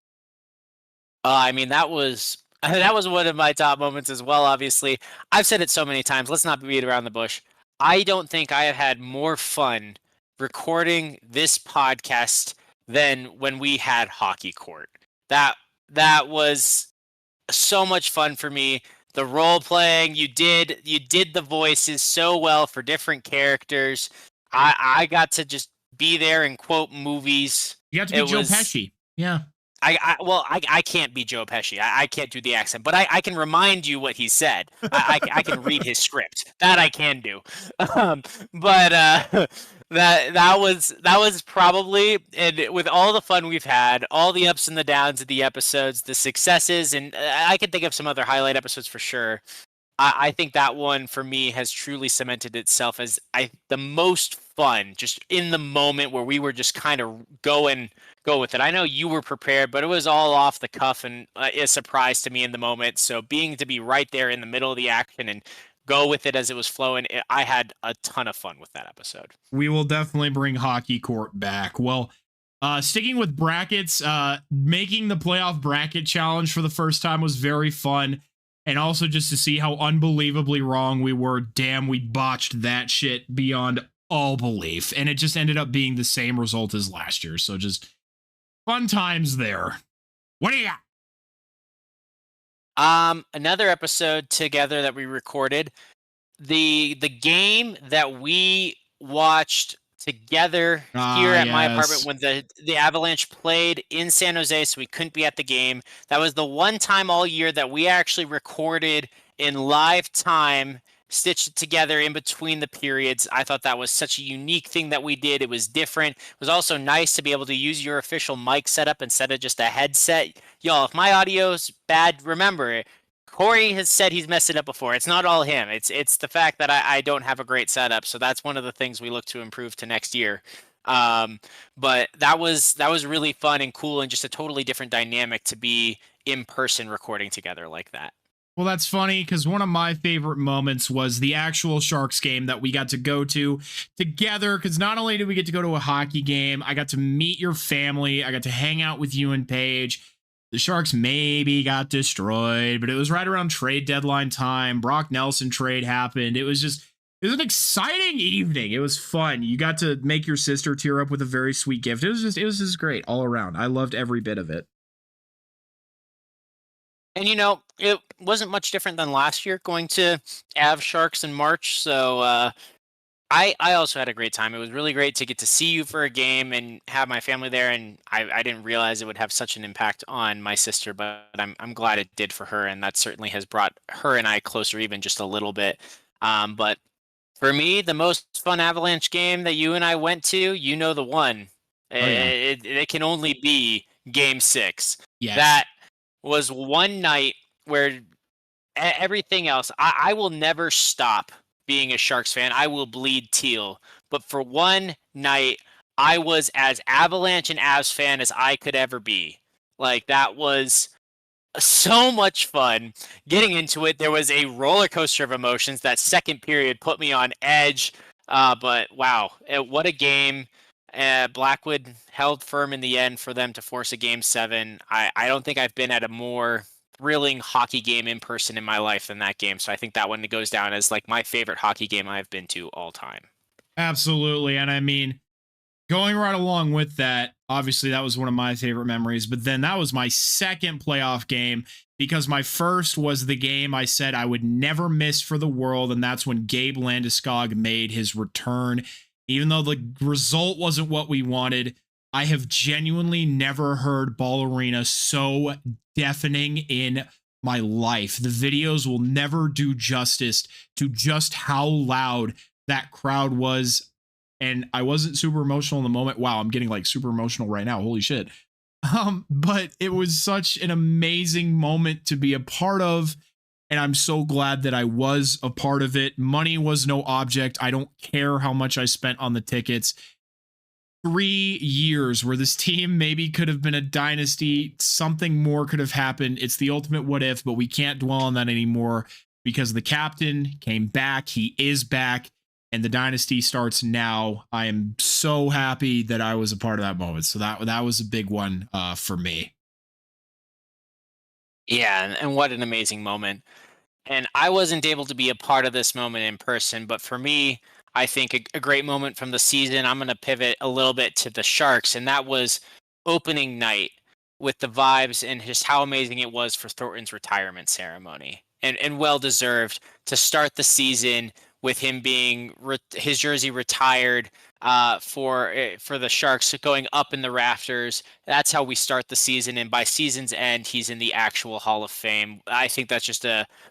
I mean, that was one of my top moments as well, obviously. I've said it so many times. Let's not beat around the bush. I don't think I have had more fun recording this podcast than when we had Hockey Court. That was so much fun for me. The role playing, you did the voices so well for different characters. I got to just be there and quote movies. You got to be Joe Pesci. Yeah. I can't be Joe Pesci. I can't do the accent, but I can remind you what he said. I can read his script. That I can do. But that was probably, and with all the fun we've had, all the ups and the downs of the episodes, the successes, and I can think of some other highlight episodes for sure. I think that one for me has truly cemented itself as the most fun, just in the moment where we were just kind of go with it. I know you were prepared, but it was all off the cuff and a surprise to me in the moment. So to be right there in the middle of the action and go with it as it was flowing, I had a ton of fun with that episode. We will definitely bring Hockey Court back. Well, sticking with brackets, making the playoff bracket challenge for the first time was very fun. And also just to see how unbelievably wrong we were. Damn, we botched that shit beyond all belief. And it just ended up being the same result as last year. So just fun times there. What do you got? Another episode together that we recorded. The game that we watched together here at my apartment when the Avalanche played in San Jose, so we couldn't be at the game. That was the one time all year that we actually recorded in live time, stitched it together in between the periods. I thought that was such a unique thing that we did. It was different. It was also nice to be able to use your official mic setup instead of just a headset. Y'all, if my audio's bad, remember, Corey has said he's messed it up before. It's not all him. It's the fact that I don't have a great setup. So that's one of the things we look to improve to next year. But that was really fun and cool and just a totally different dynamic to be in person recording together like that. Well, that's funny because one of my favorite moments was the actual Sharks game that we got to go to together. Because not only did we get to go to a hockey game, I got to meet your family. I got to hang out with you and Paige. The Sharks maybe got destroyed, but it was right around trade deadline time. Brock Nelson trade happened. It was an exciting evening. It was fun. You got to make your sister tear up with a very sweet gift. It was just great all around. I loved every bit of it. And it wasn't much different than last year going to Av Sharks in March. So I also had a great time. It was really great to get to see you for a game and have my family there. And I didn't realize it would have such an impact on my sister, but I'm glad it did for her. And that certainly has brought her and I closer even just a little bit. But for me, the most fun Avalanche game that you and I went to, the one. Oh, yeah. It can only be Game 6. Yes. That was one night where everything else, I will never stop being a Sharks fan. I will bleed teal. But for one night, I was as Avalanche and Avs fan as I could ever be. Like, that was so much fun getting into it. There was a roller coaster of emotions. That second period put me on edge. But wow, what a game. Blackwood held firm in the end for them to force a Game 7. I don't think I've been at a more thrilling hockey game in person in my life than that game. So I think that one goes down as like my favorite hockey game I've been to all time. Absolutely. And I mean, going right along with that, obviously that was one of my favorite memories, but then that was my second playoff game because my first was the game I said I would never miss for the world. And that's when Gabe Landeskog made his return. Even though the result wasn't what we wanted, I have genuinely never heard Ball Arena so deafening in my life. The videos will never do justice to just how loud that crowd was. And I wasn't super emotional in the moment. Wow, I'm getting like super emotional right now. Holy shit. But it was such an amazing moment to be a part of. And I'm so glad that I was a part of it. Money was no object. I don't care how much I spent on the tickets. 3 years where this team maybe could have been a dynasty. Something more could have happened. It's the ultimate what if, but we can't dwell on that anymore because the captain came back. He is back and the dynasty starts now. I am so happy that I was a part of that moment. So that was a big one for me. Yeah, and what an amazing moment. And I wasn't able to be a part of this moment in person, but for me, I think a great moment from the season, I'm going to pivot a little bit to the Sharks, and that was opening night with the vibes and just how amazing it was for Thornton's retirement ceremony. And well-deserved to start the season with him being his jersey retired for the Sharks going up in the rafters. That's how we start the season. And by season's end, he's in the actual Hall of Fame. I think that's just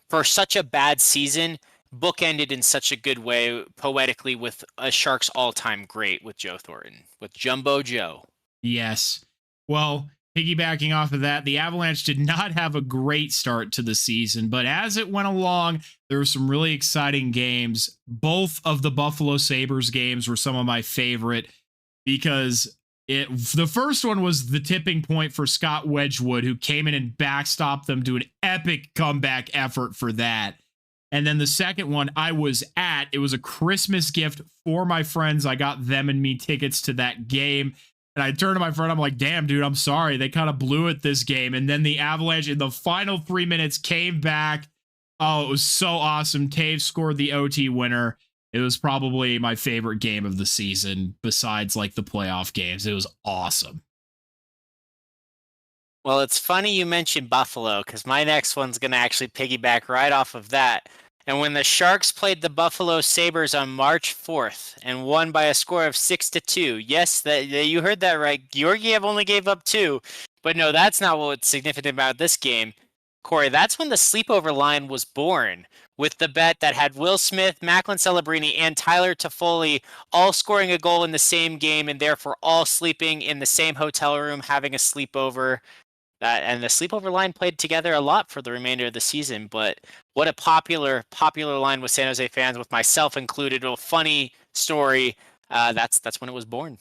for such a bad season, bookended in such a good way, poetically, with a Sharks all-time great with Joe Thornton, with Jumbo Joe. Yes. Well, piggybacking off of that, the Avalanche did not have a great start to the season, but as it went along, there were some really exciting games. Both of the Buffalo Sabres games were some of my favorite because the first one was the tipping point for Scott Wedgwood, who came in and backstopped them to an epic comeback effort for that. And then the second one I was at, it was a Christmas gift for my friends. I got them and me tickets to that game. And I turned to my friend, I'm like, damn, dude, I'm sorry. They kind of blew it this game. And then the Avalanche in the final 3 minutes came back. Oh, it was so awesome. Taves scored the OT winner. It was probably my favorite game of the season besides like the playoff games. It was awesome. Well, it's funny you mentioned Buffalo because my next one's going to actually piggyback right off of that. And when the Sharks played the Buffalo Sabres on March 4th and won by a score of 6-2, yes, that you heard that right. Georgiev only gave up 2, but no, that's not what's significant about this game. Corey, that's when the sleepover line was born, with the bet that had Will Smith, Macklin Celebrini, and Tyler Toffoli all scoring a goal in the same game and therefore all sleeping in the same hotel room having a sleepover. That and the sleepover line played together a lot for the remainder of the season. But what a popular line with San Jose fans, with myself included. A funny story. That's when it was born.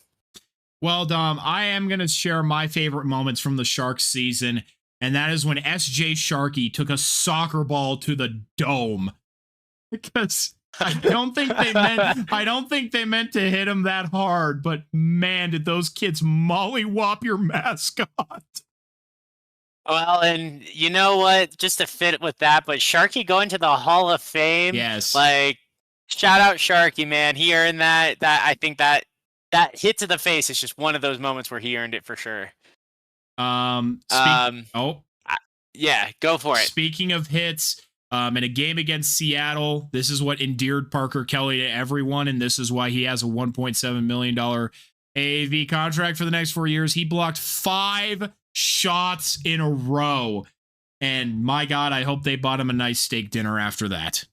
Well, Dom, I am going to share my favorite moments from the Sharks season, and that is when SJ Sharkey took a soccer ball to the dome. Because I don't think they meant to hit him that hard, but man, did those kids mollywop your mascot. Well, and you know what? Just to fit with that, but Sharky going to the Hall of Fame. Yes. Like, shout out Sharky, man. He earned that. I think that hit to the face is just one of those moments where he earned it for sure. Yeah, go for it. Speaking of hits, in a game against Seattle, this is what endeared Parker Kelly to everyone, and this is why he has a $1.7 million AAV contract for the next 4 years. He blocked 5 shots in a row, and my God, I hope they bought him a nice steak dinner after that.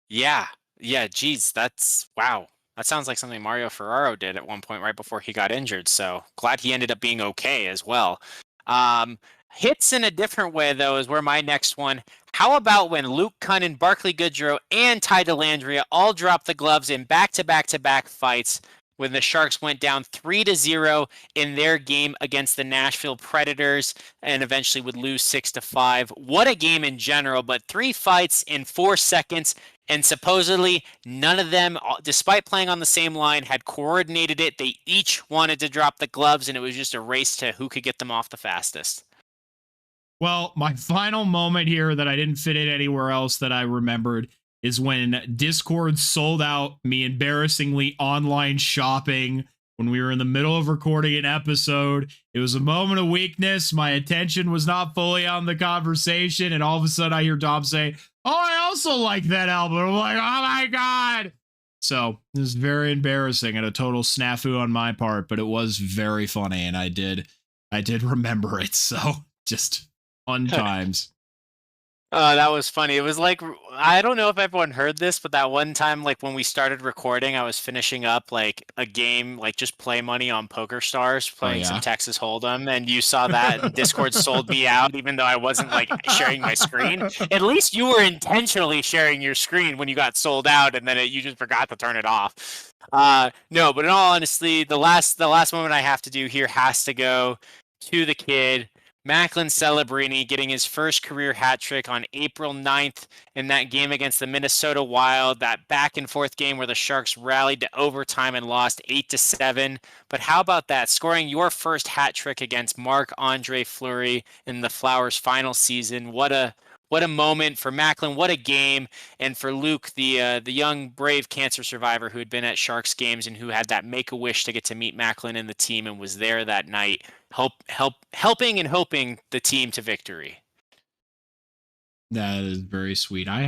Yeah, geez, that's wow. That sounds like something Mario Ferraro did at one point right before he got injured, so glad he ended up being okay as well. Hits in a different way, though, is where my next one. How about when Luke Cunnin, Barclay Goodrow, and Ty Dellandrea all dropped the gloves in back-to-back-to-back fights when the Sharks went down 3-0 in their game against the Nashville Predators and eventually would lose 6-5. What a game in general, but 3 fights in 4 seconds, and supposedly none of them, despite playing on the same line, had coordinated it. They each wanted to drop the gloves, and it was just a race to who could get them off the fastest. Well, my final moment here that I didn't fit in anywhere else that I remembered is when Discord sold out me embarrassingly online shopping when we were in the middle of recording an episode. It was a moment of weakness. My attention was not fully on the conversation, and all of a sudden I hear Dom say, "Oh, I also like that album." I'm like, oh my God. So it was very embarrassing and a total snafu on my part, but it was very funny, and I did remember it. So just fun times. Oh, that was funny. It was like, I don't know if everyone heard this, but that one time, like when we started recording, I was finishing up like a game, like just play money on Poker Stars, playing some Texas Hold'em, and you saw that and Discord sold me out, even though I wasn't like sharing my screen. At least you were intentionally sharing your screen when you got sold out, and then you just forgot to turn it off. No, but in all honesty, the last moment I have to do here has to go to the kid, Macklin Celebrini, getting his first career hat trick on April 9th in that game against the Minnesota Wild, that back and forth game where the Sharks rallied to overtime and lost 8-7. But how about that? Scoring your first hat trick against Marc-Andre Fleury in the Flyers' final season. What a moment for Macklin. What a game. And for Luke, the young, brave cancer survivor who had been at Sharks games and who had that make-a-wish to get to meet Macklin and the team and was there that night, helping and hoping the team to victory. That is very sweet. I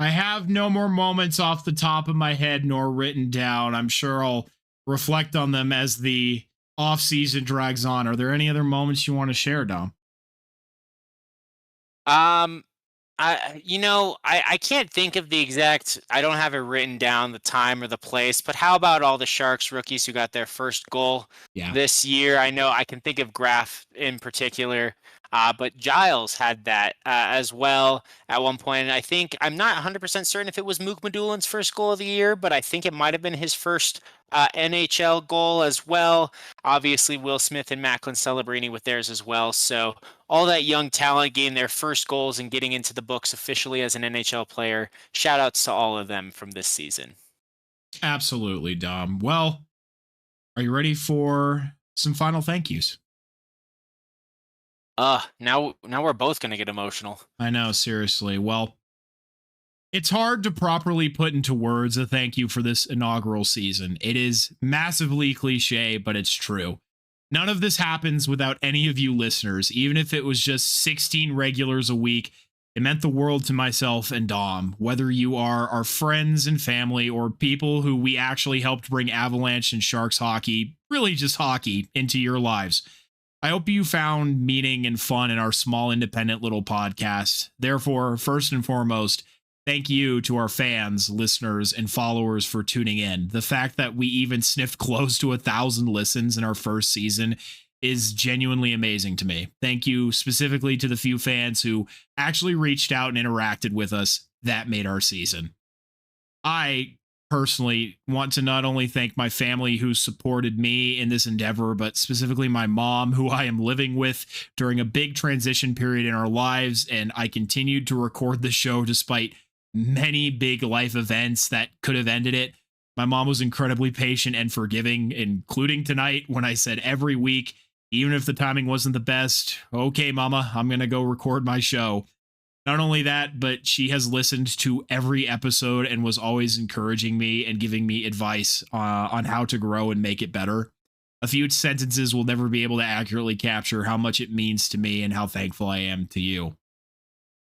have no more moments off the top of my head nor written down. I'm sure I'll reflect on them as the off-season drags on. Are there any other moments you want to share, Dom? I can't think of the exact, I don't have it written down, the time or the place, but how about all the Sharks rookies who got their first goal this year? I know I can think of Graf in particular, but Giles had that as well at one point. And I think, I'm not 100% certain if it was Mook Madulin's first goal of the year, but I think it might have been his first NHL goal as well. Obviously, Will Smith and Macklin Celebrini with theirs as well. So all that young talent getting their first goals and getting into the books officially as an NHL player. Shout outs to all of them from this season. Absolutely, Dom. Well, are you ready for some final thank yous? Now we're both going to get emotional. I know, seriously. Well, it's hard to properly put into words a thank you for this inaugural season. It is massively cliche, but it's true. None of this happens without any of you listeners. Even if it was just 16 regulars a week, it meant the world to myself and Dom. Whether you are our friends and family or people who we actually helped bring Avalanche and Sharks hockey, really just hockey, into your lives, I hope you found meaning and fun in our small independent little podcast. Therefore, first and foremost, thank you to our fans, listeners, and followers for tuning in. The fact that we even sniffed close to 1,000 listens in our first season is genuinely amazing to me. Thank you specifically to the few fans who actually reached out and interacted with us. That made our season. I personally want to not only thank my family who supported me in this endeavor, but specifically my mom, who I am living with during a big transition period in our lives. And I continued to record the show despite many big life events that could have ended it. My mom was incredibly patient and forgiving, including tonight when I said every week, even if the timing wasn't the best, okay, mama, I'm going to go record my show. Not only that, but she has listened to every episode and was always encouraging me and giving me advice on how to grow and make it better. A few sentences will never be able to accurately capture how much it means to me and how thankful I am to you.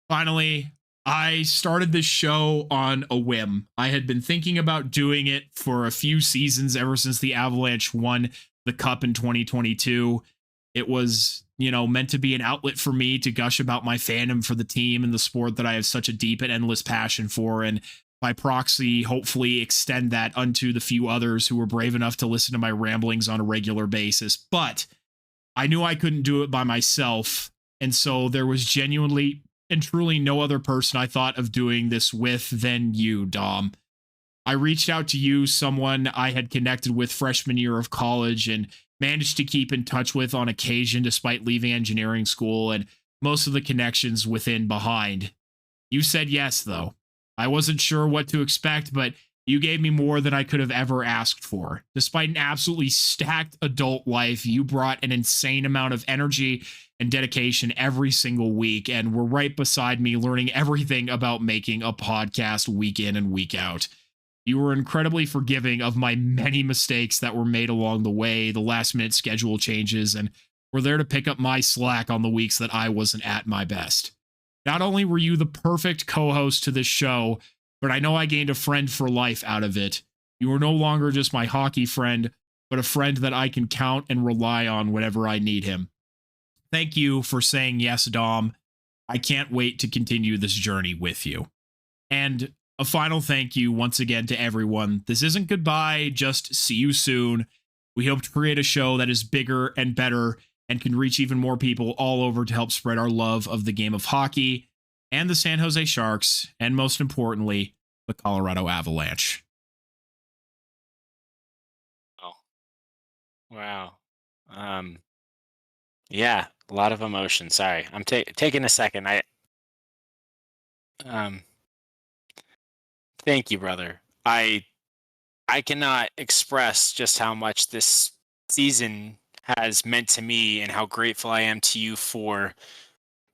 Finally, I started this show on a whim. I had been thinking about doing it for a few seasons ever since the Avalanche won the Cup in 2022. It was, meant to be an outlet for me to gush about my fandom for the team and the sport that I have such a deep and endless passion for, and by proxy, hopefully extend that unto the few others who were brave enough to listen to my ramblings on a regular basis. But I knew I couldn't do it by myself, and so there was genuinely and truly no other person I thought of doing this with than you, Dom. I reached out to you, someone I had connected with freshman year of college and managed to keep in touch with on occasion despite leaving engineering school, and most of the connections within behind. You said yes, though. I wasn't sure what to expect, but you gave me more than I could have ever asked for. Despite an absolutely stacked adult life, you brought an insane amount of energy and dedication every single week, and were right beside me learning everything about making a podcast week in and week out. You were incredibly forgiving of my many mistakes that were made along the way, the last minute schedule changes, and were there to pick up my slack on the weeks that I wasn't at my best. Not only were you the perfect co-host to this show, but I know I gained a friend for life out of it. You were no longer just my hockey friend, but a friend that I can count and rely on whenever I need him. Thank you for saying yes, Dom. I can't wait to continue this journey with you. And a final thank you once again to everyone. This isn't goodbye, just see you soon. We hope to create a show that is bigger and better and can reach even more people all over to help spread our love of the game of hockey and the San Jose Sharks, and most importantly, the Colorado Avalanche. Oh, wow. Yeah, a lot of emotion. Sorry, I'm taking a second. Thank you, brother. I cannot express just how much this season has meant to me and how grateful I am to you for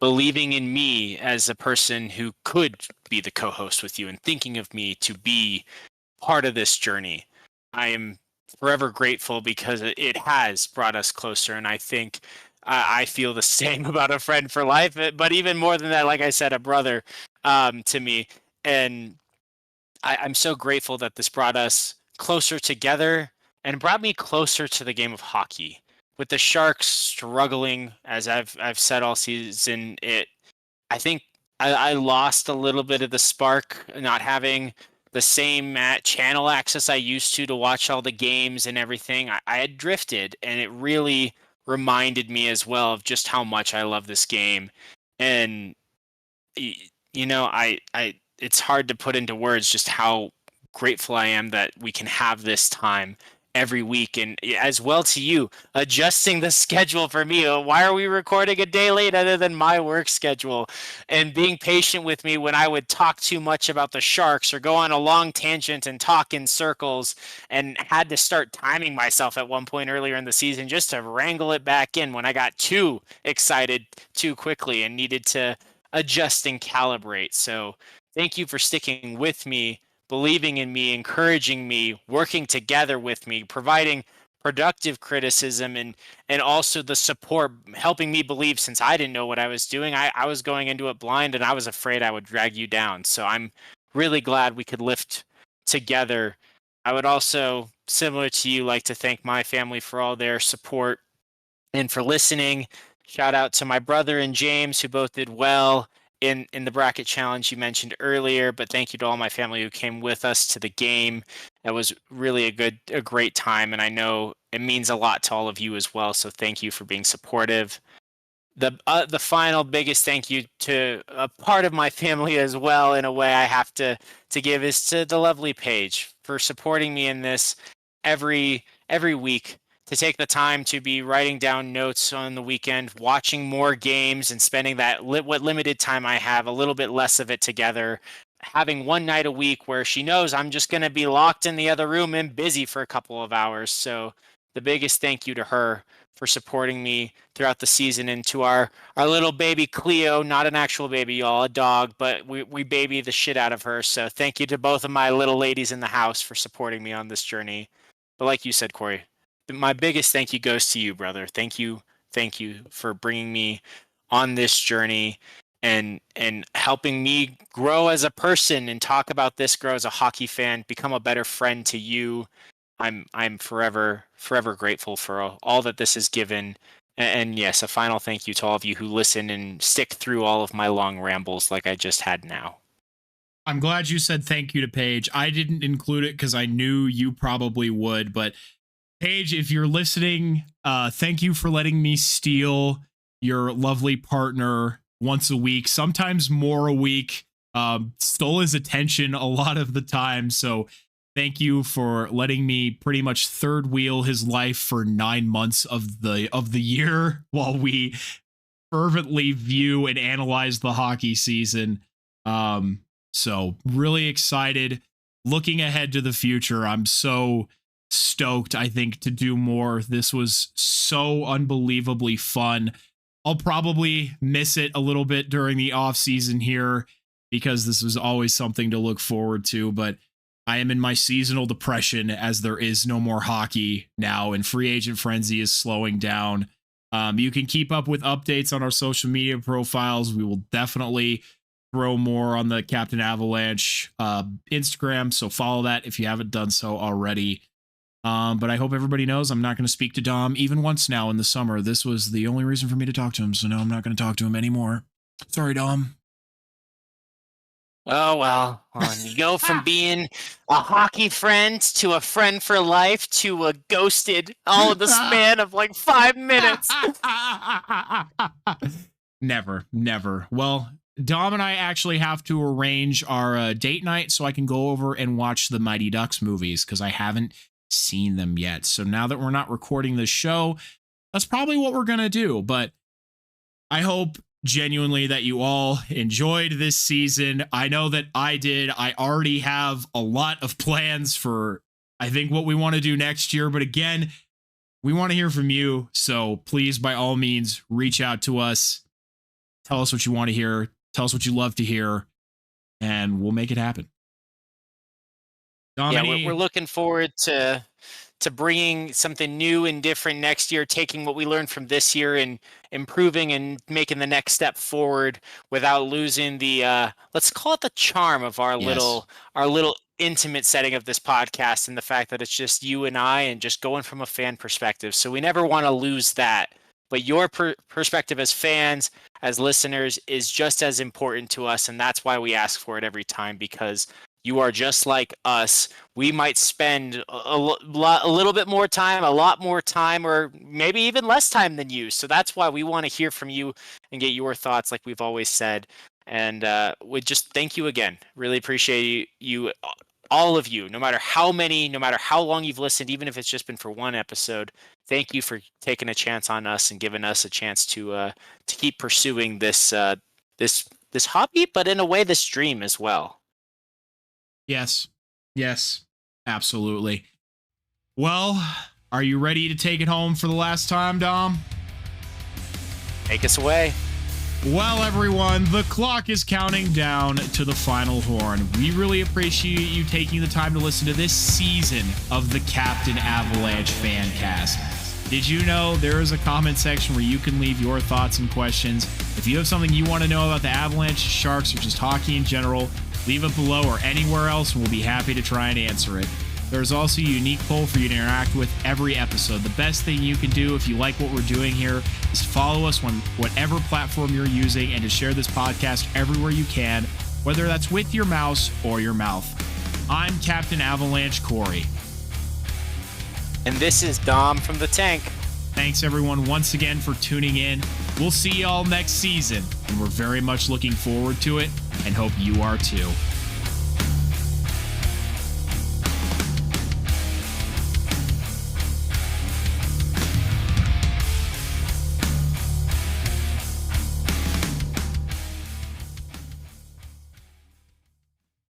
believing in me as a person who could be the co-host with you and thinking of me to be part of this journey. I am forever grateful because it has brought us closer, and I think I feel the same about a friend for life, but even more than that, like I said, a brother to me. And I'm so grateful that this brought us closer together and brought me closer to the game of hockey. With the Sharks struggling, as I've said all season, I think I lost a little bit of the spark, not having the same channel access I used to watch all the games and everything. I had drifted, and it really reminded me as well of just how much I love this game. And I it's hard to put into words just how grateful I am that we can have this time every week, and as well to you adjusting the schedule for me. Why are we recording a day late other than my work schedule, and being patient with me when I would talk too much about the Sharks or go on a long tangent and talk in circles, and had to start timing myself at one point earlier in the season just to wrangle it back in when I got too excited too quickly and needed to adjust and calibrate. So thank you for sticking with me, believing in me, encouraging me, working together with me, providing productive criticism, and also the support, helping me believe, since I didn't know what I was doing. I was going into it blind, and I was afraid I would drag you down. So I'm really glad we could lift together. I would also, similar to you, like to thank my family for all their support and for listening. Shout out to my brother and James, who both did well in the bracket challenge you mentioned earlier, but thank you to all my family who came with us to the game. That was really a great time, and I know it means a lot to all of you as well. So thank you for being supportive. The final biggest thank you to a part of my family as well, in a way I have to give, is to the lovely Paige for supporting me in this every week, to take the time to be writing down notes on the weekend, watching more games, and spending that what limited time I have, a little bit less of it together, having one night a week where she knows I'm just going to be locked in the other room and busy for a couple of hours. So the biggest thank you to her for supporting me throughout the season, and to our little baby Cleo, not an actual baby, y'all, a dog, but we baby the shit out of her. So thank you to both of my little ladies in the house for supporting me on this journey. But like you said, Corey, my biggest thank you goes to you, brother. Thank you for bringing me on this journey and helping me grow as a person and talk about this, grow as a hockey fan, become a better friend to you. I'm forever grateful for all that this has given. And yes, a final thank you to all of you who listen and stick through all of my long rambles like I just had now. I'm glad you said thank you to Paige. I didn't include it because I knew you probably would, but Paige, if you're listening, thank you for letting me steal your lovely partner once a week, sometimes more a week. Stole his attention a lot of the time, so thank you for letting me pretty much third wheel his life for 9 months of the year while we fervently view and analyze the hockey season. So really excited, looking ahead to the future. I'm so stoked, I think, to do more. This was so unbelievably fun. I'll probably miss it a little bit during the off season here because this was always something to look forward to, but I am in my seasonal depression as there is no more hockey now and free agent frenzy is slowing down. You can keep up with updates on our social media profiles. We will definitely throw more on the Captain Avalanche Instagram, so follow that if you haven't done so already. But I hope everybody knows I'm not going to speak to Dom even once now in the summer. This was the only reason for me to talk to him, so now I'm not going to talk to him anymore. Sorry, Dom. Oh, well, you go from being a hockey friend to a friend for life to a ghosted all in the span of like 5 minutes. Never. Well, Dom and I actually have to arrange our date night so I can go over and watch the Mighty Ducks movies because I haven't seen them yet. So now that we're not recording this show, that's probably what we're going to do. But I hope genuinely that you all enjoyed this season. I know that I did. I already have a lot of plans for, I think, what we want to do next year. But again, we want to hear from you. So please, by all means, reach out to us. Tell us what you want to hear. Tell us what you love to hear. And we'll make it happen. Yeah, we're looking forward to bringing something new and different next year, taking what we learned from this year and improving and making the next step forward without losing the let's call it the charm of our little intimate setting of this podcast, and the fact that it's just you and I and just going from a fan perspective. So we never want to lose that. But your perspective as fans, as listeners, is just as important to us, and that's why we ask for it every time, because you are just like us. We might spend a little bit more time, a lot more time, or maybe even less time than you. So that's why we want to hear from you and get your thoughts, like we've always said. And we just thank you again. Really appreciate you, all of you, no matter how many, no matter how long you've listened, even if it's just been for one episode. Thank you for taking a chance on us and giving us a chance to keep pursuing this hobby, but in a way, this dream as well. Yes, absolutely. Well, are you ready to take it home for the last time, Dom? Take us away. Well, everyone, the clock is counting down to the final horn. We really appreciate you taking the time to listen to this season of the Captain Avalanche Fancast. Did you know there is a comment section where you can leave your thoughts and questions? If you have something you want to know about the Avalanche, Sharks, or just hockey in general, leave it below or anywhere else, and we'll be happy to try and answer it. There's also a unique poll for you to interact with every episode. The best thing you can do if you like what we're doing here is to follow us on whatever platform you're using and to share this podcast everywhere you can, whether that's with your mouse or your mouth. I'm Captain Avalanche Corey. And this is Dom from the tank. Thanks, everyone, once again for tuning in. We'll see y'all next season, and we're very much looking forward to it and hope you are too.